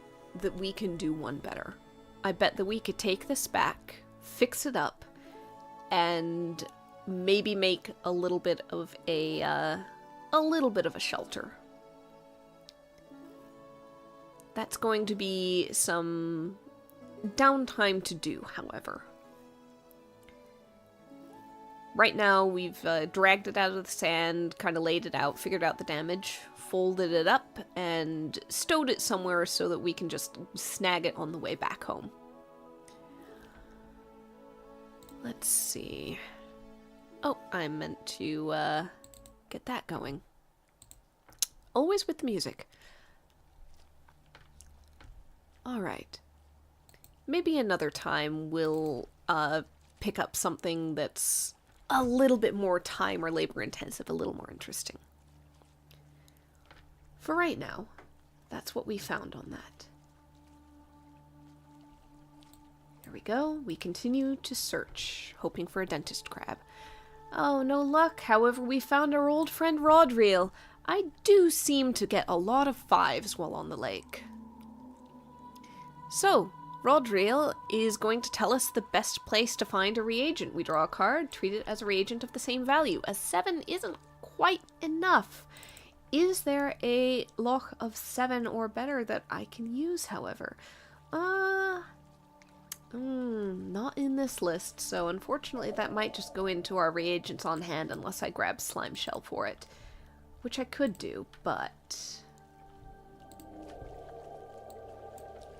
that we can do one better. I bet that we could take this back, fix it up, and maybe make a little bit of a shelter. That's going to be some downtime to do, however. Right now, we've dragged it out of the sand, kind of laid it out, figured out the damage, folded it up, and stowed it somewhere so that we can just snag it on the way back home. Let's see. Oh, I meant to get that going. Always with the music. Alright. Maybe another time we'll pick up something that's a little bit more time or labor intensive, a little more interesting. For right now, that's what we found on that. There we go. We continue to search, hoping for a dentist crab. Oh, no luck. However, we found our old friend Rodriel. I do seem to get a lot of 5s while on the lake. So, Rodriel is going to tell us the best place to find a reagent. We draw a card, treat it as a reagent of the same value. A 7 isn't quite enough. Is there a loch of 7 or better that I can use, however? Not in this list, so unfortunately that might just go into our reagents on hand unless I grab slime shell for it. Which I could do, but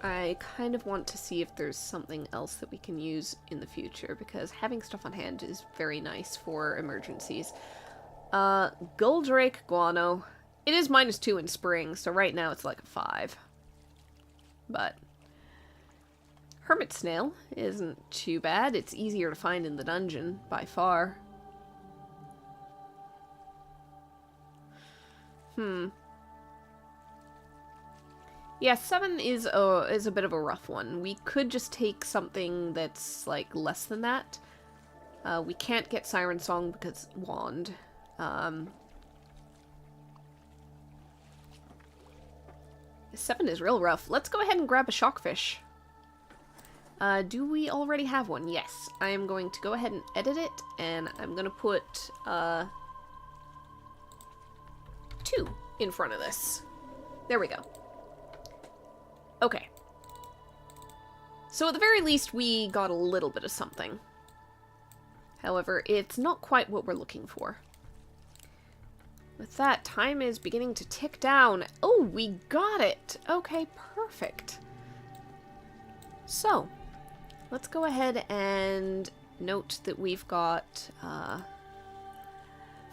I kind of want to see if there's something else that we can use in the future, because having stuff on hand is very nice for emergencies. Goldrake Guano. It is -2 in spring, so right now it's like a 5. But Hermit Snail isn't too bad. It's easier to find in the dungeon, by far. Yeah, 7 is a bit of a rough one. We could just take something that's, like, less than that. We can't get Siren Song because wand. 7 is real rough. Let's go ahead and grab a shockfish. Do we already have one? Yes. I am going to go ahead and edit it, and I'm going to put 2 in front of this. There we go. Okay. So at the very least, we got a little bit of something. However, it's not quite what we're looking for. With that, time is beginning to tick down. Oh, we got it! Okay, perfect. So, let's go ahead and note that we've got,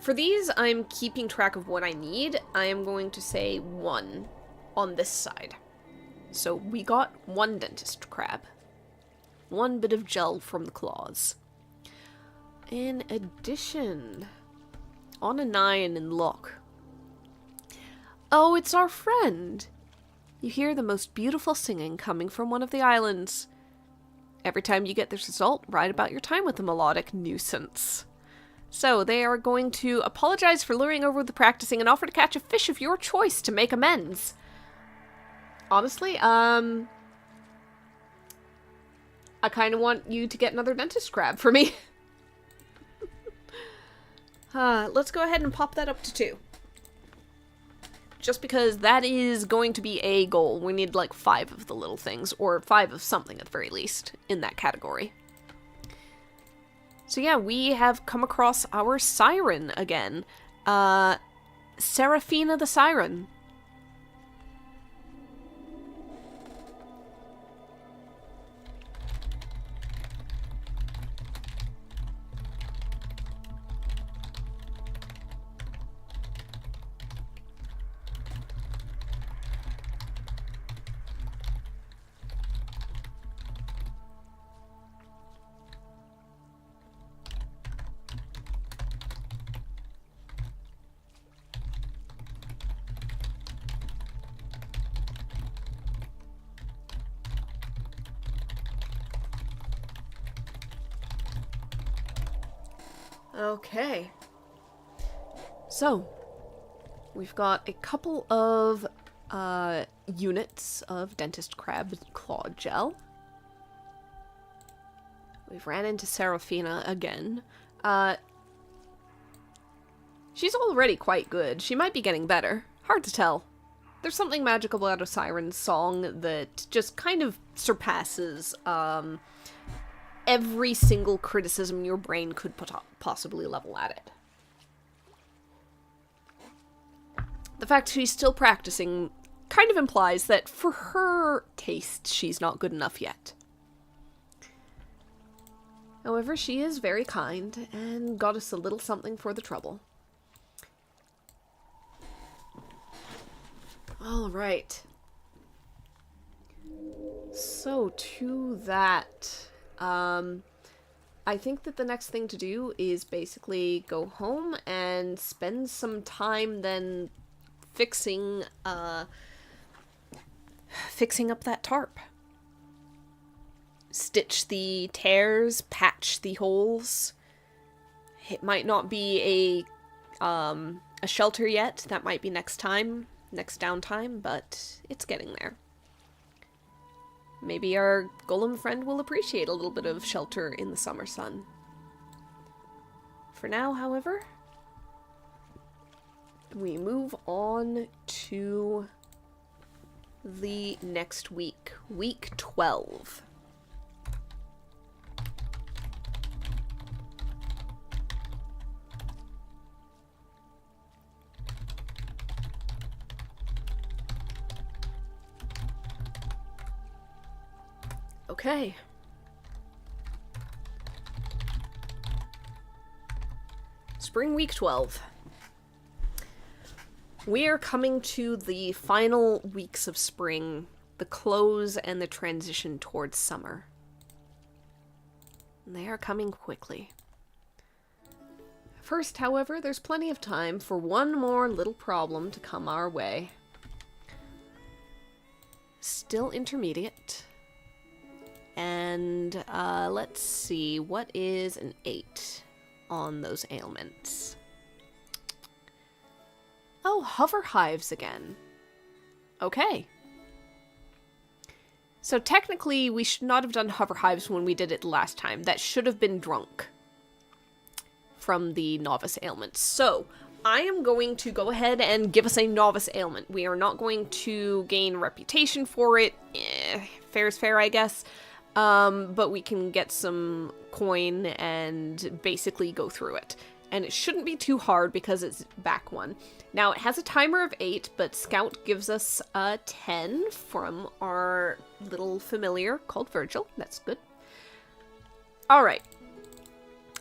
For these, I'm keeping track of what I need. I am going to say 1 on this side. So we got 1 dentist crab. 1 bit of gel from the claws. In addition, on a 9 in luck. Oh, it's our friend! You hear the most beautiful singing coming from one of the islands. Every time you get this result, write about your time with the melodic nuisance. So, they are going to apologize for luring over the practicing and offer to catch a fish of your choice to make amends. Honestly, I kind of want you to get another dentist crab for me. Let's go ahead and pop that up to 2. Just because that is going to be a goal. We need like 5 of the little things, or 5 of something at the very least, in that category. So yeah, we have come across our siren again. Seraphina the Siren. Okay. So, we've got a couple of units of dentist crab claw gel. We've ran into Seraphina again. She's already quite good. She might be getting better. Hard to tell. There's something magical about a siren's song that just kind of surpasses every single criticism your brain could possibly level at it. The fact she's still practicing kind of implies that for her taste, she's not good enough yet. However, she is very kind and got us a little something for the trouble. Alright. So, to that... I think that the next thing to do is basically go home and spend some time then fixing up that tarp. Stitch the tears, patch the holes. It might not be a shelter yet. That might be next downtime, but it's getting there. Maybe our golem friend will appreciate a little bit of shelter in the summer sun. For now, however, we move on to the next week. Week 12. Okay. Spring week 12. We are coming to the final weeks of spring, the close and the transition towards summer. They are coming quickly. First, however, there's plenty of time for one more little problem to come our way. Still intermediate. And, let's see, what is an 8 on those ailments? Oh, hover hives again. Okay. So technically, we should not have done hover hives when we did it last time. That should have been drunk from the novice ailments. So, I am going to go ahead and give us a novice ailment. We are not going to gain reputation for it. Fair's fair, I guess. But we can get some coin and basically go through it. And it shouldn't be too hard because it's back 1. Now, it has a timer of 8, but Scout gives us a 10 from our little familiar called Virgil. That's good. Alright.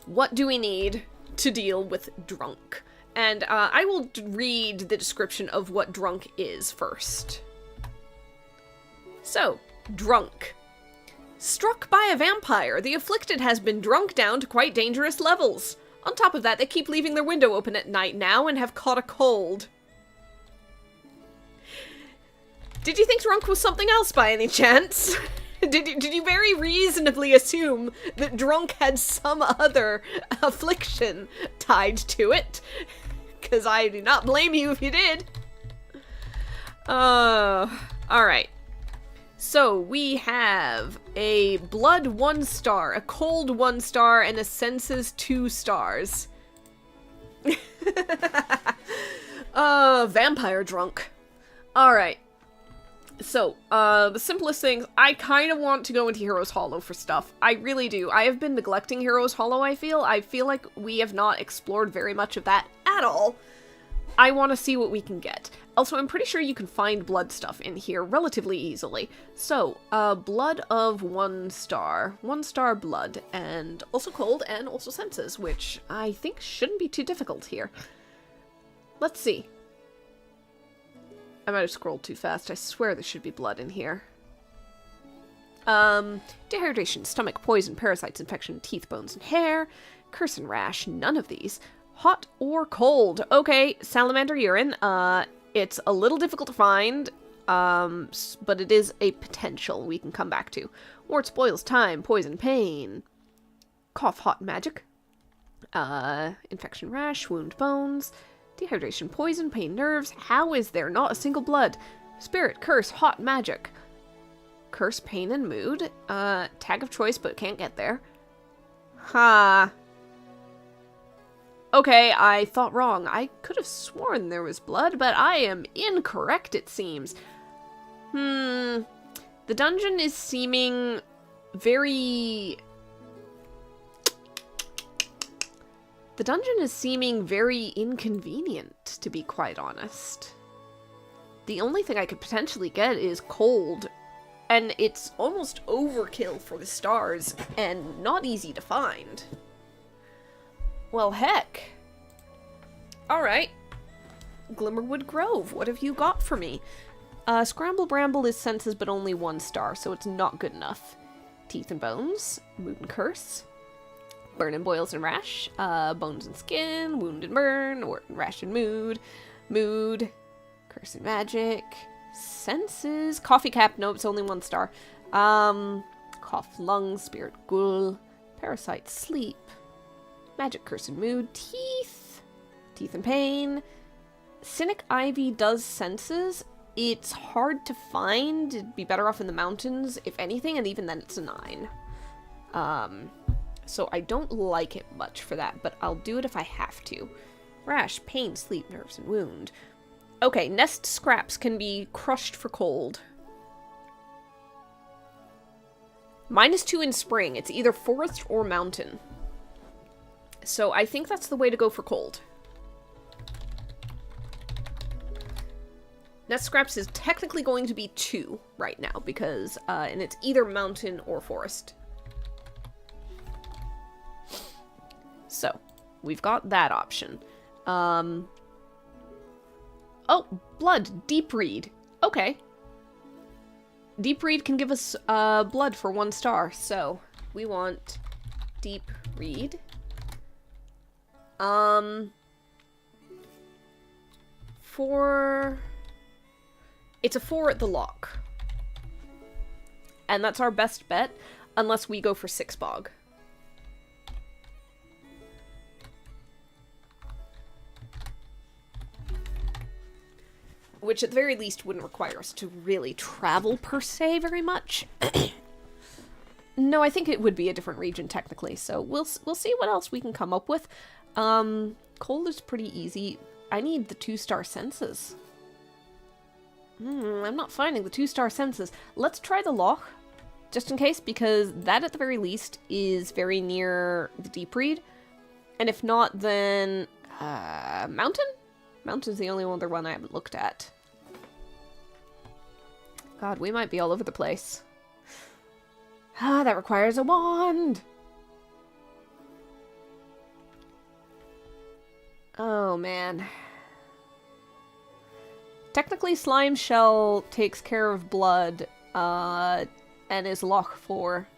What do we need to deal with drunk? And I will read the description of what drunk is first. So, drunk. Struck by a vampire, the afflicted has been drunk down to quite dangerous levels. On top of that, they keep leaving their window open at night now and have caught a cold. Did you think drunk was something else by any chance? Did you very reasonably assume that drunk had some other affliction tied to it? Because I do not blame you if you did. Alright. So, we have a blood 1 star, a cold 1 star, and a senses 2 stars. Vampire drunk. Alright. So, the simplest things, I kind of want to go into Heroes Hollow for stuff. I really do. I have been neglecting Heroes Hollow, I feel. I feel like we have not explored very much of that at all. I want to see what we can get. Also, I'm pretty sure you can find blood stuff in here relatively easily. So, blood of 1 star. 1 star blood, and also cold, and also senses, which I think shouldn't be too difficult here. Let's see. I might have scrolled too fast. I swear there should be blood in here. Dehydration, stomach, poison, parasites, infection, teeth, bones, and hair. Curse and rash, none of these. Hot or cold. Okay, salamander urine. It's a little difficult to find, but it is a potential we can come back to. Warts, boils, time, poison, pain. Cough, hot, magic. Infection, rash, wound, bones. Dehydration, poison, pain, nerves. How is there not a single blood? Spirit, curse, hot, magic. Curse, pain, and mood. Tag of choice, but can't get there. Ha. Okay, I thought wrong. I could have sworn there was blood, but I am incorrect, it seems. The dungeon is seeming very... The dungeon is seeming very inconvenient, to be quite honest. The only thing I could potentially get is cold, and it's almost overkill for the stars, and not easy to find. Well, heck. Alright. Glimmerwood Grove, what have you got for me? Scramble Bramble is senses, but only 1 star, so it's not good enough. Teeth and bones, mood and curse. Burn and boils and rash, bones and skin, wound and burn, or rash and mood, curse and magic, senses, coffee cap, no, it's only 1 star, cough, lungs, spirit, ghoul, parasite, sleep, magic, curse and mood, teeth and pain, cynic ivy does senses, it's hard to find, it'd be better off in the mountains, if anything, and even then it's a 9. So I don't like it much for that, but I'll do it if I have to. Rash, pain, sleep, nerves, and wound. Okay, nest scraps can be crushed for cold. -2 in spring. It's either forest or mountain. So I think that's the way to go for cold. Nest scraps is technically going to be 2 right now, because, and it's either mountain or forest. So, we've got that option. Oh, blood. Deep read. Okay. Deep read can give us blood for 1 star, so we want deep read. It's a 4 at the lock. And that's our best bet, unless we go for 6 bog. Which at the very least wouldn't require us to really travel per se very much. No, I think it would be a different region technically, so we'll see what else we can come up with. Cold is pretty easy. I need the 2-star senses. I'm not finding the 2-star senses. Let's try the loch, just in case, because that at the very least is very near the deep read. And if not, then mountain? Mountain's the only other one I haven't looked at. God, we might be all over the place. Ah, that requires a wand! Oh, man. Technically, Slime Shell takes care of blood, and is lock 4.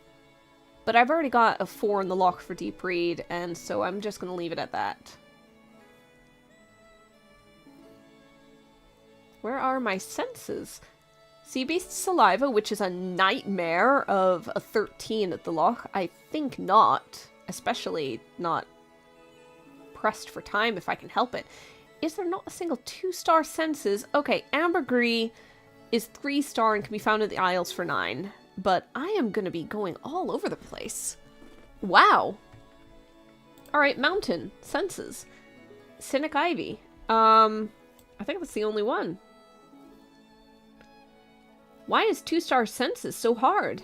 But I've already got a 4 in the lock for Deep Read, and so I'm just gonna leave it at that. Where are my senses? Sea Beast Saliva, which is a nightmare of a 13 at the lock. I think not. Especially not pressed for time if I can help it. Is there not a single 2-star senses? Okay, Ambergris is 3-star and can be found in the Isles for 9. But I am going to be going all over the place. Wow. Alright, Mountain. Senses. Cynic Ivy. I think that's the only one. Why is 2-star senses so hard?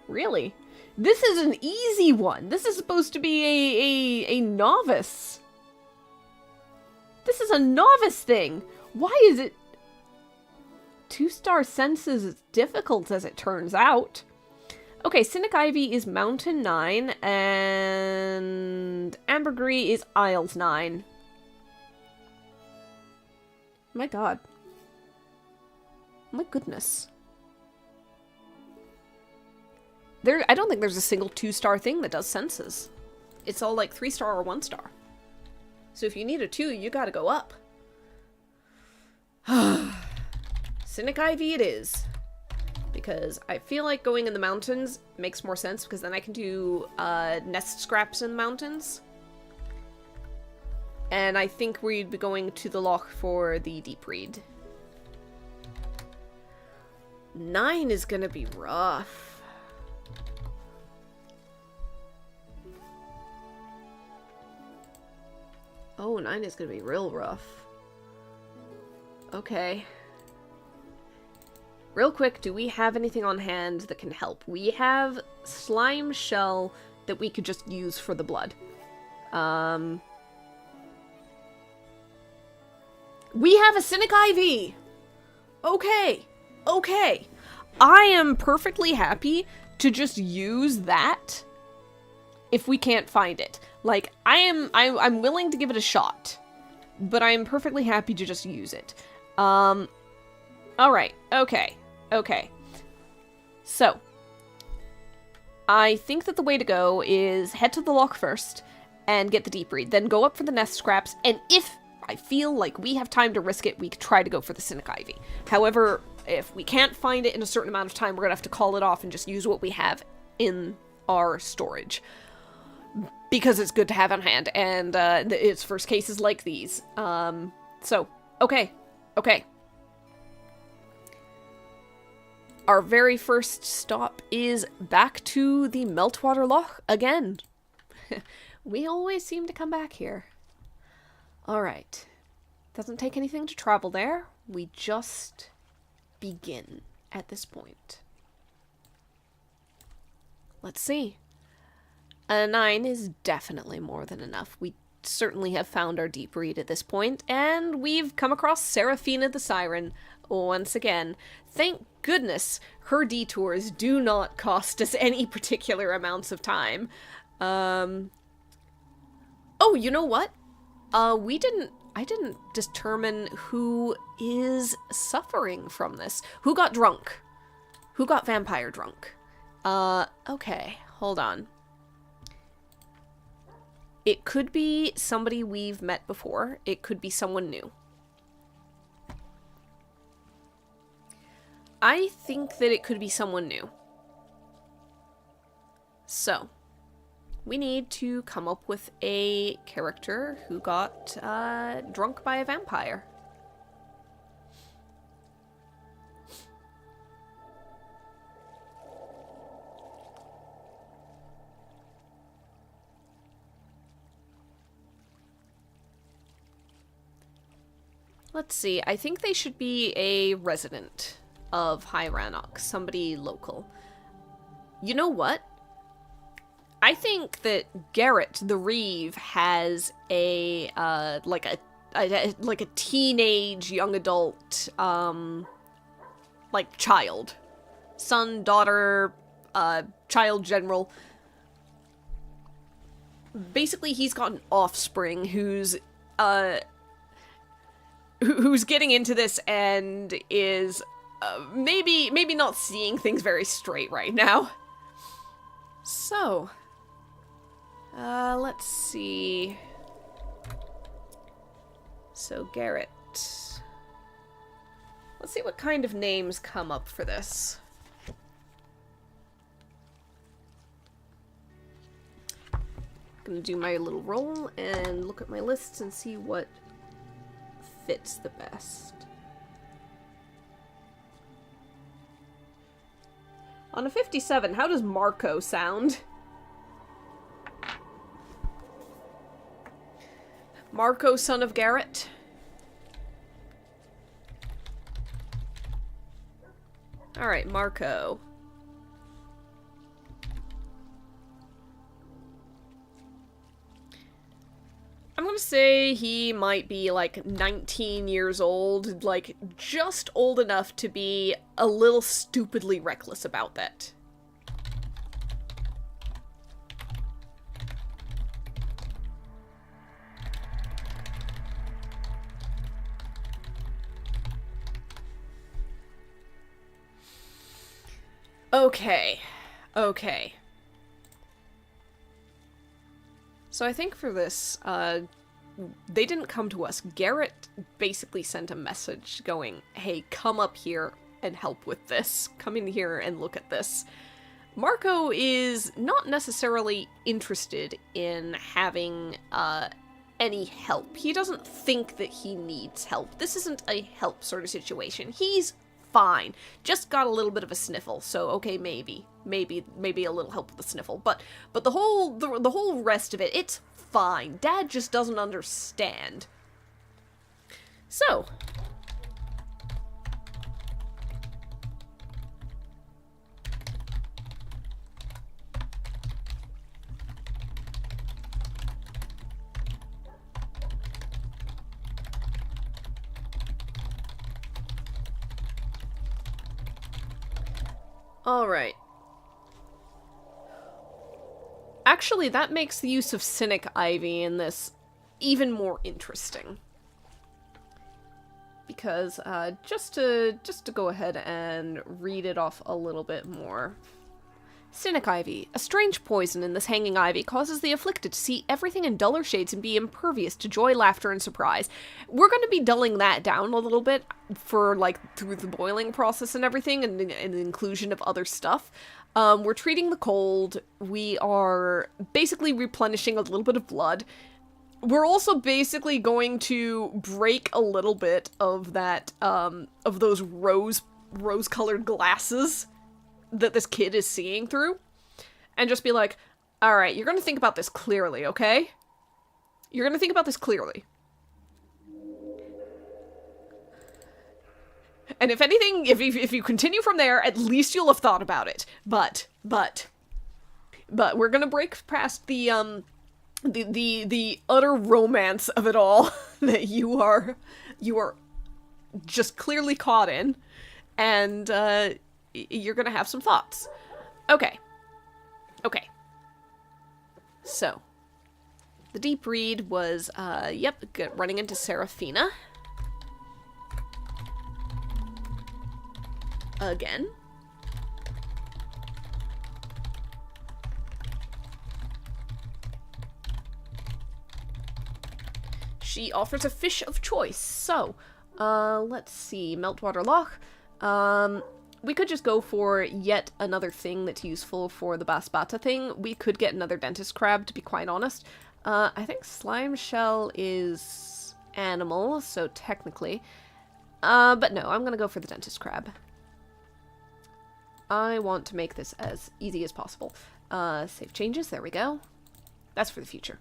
Really? This is an easy one. This is supposed to be a novice. This is a novice thing. Why is it 2-star senses is difficult as it turns out? Okay, Cynic Ivy is Mountain 9, and Ambergris is Isles 9. My god. My goodness. I don't think there's a single 2-star thing that does senses. It's all like 3-star or 1-star. So if you need a 2, you gotta go up. Cynic Ivy it is. Because I feel like going in the mountains makes more sense, because then I can do nest scraps in the mountains. And I think we'd be going to the loch for the Deep Read. 9 is gonna be rough. Oh, 9 is gonna be real rough. Okay. Real quick, do we have anything on hand that can help? We have Slime Shell that we could just use for the blood. We have a Cynic Ivy! Okay. Okay. I am perfectly happy to just use that if we can't find it. Like, I'm willing to give it a shot, but I'm perfectly happy to just use it. Alright, okay. Okay. So, I think that the way to go is head to the loch first and get the Deep Read, then go up for the nest scraps, and if I feel like we have time to risk it, we could try to go for the Cynic Ivy. However, if we can't find it in a certain amount of time, we're gonna have to call it off and just use what we have in our storage. Because it's good to have on hand, and it's first cases like these. So, okay. Okay. Our very first stop is back to the Meltwater Loch again. We always seem to come back here. Alright. Doesn't take anything to travel there. We just begin at this point. Let's see. A 9 is definitely more than enough. We certainly have found our Deep Read at this point, and we've come across Seraphina the Siren once again. Thank goodness her detours do not cost us any particular amounts of time. Oh, you know what? I didn't determine who is suffering from this. Who got drunk? Who got vampire drunk? Okay, hold on. It could be somebody we've met before. It could be someone new. I think that it could be someone new. So, we need to come up with a character who got drunk by a vampire. Let's see, I think they should be a resident of High Rannoch, somebody local. You know what? I think that Garrett the Reeve has a like a teenage young adult like child, son, daughter, child general. Basically, he's got an offspring who's getting into this and is maybe not seeing things very straight right now. So, let's see. So, Garrett. Let's see what kind of names come up for this. Gonna do my little roll and look at my lists and see what fits the best. On a 57, how does Marco sound? Marco, son of Garrett. Alright, Marco. I'm gonna say he might be like 19 years old, like just old enough to be a little stupidly reckless about that. Okay. Okay. So I think for this, they didn't come to us. Garrett basically sent a message going, hey, come up here and help with this. Come in here and look at this. Marco is not necessarily interested in having any help. He doesn't think that he needs help. This isn't a help sort of situation. He's fine. Just got a little bit of a sniffle, so okay, maybe a little help with the sniffle. But the whole rest of it, it's fine. Dad just doesn't understand. So, alright. Actually, that makes the use of Cynic Ivy in this even more interesting. Because, just to go ahead and read it off a little bit more. Cynic Ivy. A strange poison in this hanging ivy causes the afflicted to see everything in duller shades and be impervious to joy, laughter, and surprise. We're going to be dulling that down a little bit for, like, through the boiling process and everything, and the inclusion of other stuff. We're treating the cold. We are basically replenishing a little bit of blood. We're also basically going to break a little bit of that, of those rose-colored glasses that this kid is seeing through, and just be like, alright, you're gonna think about this clearly, okay? You're gonna think about this clearly. And if anything, if you continue from there, at least you'll have thought about it. But we're gonna break past the utter romance of it all that you are just clearly caught in, and, you're gonna have some thoughts. Okay. Okay. So, the deep read was, running into Seraphina. Again. She offers a fish of choice. So, let's see. Meltwater Loch. We could just go for yet another thing that's useful for the Basbata thing. We could get another dentist crab, to be quite honest. I think slime shell is animal, so technically. But no, I'm gonna go for the dentist crab. I want to make this as easy as possible. Save changes, there we go. That's for the future.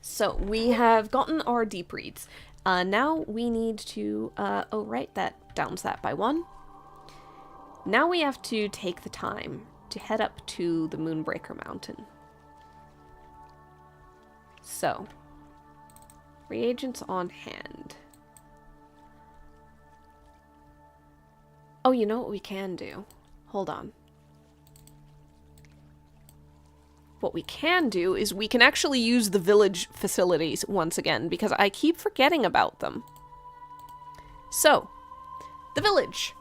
So, we have gotten our deep reads. Now we need to, that downs that by 1. Now we have to take the time to head up to the Moonbreaker Mountain. So, reagents on hand. Oh, you know what we can do? Hold on. What we can do is we can actually use the village facilities once again, because I keep forgetting about them. So, the village.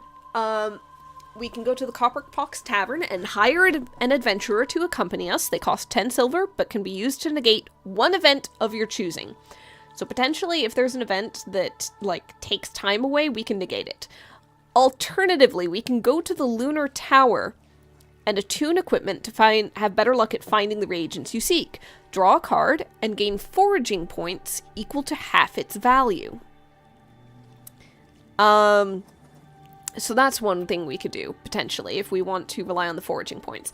We can go to the Copperpox Tavern and hire an adventurer to accompany us. They cost 10 silver, but can be used to negate one event of your choosing. So potentially, if there's an event that, like, takes time away, we can negate it. Alternatively, we can go to the Lunar Tower and attune equipment to have better luck at finding the reagents you seek. Draw a card and gain foraging points equal to half its value. So that's one thing we could do, potentially, if we want to rely on the foraging points.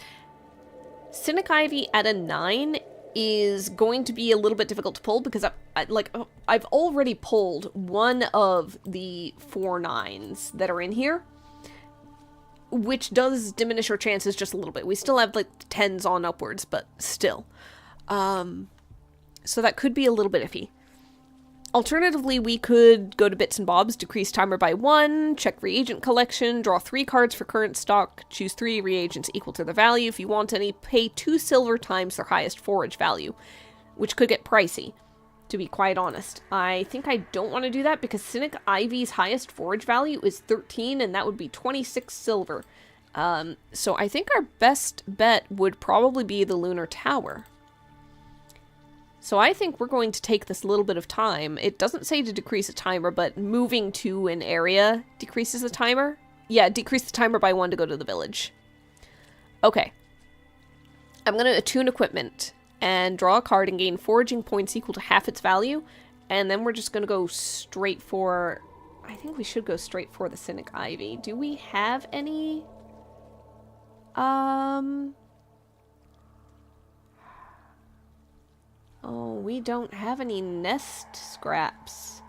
Cynic Ivy at a 9 is going to be a little bit difficult to pull, because I've already pulled one of the 4 9s that are in here, which does diminish our chances just a little bit. We still have, like, 10s on upwards, but still. So that could be a little bit iffy. Alternatively, we could go to Bits and Bobs, decrease timer by 1, check reagent collection, draw 3 cards for current stock, choose 3 reagents equal to their value. If you want any, pay 2 silver times their highest forage value, which could get pricey, to be quite honest. I think I don't want to do that because Cynic Ivy's highest forage value is 13, and that would be 26 silver. So I think our best bet would probably be the Lunar Tower. So I think we're going to take this little bit of time. It doesn't say to decrease a timer, but moving to an area decreases the timer. Yeah, decrease the timer by 1 to go to the village. Okay. I'm going to attune equipment and draw a card and gain foraging points equal to half its value. And then we're just going to go straight for... I think we should go straight for the Cynic Ivy. Do we have any... Oh, we don't have any nest scraps.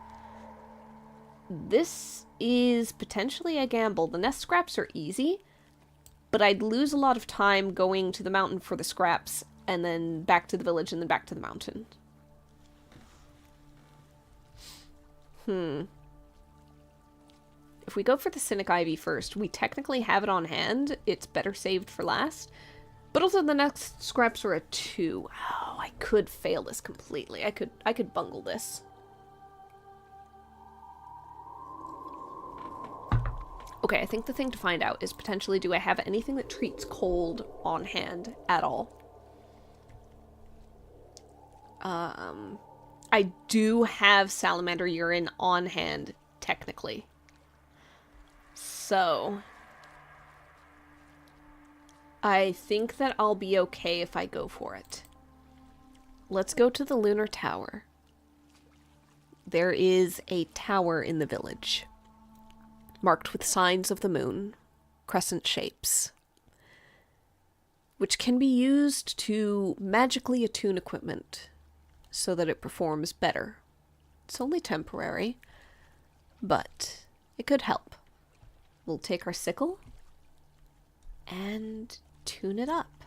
This is potentially a gamble. The nest scraps are easy, but I'd lose a lot of time going to the mountain for the scraps, and then back to the village, and then back to the mountain. If we go for the Cynic Ivy first, we technically have it on hand. It's better saved for last. But also the next scraps are a 2. Oh, I could fail this completely. I could bungle this. Okay, I think the thing to find out is potentially, do I have anything that treats cold on hand at all? I do have salamander urine on hand, technically. So... I think that I'll be okay if I go for it. Let's go to the Lunar Tower. There is a tower in the village, marked with signs of the moon, crescent shapes, which can be used to magically attune equipment so that it performs better. It's only temporary, but it could help. We'll take our sickle and tune it up.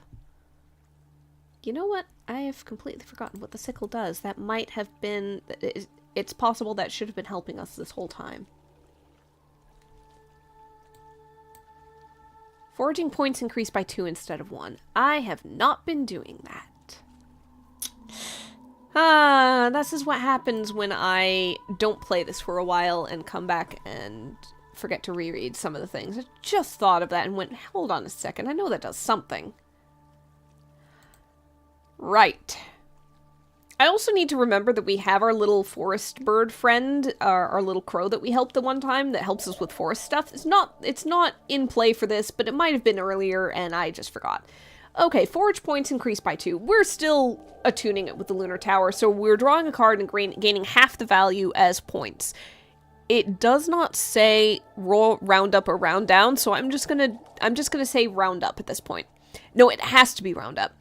You know what? I have completely forgotten what the sickle does. That might have been... It's possible that should have been helping us this whole time. Foraging points increase by 2 instead of 1. I have not been doing that. This is what happens when I don't play this for a while and come back and forget to reread some of the things. I just thought of that and went, hold on a second, I know that does something. Right. I also need to remember that we have our little forest bird friend, our little crow that we helped the one time that helps us with forest stuff. It's not in play for this, but it might have been earlier and I just forgot. Okay, forage points increase by 2. We're still attuning it with the Lunar Tower, so we're drawing a card and gaining half the value as points. It does not say round up or round down, so I'm just gonna say round up at this point. No, it has to be round up.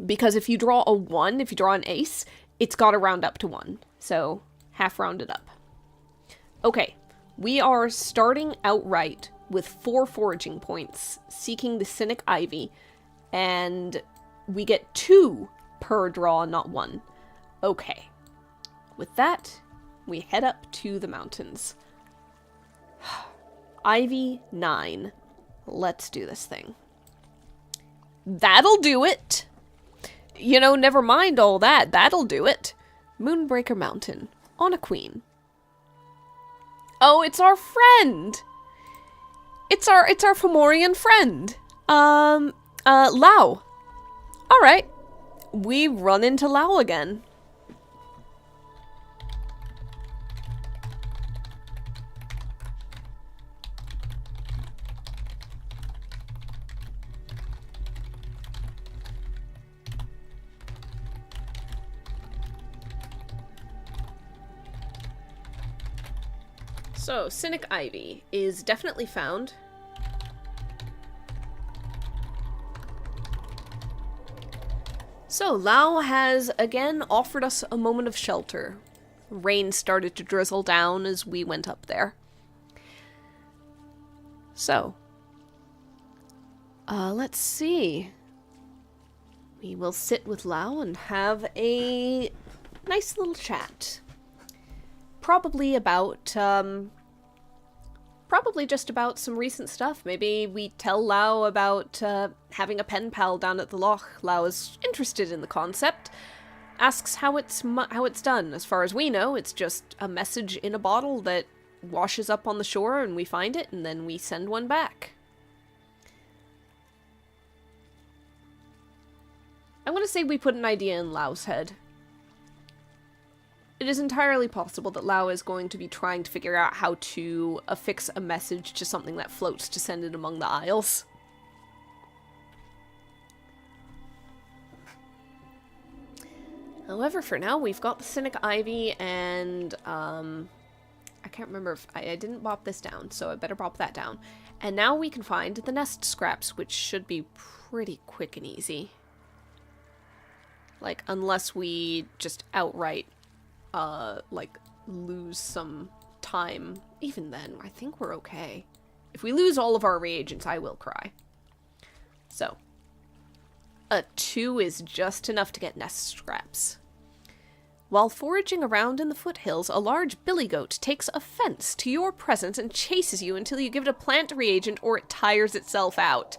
Because if you draw a 1, if you draw an ace, it's gotta round up to 1. So, half rounded up. Okay, we are starting outright with 4 foraging points, seeking the Cynic Ivy, and we get 2 per draw, not 1. Okay. With that, we head up to the mountains. Ivy 9. Let's do this thing. That'll do it! You know, never mind all that. That'll do it. Moonbreaker Mountain. On a queen. Oh, it's our friend! It's our Fomorian friend. Lao. Alright. We run into Lao again. So, Cynic Ivy is definitely found. So, Lao has again offered us a moment of shelter. Rain started to drizzle down as we went up there. So, let's see. We will sit with Lao and have a nice little chat. Probably about, probably just about some recent stuff. Maybe we tell Lao about having a pen pal down at the loch. Lao is interested in the concept. Asks how it's done. As far as we know, it's just a message in a bottle that washes up on the shore and we find it and then we send one back. I want to say we put an idea in Lao's head. It is entirely possible that Lao is going to be trying to figure out how to affix a message to something that floats to send it among the isles. However, for now, we've got the Cynic Ivy and, I can't remember if I didn't bop this down, so I better bop that down. And now we can find the nest scraps, which should be pretty quick and easy. Like, unless we just outright like, lose some time. Even then, I think we're okay. If we lose all of our reagents, I will cry. So, a 2 is just enough to get nest scraps. While foraging around in the foothills, a large billy goat takes offense to your presence and chases you until you give it a plant reagent or it tires itself out.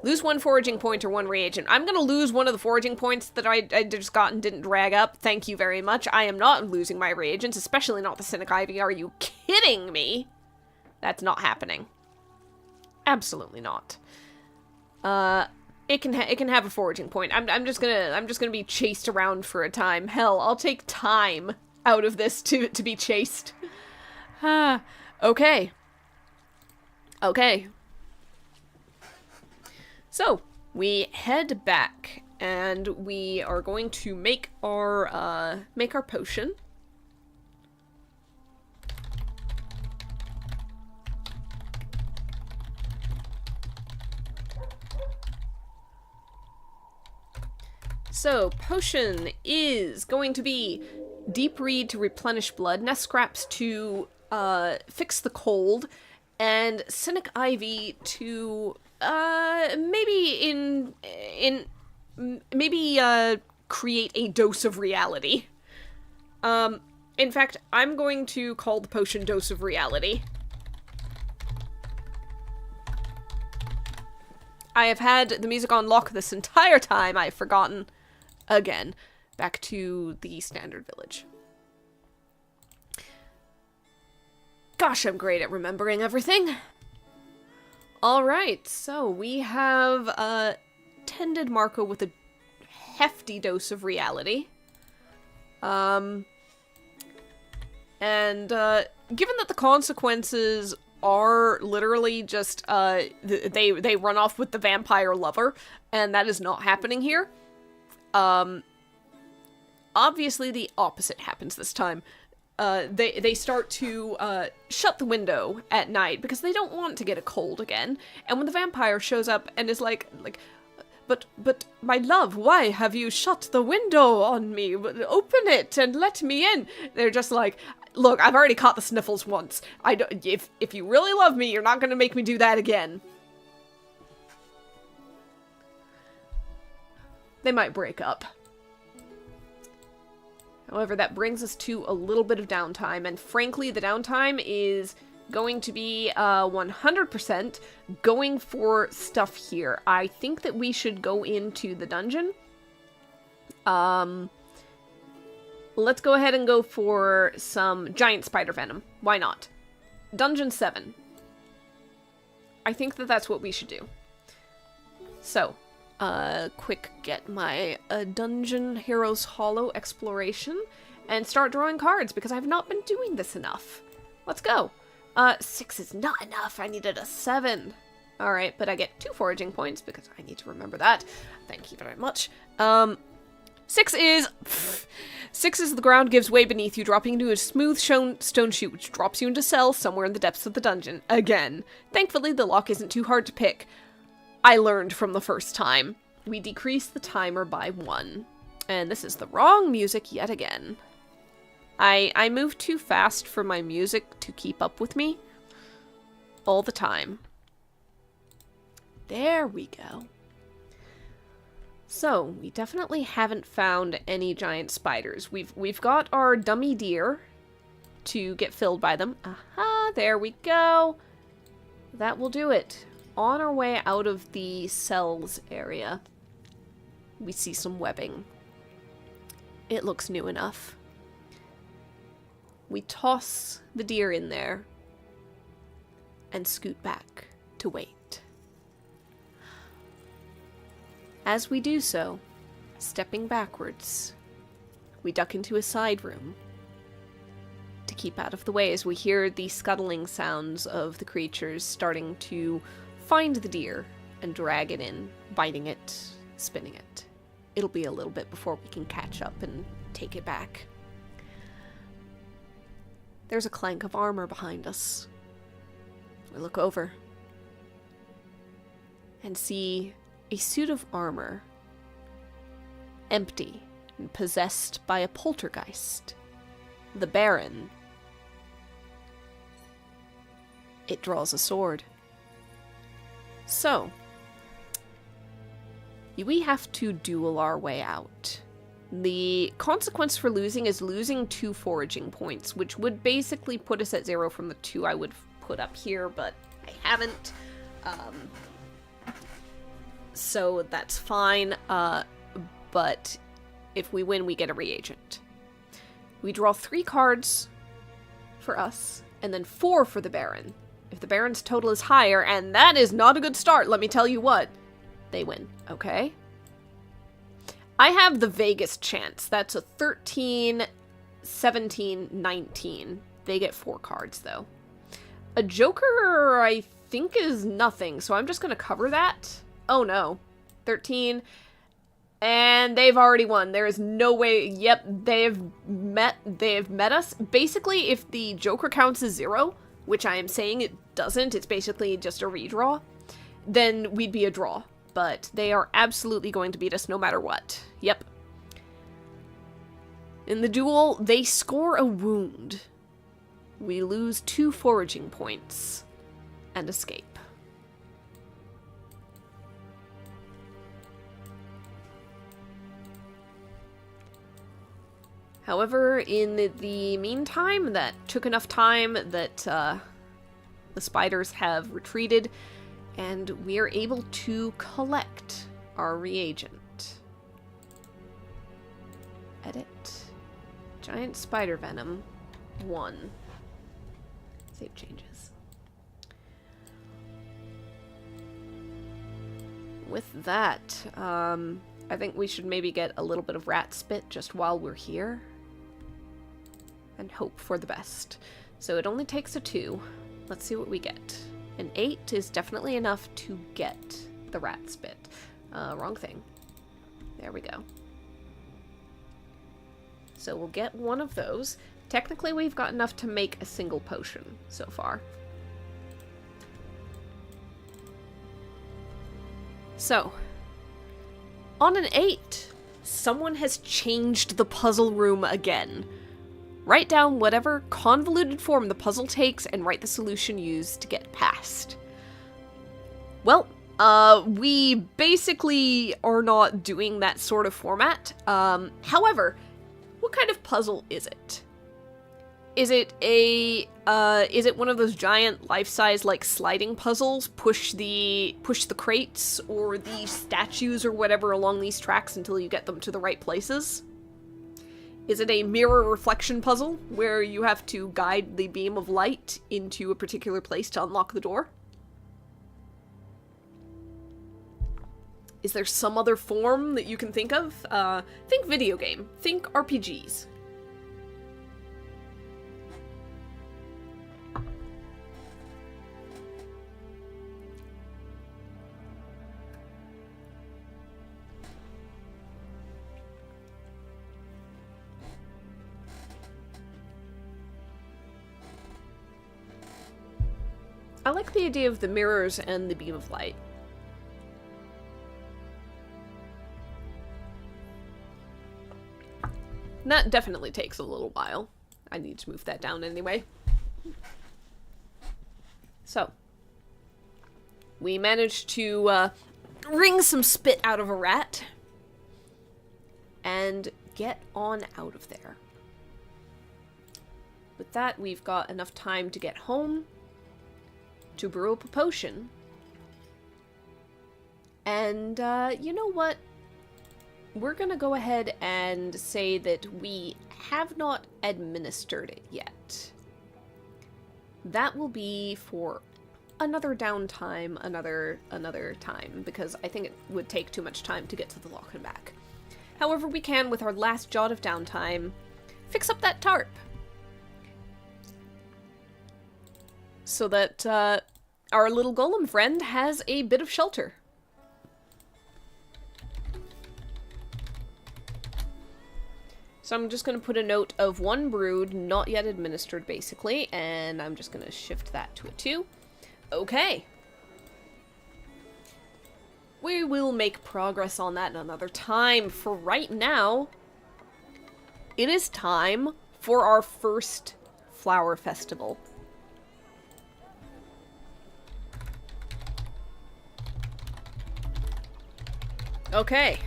Lose 1 foraging point or 1 reagent. I'm gonna lose one of the foraging points that I just got and didn't drag up. Thank you very much. I am not losing my reagents, especially not the Cynic Ivy. Are you kidding me? That's not happening. Absolutely not. It can have a foraging point. I'm just gonna be chased around for a time. Hell, I'll take time out of this to be chased. Okay. Okay. So, we head back, and we are going to make our potion. So, potion is going to be Deep Reed to replenish blood, Nest Scraps to fix the cold, and Cynic Ivy to maybe create a dose of reality. In fact, I'm going to call the potion Dose of Reality. I have had the music on lock this entire time. I've forgotten. Again, back to the standard village. Gosh, I'm great at remembering everything. Alright, so we have tended Marco with a hefty dose of reality. And given that the consequences are literally just, they run off with the vampire lover, and that is not happening here. Obviously the opposite happens this time. They start to, shut the window at night because they don't want to get a cold again. And when the vampire shows up and is like, but, my love, why have you shut the window on me? Open it and let me in. They're just like, look, I've already caught the sniffles once. If you really love me, you're not gonna make me do that again. They might break up. However, that brings us to a little bit of downtime, and frankly, the downtime is going to be 100% going for stuff here. I think that we should go into the dungeon. Let's go ahead and go for some giant spider venom. Why not? Dungeon 7. I think that that's what we should do. So, quick get my Dungeon Heroes Hollow exploration and start drawing cards because I've not been doing this enough. Let's go. 6 is not enough. I needed a 7. Alright, but I get 2 foraging points because I need to remember that. Thank you very much. 6 is the ground gives way beneath you, dropping into a smooth stone chute, which drops you into cells somewhere in the depths of the dungeon. Again. Thankfully, the lock isn't too hard to pick. I learned from the first time. We decrease the timer by 1. And this is the wrong music yet again. I move too fast for my music to keep up with me. All the time. There we go. So, we definitely haven't found any giant spiders. We've got our dummy deer to get filled by them. Aha, there we go. That will do it. On our way out of the cells area, we see some webbing. It looks new enough. We toss the deer in there and scoot back to wait. As we do so, stepping backwards, we duck into a side room to keep out of the way as we hear the scuttling sounds of the creatures starting to find the deer and drag it in, biting it, spinning it. It'll be a little bit before we can catch up and take it back. There's a clank of armor behind us. We look over and see a suit of armor, empty and possessed by a poltergeist. The Baron. It draws a sword. So, we have to duel our way out. The consequence for losing is losing 2 foraging points, which would basically put us at 0 from the 2 I would put up here, but I haven't. So that's fine, but if we win, we get a reagent. We draw 3 cards for us, and then 4 for the Baron. If the Baron's total is higher, and that is not a good start, let me tell you what, they win, okay? I have the vaguest chance. That's a 13, 17, 19. They get 4 cards, though. A Joker, I think, is nothing, so I'm just going to cover that. Oh no. 13. And they've already won. There is no way. Yep, they've met us. Basically, if the Joker counts as 0, which I am saying it doesn't, it's basically just a redraw, then we'd be a draw. But they are absolutely going to beat us no matter what. Yep. In the duel, they score a wound. We lose 2 foraging points and escape. However, in the meantime, that took enough time that the spiders have retreated, and we are able to collect our reagent. Edit. Giant spider venom. 1. Save changes. With that, I think we should maybe get a little bit of rat spit just while we're here. And hope for the best. So it only takes a 2. Let's see what we get. An 8 is definitely enough to get the rat spit. Wrong thing. There we go. So we'll get one of those. Technically, we've got enough to make a single potion so far. So, on an 8, someone has changed the puzzle room again. Write down whatever convoluted form the puzzle takes and write the solution used to get past. Well, we basically are not doing that sort of format. However, what kind of puzzle is it? Is it one of those giant life-size, like, sliding puzzles? Push the crates or the statues or whatever along these tracks until you get them to the right places? Is it a mirror reflection puzzle where you have to guide the beam of light into a particular place to unlock the door? Is there some other form that you can think of? Think video game. Think RPGs. I like the idea of the mirrors and the beam of light. That definitely takes a little while. I need to move that down anyway. So, we managed to wring some spit out of a rat and get on out of there. With that, we've got enough time to get home, to brew up a potion, and you know what? We're gonna go ahead and say that we have not administered it yet. That will be for another downtime, another time, because I think it would take too much time to get to the lock and back. However, we can, with our last jot of downtime, fix up that tarp. So that our little golem friend has a bit of shelter. So I'm just going to put a note of 1 brood, not yet administered, basically, and I'm just going to shift that to a 2. Okay. We will make progress on that another time. For right now, it is time for our first flower festival. Okay.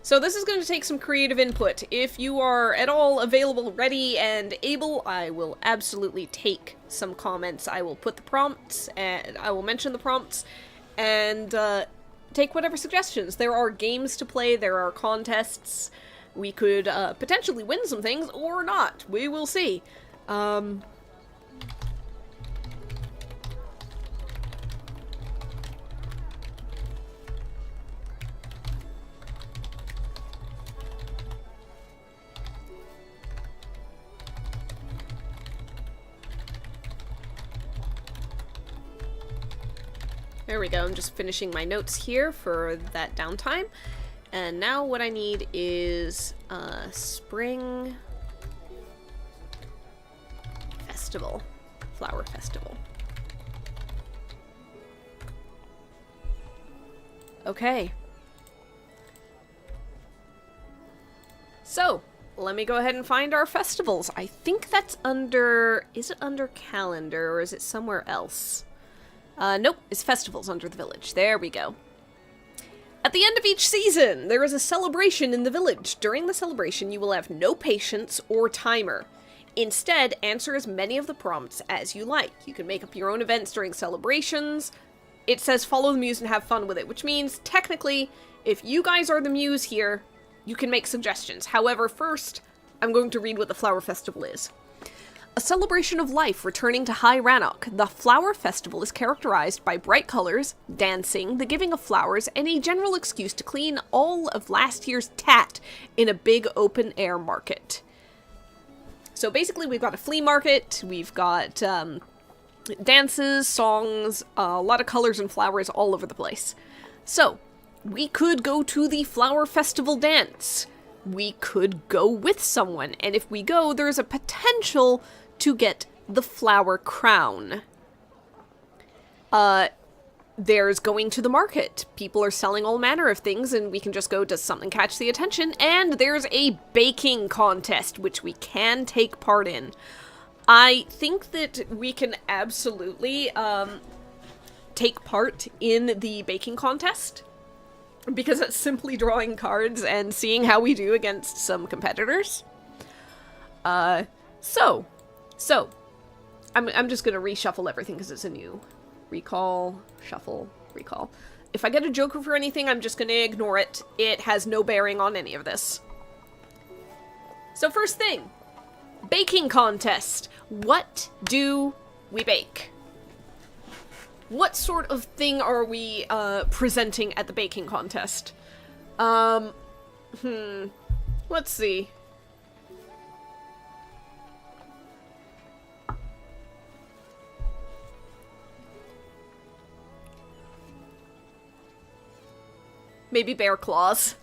So this is going to take some creative input. If you are at all available, ready, and able, I will absolutely take some comments. I will put the prompts, and I will mention the prompts, and take whatever suggestions. There are games to play, there are contests. We could potentially win some things, or not. We will see. There we go, I'm just finishing my notes here for that downtime. And now what I need is Spring Festival. Flower Festival. Okay. So, let me go ahead and find our festivals. I think that's under... Is it under calendar or is it somewhere else? Nope, it's festivals under the village. There we go. At the end of each season, there is a celebration in the village. During the celebration, you will have no patience or timer. Instead, answer as many of the prompts as you like. You can make up your own events during celebrations. It says follow the muse and have fun with it, which means, technically, if you guys are the muse here, you can make suggestions. However, first, I'm going to read what the Flower Festival is. A celebration of life returning to High Rannoch, the Flower Festival is characterized by bright colors, dancing, the giving of flowers, and a general excuse to clean all of last year's tat in a big open-air market. So basically we've got a flea market, we've got dances, songs, a lot of colors and flowers all over the place. So, we could go to the Flower Festival dance. We could go with someone, and if we go, there's a potential to get the flower crown. There's going to the market. People are selling all manner of things, and we can just go, does something catch the attention? And there's a baking contest, which we can take part in. I think that we can absolutely take part in the baking contest, because it's simply drawing cards and seeing how we do against some competitors. So, I'm just gonna reshuffle everything because it's a new recall, shuffle, recall. If I get a joker for anything, I'm just gonna ignore it. It has no bearing on any of this. So first thing, baking contest. What do we bake? What sort of thing are we presenting at the baking contest? Let's see. Maybe bear claws.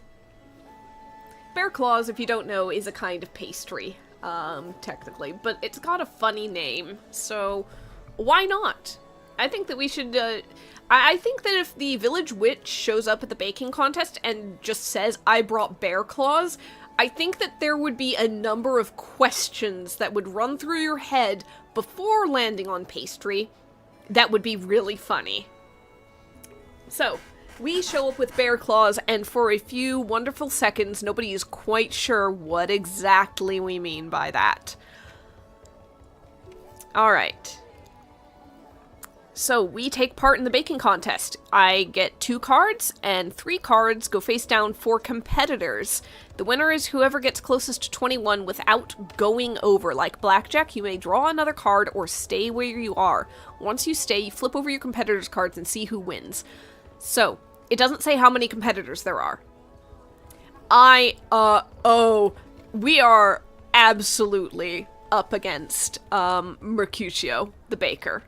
Bear claws, if you don't know, is a kind of pastry, technically, but it's got a funny name, so why not? I think that we should, I think that if the village witch shows up at the baking contest and just says, I brought bear claws, I think that there would be a number of questions that would run through your head before landing on pastry that would be really funny. So, we show up with bear claws, and for a few wonderful seconds, nobody is quite sure what exactly we mean by that. Alright. So, we take part in the baking contest. I get 2 cards, and 3 cards go face down for competitors. The winner is whoever gets closest to 21 without going over. Like blackjack, you may draw another card or stay where you are. Once you stay, you flip over your competitors' cards and see who wins. So, it doesn't say how many competitors there are. We are absolutely up against, Mercutio, the baker.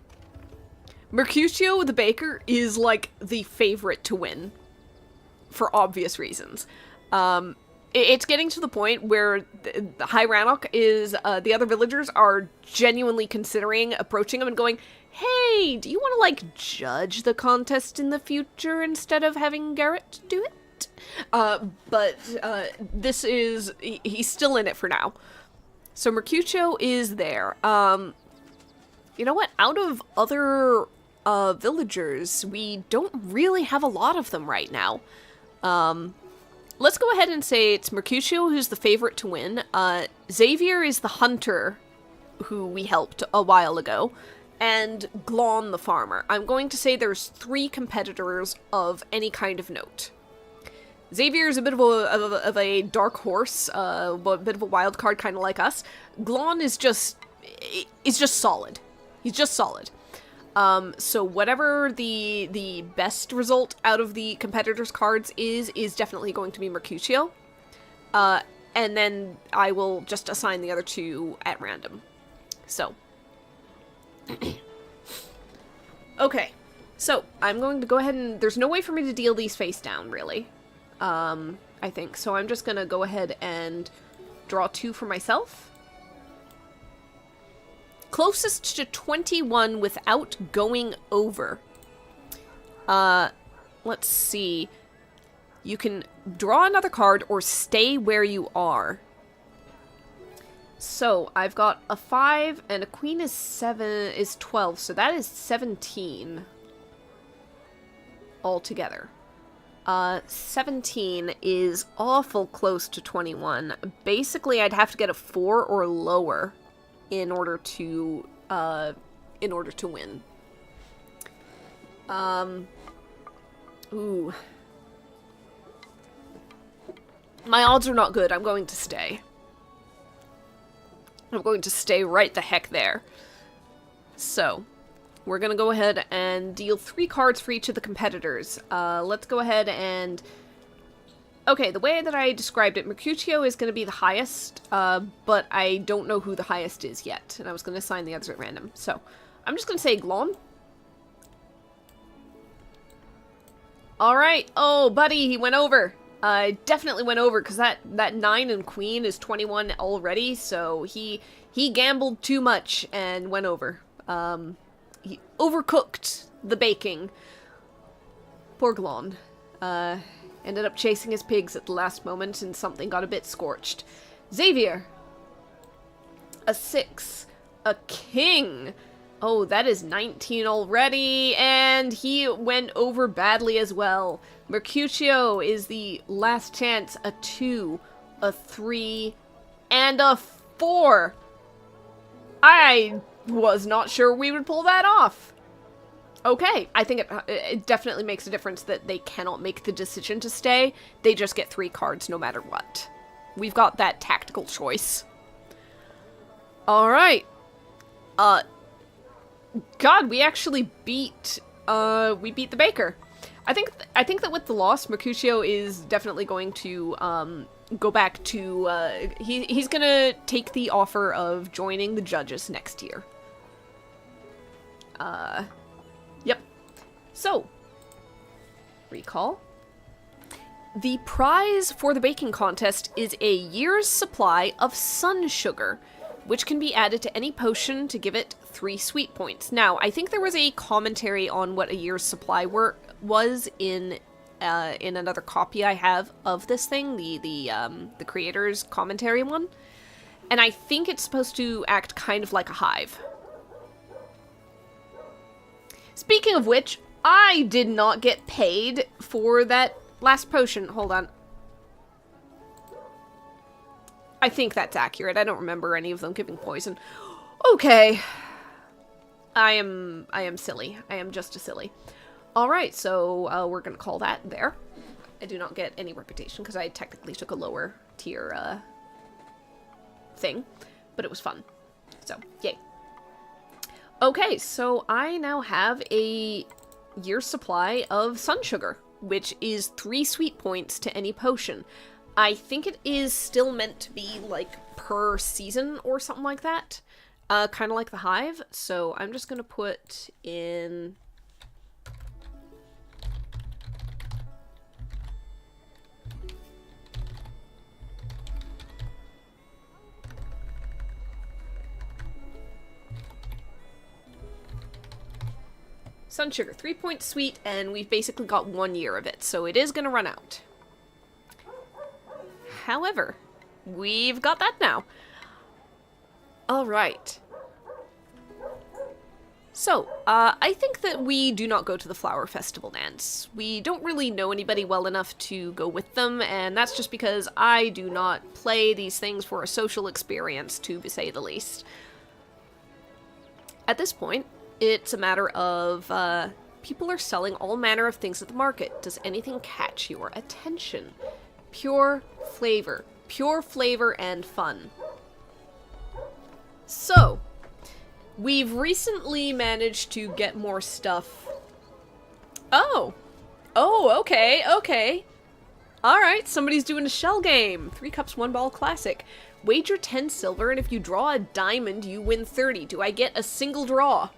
Mercutio, the baker, is, like, the favorite to win. For obvious reasons. It's getting to the point where the High Rannoch is, the other villagers are genuinely considering approaching him and going, hey, do you want to, like, judge the contest in the future instead of having Garrett do it? But this is, he's still in it for now. So Mercutio is there. You know what? Out of other villagers, we don't really have a lot of them right now. Let's go ahead and say it's Mercutio who's the favorite to win. Xavier is the hunter who we helped a while ago. And Glon the farmer. I'm going to say there's 3 competitors of any kind of note. Xavier is a bit of a dark horse, a bit of a wild card, kind of like us. Glon is just solid. He's just solid. So whatever the best result out of the competitors' cards is definitely going to be Mercutio. And then I will just assign the other 2 at random. So. Okay. So, I'm going to go ahead and... There's no way for me to deal these face down, really. I think. So I'm just gonna go ahead and draw 2 for myself. Closest to 21 without going over. Let's see. You can draw another card or stay where you are. So, I've got a 5 and a queen is 12, so that is 17 altogether. 17 is awful close to 21. Basically, I'd have to get a 4 or lower in order to win. Ooh. My odds are not good. I'm going to stay. I'm going to stay right the heck there. So, we're going to go ahead and deal 3 cards for each of the competitors. Let's go ahead and... Okay, the way that I described it, Mercutio is going to be the highest, but I don't know who the highest is yet. And I was going to assign the others at random. So, I'm just going to say Glon. Alright. Oh, buddy, he went over. Definitely went over, because that 9 and queen is 21 already, so he gambled too much and went over. He overcooked the baking. Poor Glon. Ended up chasing his pigs at the last moment, and something got a bit scorched. Xavier! A 6. A king! Oh, that is 19 already, and he went over badly as well. Mercutio is the last chance. A 2, a 3, and a 4. I was not sure we would pull that off. Okay, I think it definitely makes a difference that they cannot make the decision to stay. They just get 3 cards no matter what. We've got that tactical choice. Alright. God, we actually beat the baker. I think that with the loss, Mercutio is definitely going to, go back to, he's gonna take the offer of joining the judges next year. Yep. So, recall. The prize for the baking contest is a year's supply of sun sugar, which can be added to any potion to give it 3 sweet points. Now, I think there was a commentary on what a year's supply was in another copy I have of this thing, the creator's commentary one, and I think it's supposed to act kind of like a hive. Speaking of which, I did not get paid for that last potion. Hold on. I think that's accurate. I don't remember any of them giving poison. Okay. I am silly. I am just a silly. Alright, so we're gonna call that there. I do not get any reputation because I technically took a lower tier thing, but it was fun. So, yay. Okay, so I now have a year's supply of sun sugar, which is 3 sweet points to any potion. I think it is still meant to be, like, per season or something like that. Kind of like the hive, so I'm just gonna put in... sun sugar, 3 points sweet, and we've basically got 1 year of it, so it is gonna run out. However, we've got that now. Alright. So, I think that we do not go to the Flower Festival dance. We don't really know anybody well enough to go with them, and that's just because I do not play these things for a social experience, to say the least. At this point, it's a matter of, people are selling all manner of things at the market. Does anything catch your attention? Pure flavor and fun. So, we've recently managed to get more stuff. Oh, okay. Alright, somebody's doing a shell game. 3 cups, 1 ball classic. Wager 10 silver, and if you draw a diamond, you win 30. Do I get a single draw?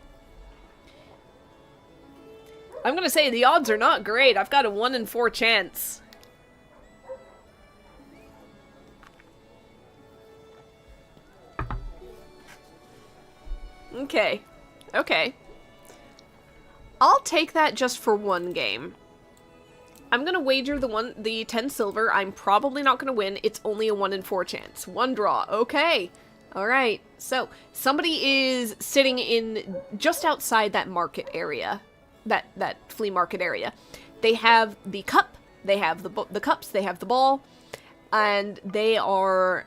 I'm gonna say the odds are not great. I've got a 1 in 4 chance. Okay. I'll take that just for 1 game. I'm gonna wager the 10 silver. I'm probably not gonna win. It's only a 1 in 4 chance. 1 draw. Okay. Alright. So, somebody is sitting in just outside that market area. That flea market area. They have the cup, they have the cups, they have the ball, and they are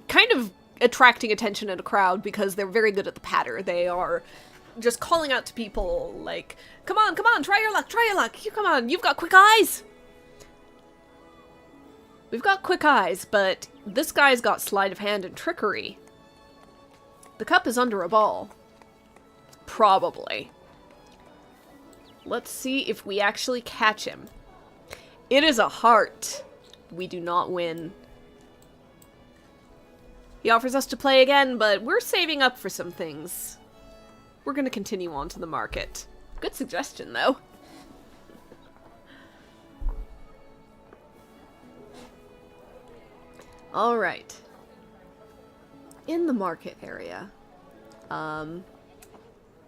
kind of attracting attention in a crowd because they're very good at the patter. They are just calling out to people like, come on, try your luck, come on, you've got quick eyes! We've got quick eyes, but this guy's got sleight of hand and trickery. The cup is under a ball. Probably. Let's see if we actually catch him. It is a heart. We do not win. He offers us to play again, but we're saving up for some things. We're going to continue on to the market. Good suggestion, though. Alright. In the market area.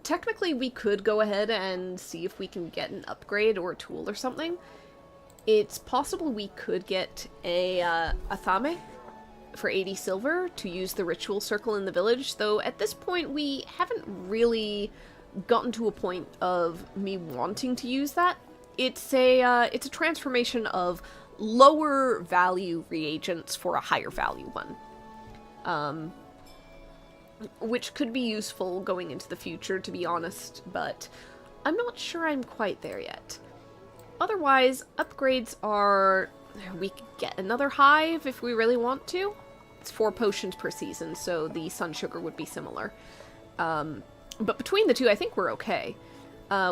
Technically, we could go ahead and see if we can get an upgrade or a tool or something. It's possible we could get a Athame for 80 silver to use the ritual circle in the village, though at this point we haven't really gotten to a point of me wanting to use that. It's a transformation of lower value reagents for a higher value one. which could be useful going into the future, to be honest, but I'm not sure I'm quite there yet. Otherwise, upgrades are... we could get another hive if we really want to. It's 4 potions per season, so the sun sugar would be similar. But between the two, I think we're okay.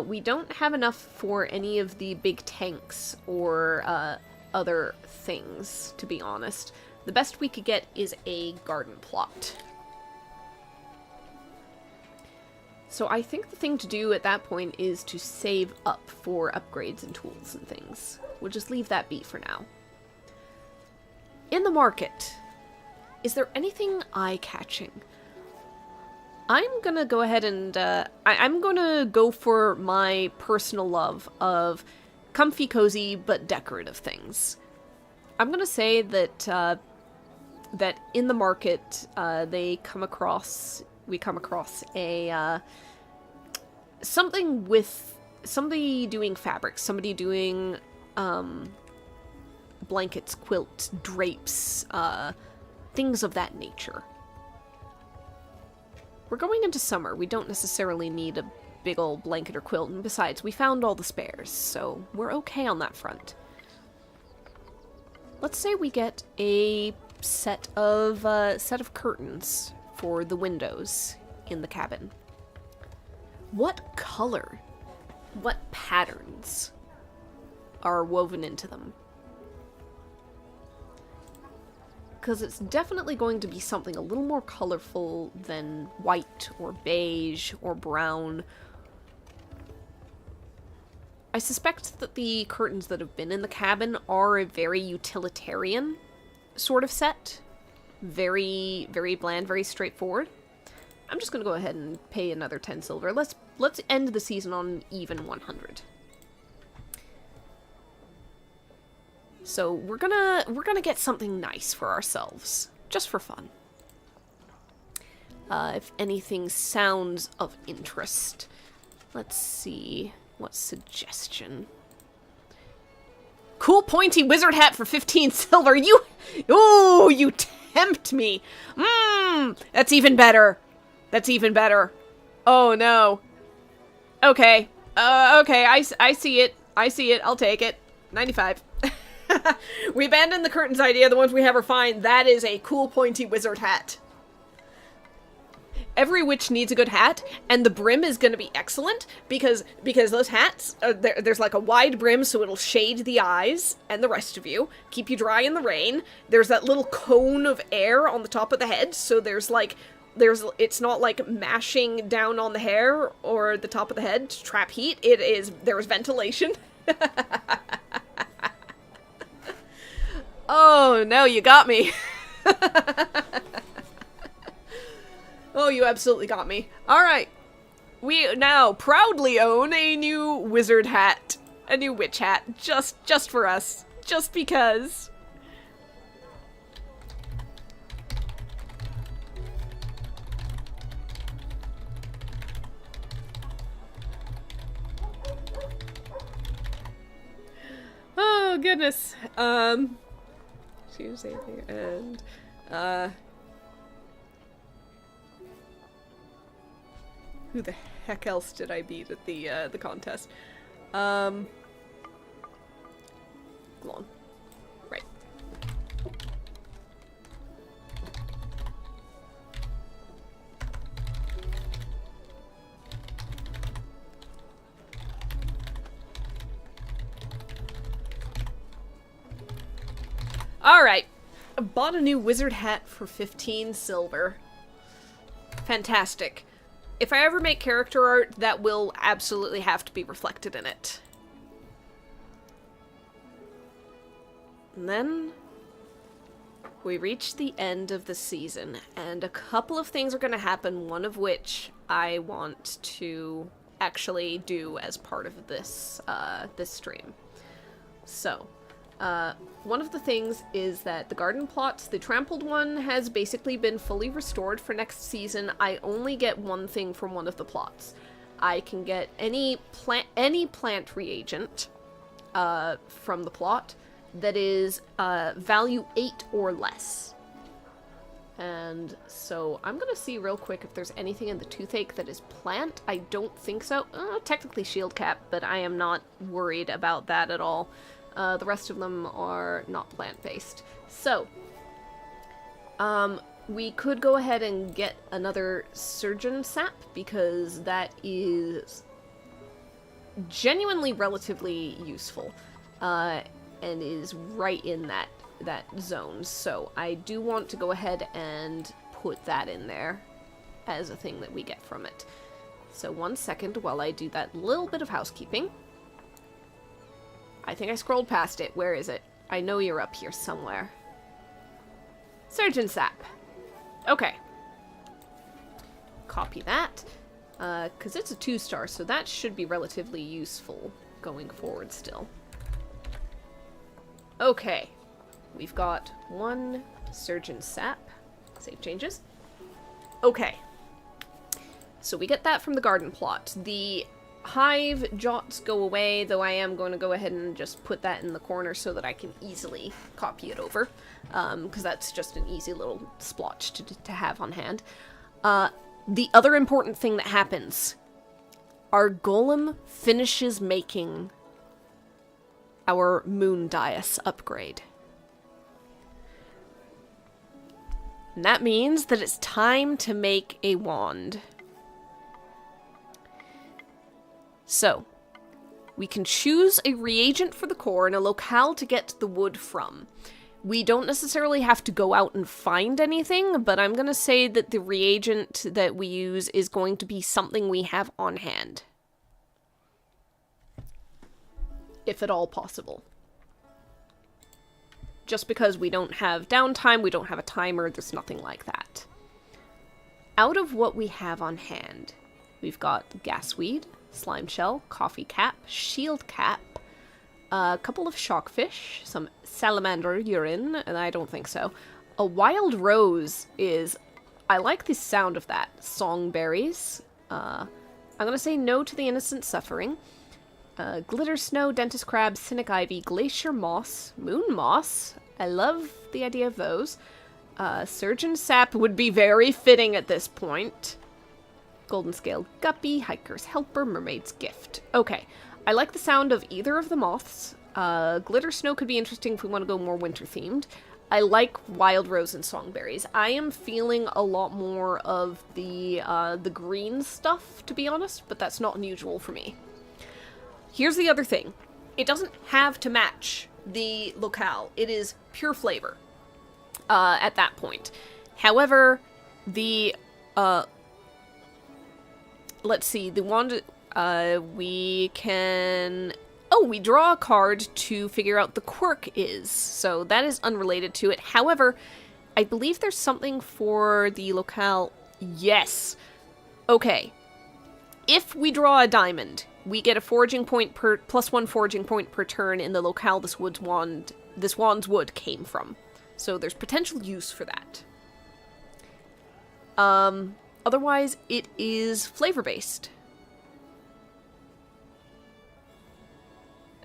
We don't have enough for any of the big tanks or other things, to be honest. The best we could get is a garden plot. So I think the thing to do at that point is to save up for upgrades and tools and things. We'll just leave that be for now. In the market, is there anything eye-catching? I'm gonna go ahead and, I'm gonna go for my personal love of comfy, cozy, but decorative things. I'm gonna say that, that in the market, we come across a, something with somebody doing fabrics, somebody doing, blankets, quilts, drapes, things of that nature. We're going into summer. We don't necessarily need a big old blanket or quilt, and besides, we found all the spares, so we're okay on that front. Let's say we get a set of curtains for the windows in the cabin. What color, what patterns are woven into them? Because it's definitely going to be something a little more colorful than white or beige or brown. I suspect that the curtains that have been in the cabin are a very utilitarian sort of set. Very, very bland, very straightforward. I'm just going to go ahead and pay another 10 silver. Let's end the season on even 100. So we're gonna get something nice for ourselves, just for fun. If anything sounds of interest, let's see what suggestion. Cool pointy wizard hat for 15 silver. You tempt me. That's even better. That's even better. Oh no. Okay. Okay. I see it. I see it. I'll take it. 95. We abandoned the curtains idea. The ones we have are fine. That is a cool pointy wizard hat. Every witch needs a good hat, and the brim is going to be excellent because those hats, there's like a wide brim so it'll shade the eyes and the rest of you, keep you dry in the rain. There's that little cone of air on the top of the head, so it's not like mashing down on the hair or the top of the head to trap heat. There's ventilation. Oh, no, you got me. Oh, you absolutely got me. Alright. We now proudly own a new wizard hat. A new witch hat. Just for us. Just because. Oh, goodness. Tuesday and who the heck else did I beat at the contest? Hold on. Right. Alright. I bought a new wizard hat for 15 silver. Fantastic. If I ever make character art, that will absolutely have to be reflected in it. And then we reach the end of the season, and a couple of things are going to happen, one of which I want to actually do as part of this, this stream. So, one of the things is that the garden plots, the trampled one, has basically been fully restored for next season. I only get one thing from one of the plots. I can get any plant reagent from the plot that is value 8 or less. And so I'm gonna see real quick if there's anything in the toothache that is plant. I don't think so. Technically shield cap, but I am not worried about that at all. The rest of them are not plant-based. So, we could go ahead and get another surgeon sap, because that is genuinely relatively useful, and is right in that zone. So I do want to go ahead and put that in there as a thing that we get from it. So 1 second while I do that little bit of housekeeping. I think I scrolled past it. Where is it? I know you're up here somewhere. Surgeon sap. Okay. Copy that. Because it's a 2-star, so that should be relatively useful going forward still. Okay. We've got 1 surgeon sap. Save changes. Okay. So we get that from the garden plot. The hive jots go away, though I am going to go ahead and just put that in the corner so that I can easily copy it over. Because that's just an easy little splotch to have on hand. The other important thing that happens. Our golem finishes making our moon dais upgrade. And that means that it's time to make a wand. So, we can choose a reagent for the core and a locale to get the wood from. We don't necessarily have to go out and find anything, but I'm going to say that the reagent that we use is going to be something we have on hand. If at all possible. Just because we don't have downtime, we don't have a timer, there's nothing like that. Out of what we have on hand, we've got gasweed, slime shell, coffee cap, shield cap, a couple of shockfish, some salamander urine, and I don't think so. A wild rose is... I like the sound of that. Songberries. I'm gonna say no to the innocent suffering. Glitter snow, dentist crab, cynic ivy, glacier moss, moon moss. I love the idea of those. Surgeon sap would be very fitting at this point. Golden scaled guppy, hiker's helper, mermaid's gift. Okay, I like the sound of either of the moths. Glitter snow could be interesting if we want to go more winter themed. I like wild rose and songberries. I am feeling a lot more of the green stuff, to be honest, but that's not unusual for me. Here's the other thing. It doesn't have to match the locale. It is pure flavor at that point. However, the... let's see. The wand... we can... Oh, we draw a card to figure out the quirk is. So that is unrelated to it. However, I believe there's something for the locale. Yes. Okay. If we draw a diamond... we get a foraging point per +1 foraging point per turn in the locale this wand's wood came from. So there's potential use for that. Otherwise, it is flavor-based.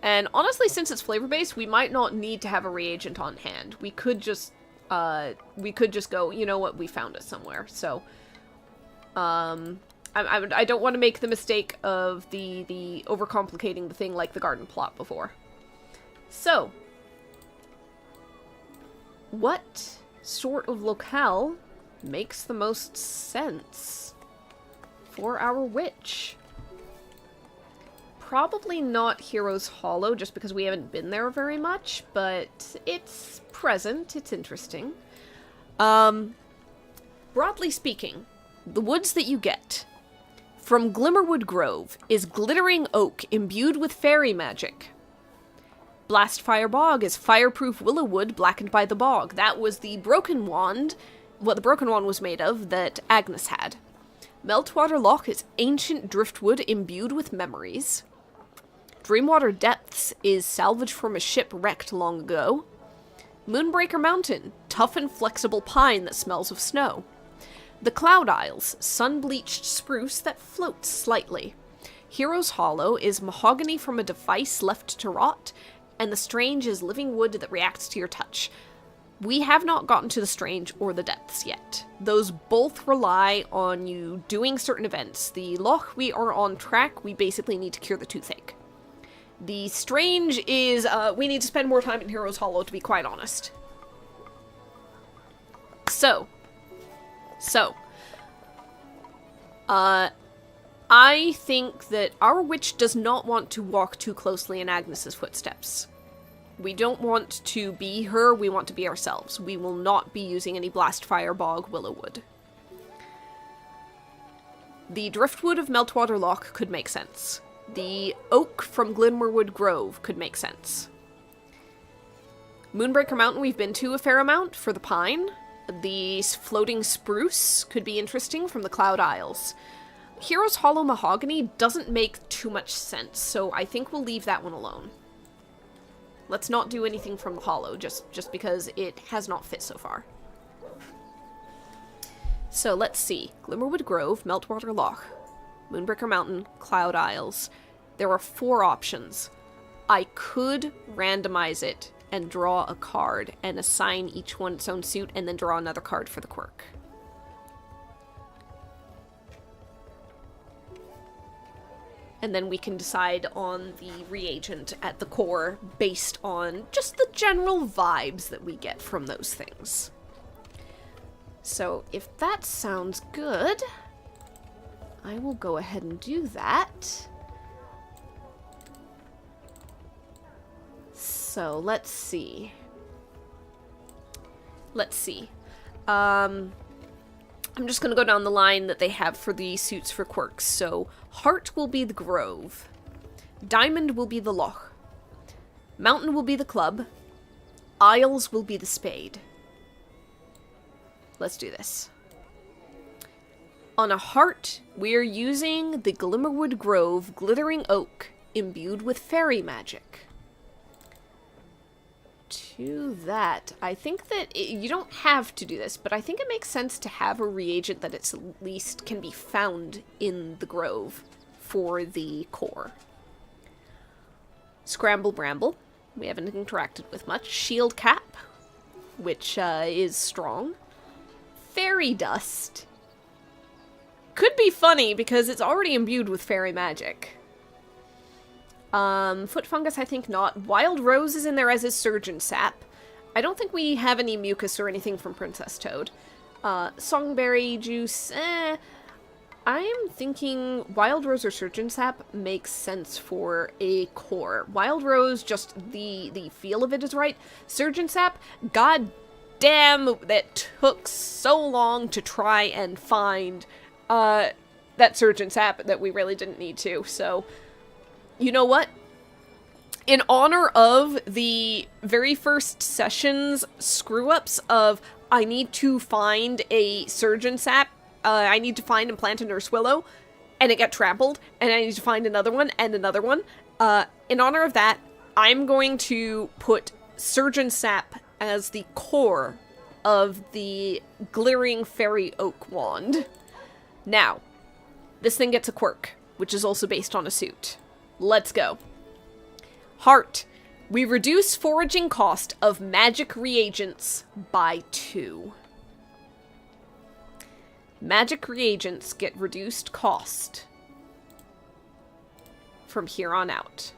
And honestly, since it's flavor-based, we might not need to have a reagent on hand. We could just go, you know what, we found it somewhere. So, I don't want to make the mistake of the overcomplicating the thing like the garden plot before. So, what sort of locale makes the most sense for our witch? Probably not Hero's Hollow, just because we haven't been there very much, but it's present, it's interesting. Broadly speaking, the woods that you get from Glimmerwood Grove is glittering oak imbued with fairy magic. Blastfire Bog is fireproof willow wood blackened by the bog. That was the broken wand, what the broken wand was made of, that Agnes had. Meltwater Loch is ancient driftwood imbued with memories. Dreamwater Depths is salvage from a ship wrecked long ago. Moonbreaker Mountain, tough and flexible pine that smells of snow. The Cloud Isles, sun-bleached spruce that floats slightly. Hero's Hollow is mahogany from a device left to rot, and the Strange is living wood that reacts to your touch. We have not gotten to the strange or the depths yet. Those both rely on you doing certain events. The loch, we are on track. We basically need to cure the toothache. The strange is, we need to spend more time in Heroes Hollow, to be quite honest. I think that our witch does not want to walk too closely in Agnes's footsteps. We don't want to be her, we want to be ourselves. We will not be using any Blastfire Bog Willowwood. The Driftwood of Meltwater Loch could make sense. The Oak from Glimmerwood Grove could make sense. Moonbreaker Mountain we've been to a fair amount for the pine. The Floating Spruce could be interesting from the Cloud Isles. Heroes Hollow Mahogany doesn't make too much sense, so I think we'll leave that one alone. Let's not do anything from the Hollow, just because it has not fit so far. So let's see. Glimmerwood Grove, Meltwater Loch, Moonbreaker Mountain, Cloud Isles. There are 4 options. I could randomize it and draw a card and assign each one its own suit and then draw another card for the quirk. And then we can decide on the reagent at the core based on just the general vibes that we get from those things. So if that sounds good, I will go ahead and do that. So let's see. I'm just going to go down the line that they have for the suits for quirks. So, Heart will be the Grove. Diamond will be the Loch. Mountain will be the Club. Isles will be the Spade. Let's do this. On a Heart, we are using the Glimmerwood Grove Glittering Oak, imbued with fairy magic. To that, I think that you don't have to do this, but I think it makes sense to have a reagent that at least can be found in the grove for the core. Scramble Bramble, we haven't interacted with much. Shield Cap, which is strong. Fairy Dust could be funny because it's already imbued with fairy magic. Foot Fungus, I think not. Wild Rose is in there as is Surgeon Sap. I don't think we have any mucus or anything from Princess Toad. Songberry Juice, I'm thinking Wild Rose or Surgeon Sap makes sense for a core. Wild Rose, just the feel of it is right. Surgeon Sap, god damn, that took so long to try and find, that Surgeon Sap that we really didn't need to, so... You know what? In honor of the very first session's screw-ups of, I need to find a Surgeon Sap, I need to find and plant a Nurse Willow, and it got trampled, and I need to find another one, and another one. In honor of that, I'm going to put Surgeon Sap as the core of the Glittering Fairy Oak Wand. Now, this thing gets a quirk, which is also based on a suit. Let's go. Heart. We reduce foraging cost of magic reagents by 2. Magic reagents get reduced cost from here on out.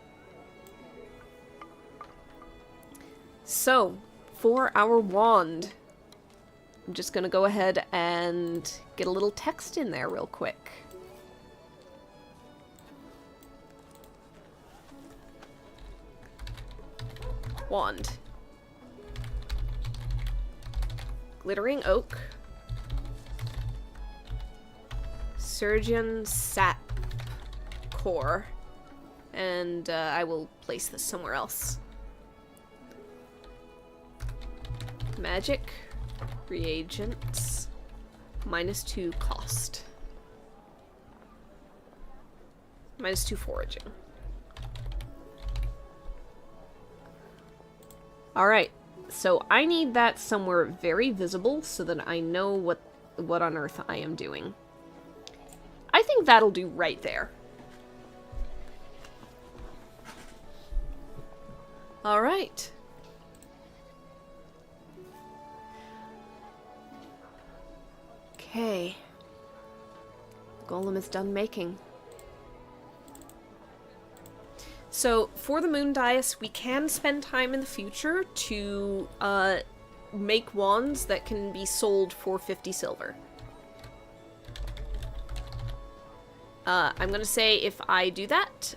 So, for our wand, I'm just going to go ahead and get a little text in there real quick. Wand. Glittering Oak. Surgeon Sap Core. And I will place this somewhere else. Magic reagents. -2 cost. -2 foraging. Alright, so I need that somewhere very visible so that I know what on earth I am doing. I think that'll do right there. Alright. Okay. Golem is done making. So, for the Moon Dais, we can spend time in the future to make wands that can be sold for 50 silver. I'm gonna say if I do that,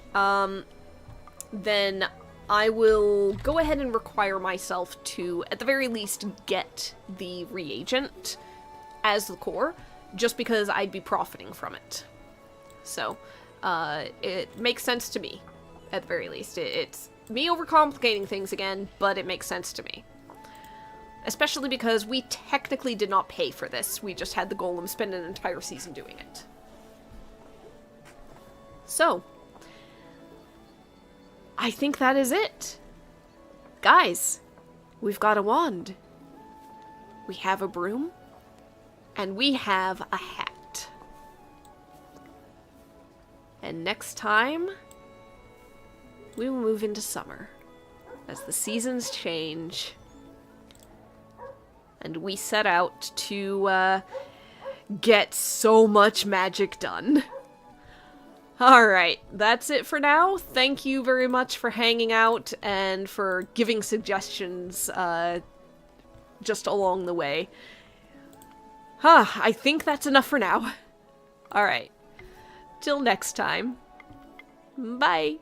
then I will go ahead and require myself to, at the very least, get the reagent as the core, just because I'd be profiting from it. So, it makes sense to me, at the very least. It's me overcomplicating things again, but it makes sense to me. Especially because we technically did not pay for this, we just had the golem spend an entire season doing it. So, I think that is it. Guys, we've got a wand. We have a broom. And we have a hat. And next time, we will move into summer. As the seasons change. And we set out to, get so much magic done. Alright, that's it for now. Thank you very much for hanging out and for giving suggestions, just along the way. I think that's enough for now. Alright. Till next time. Bye.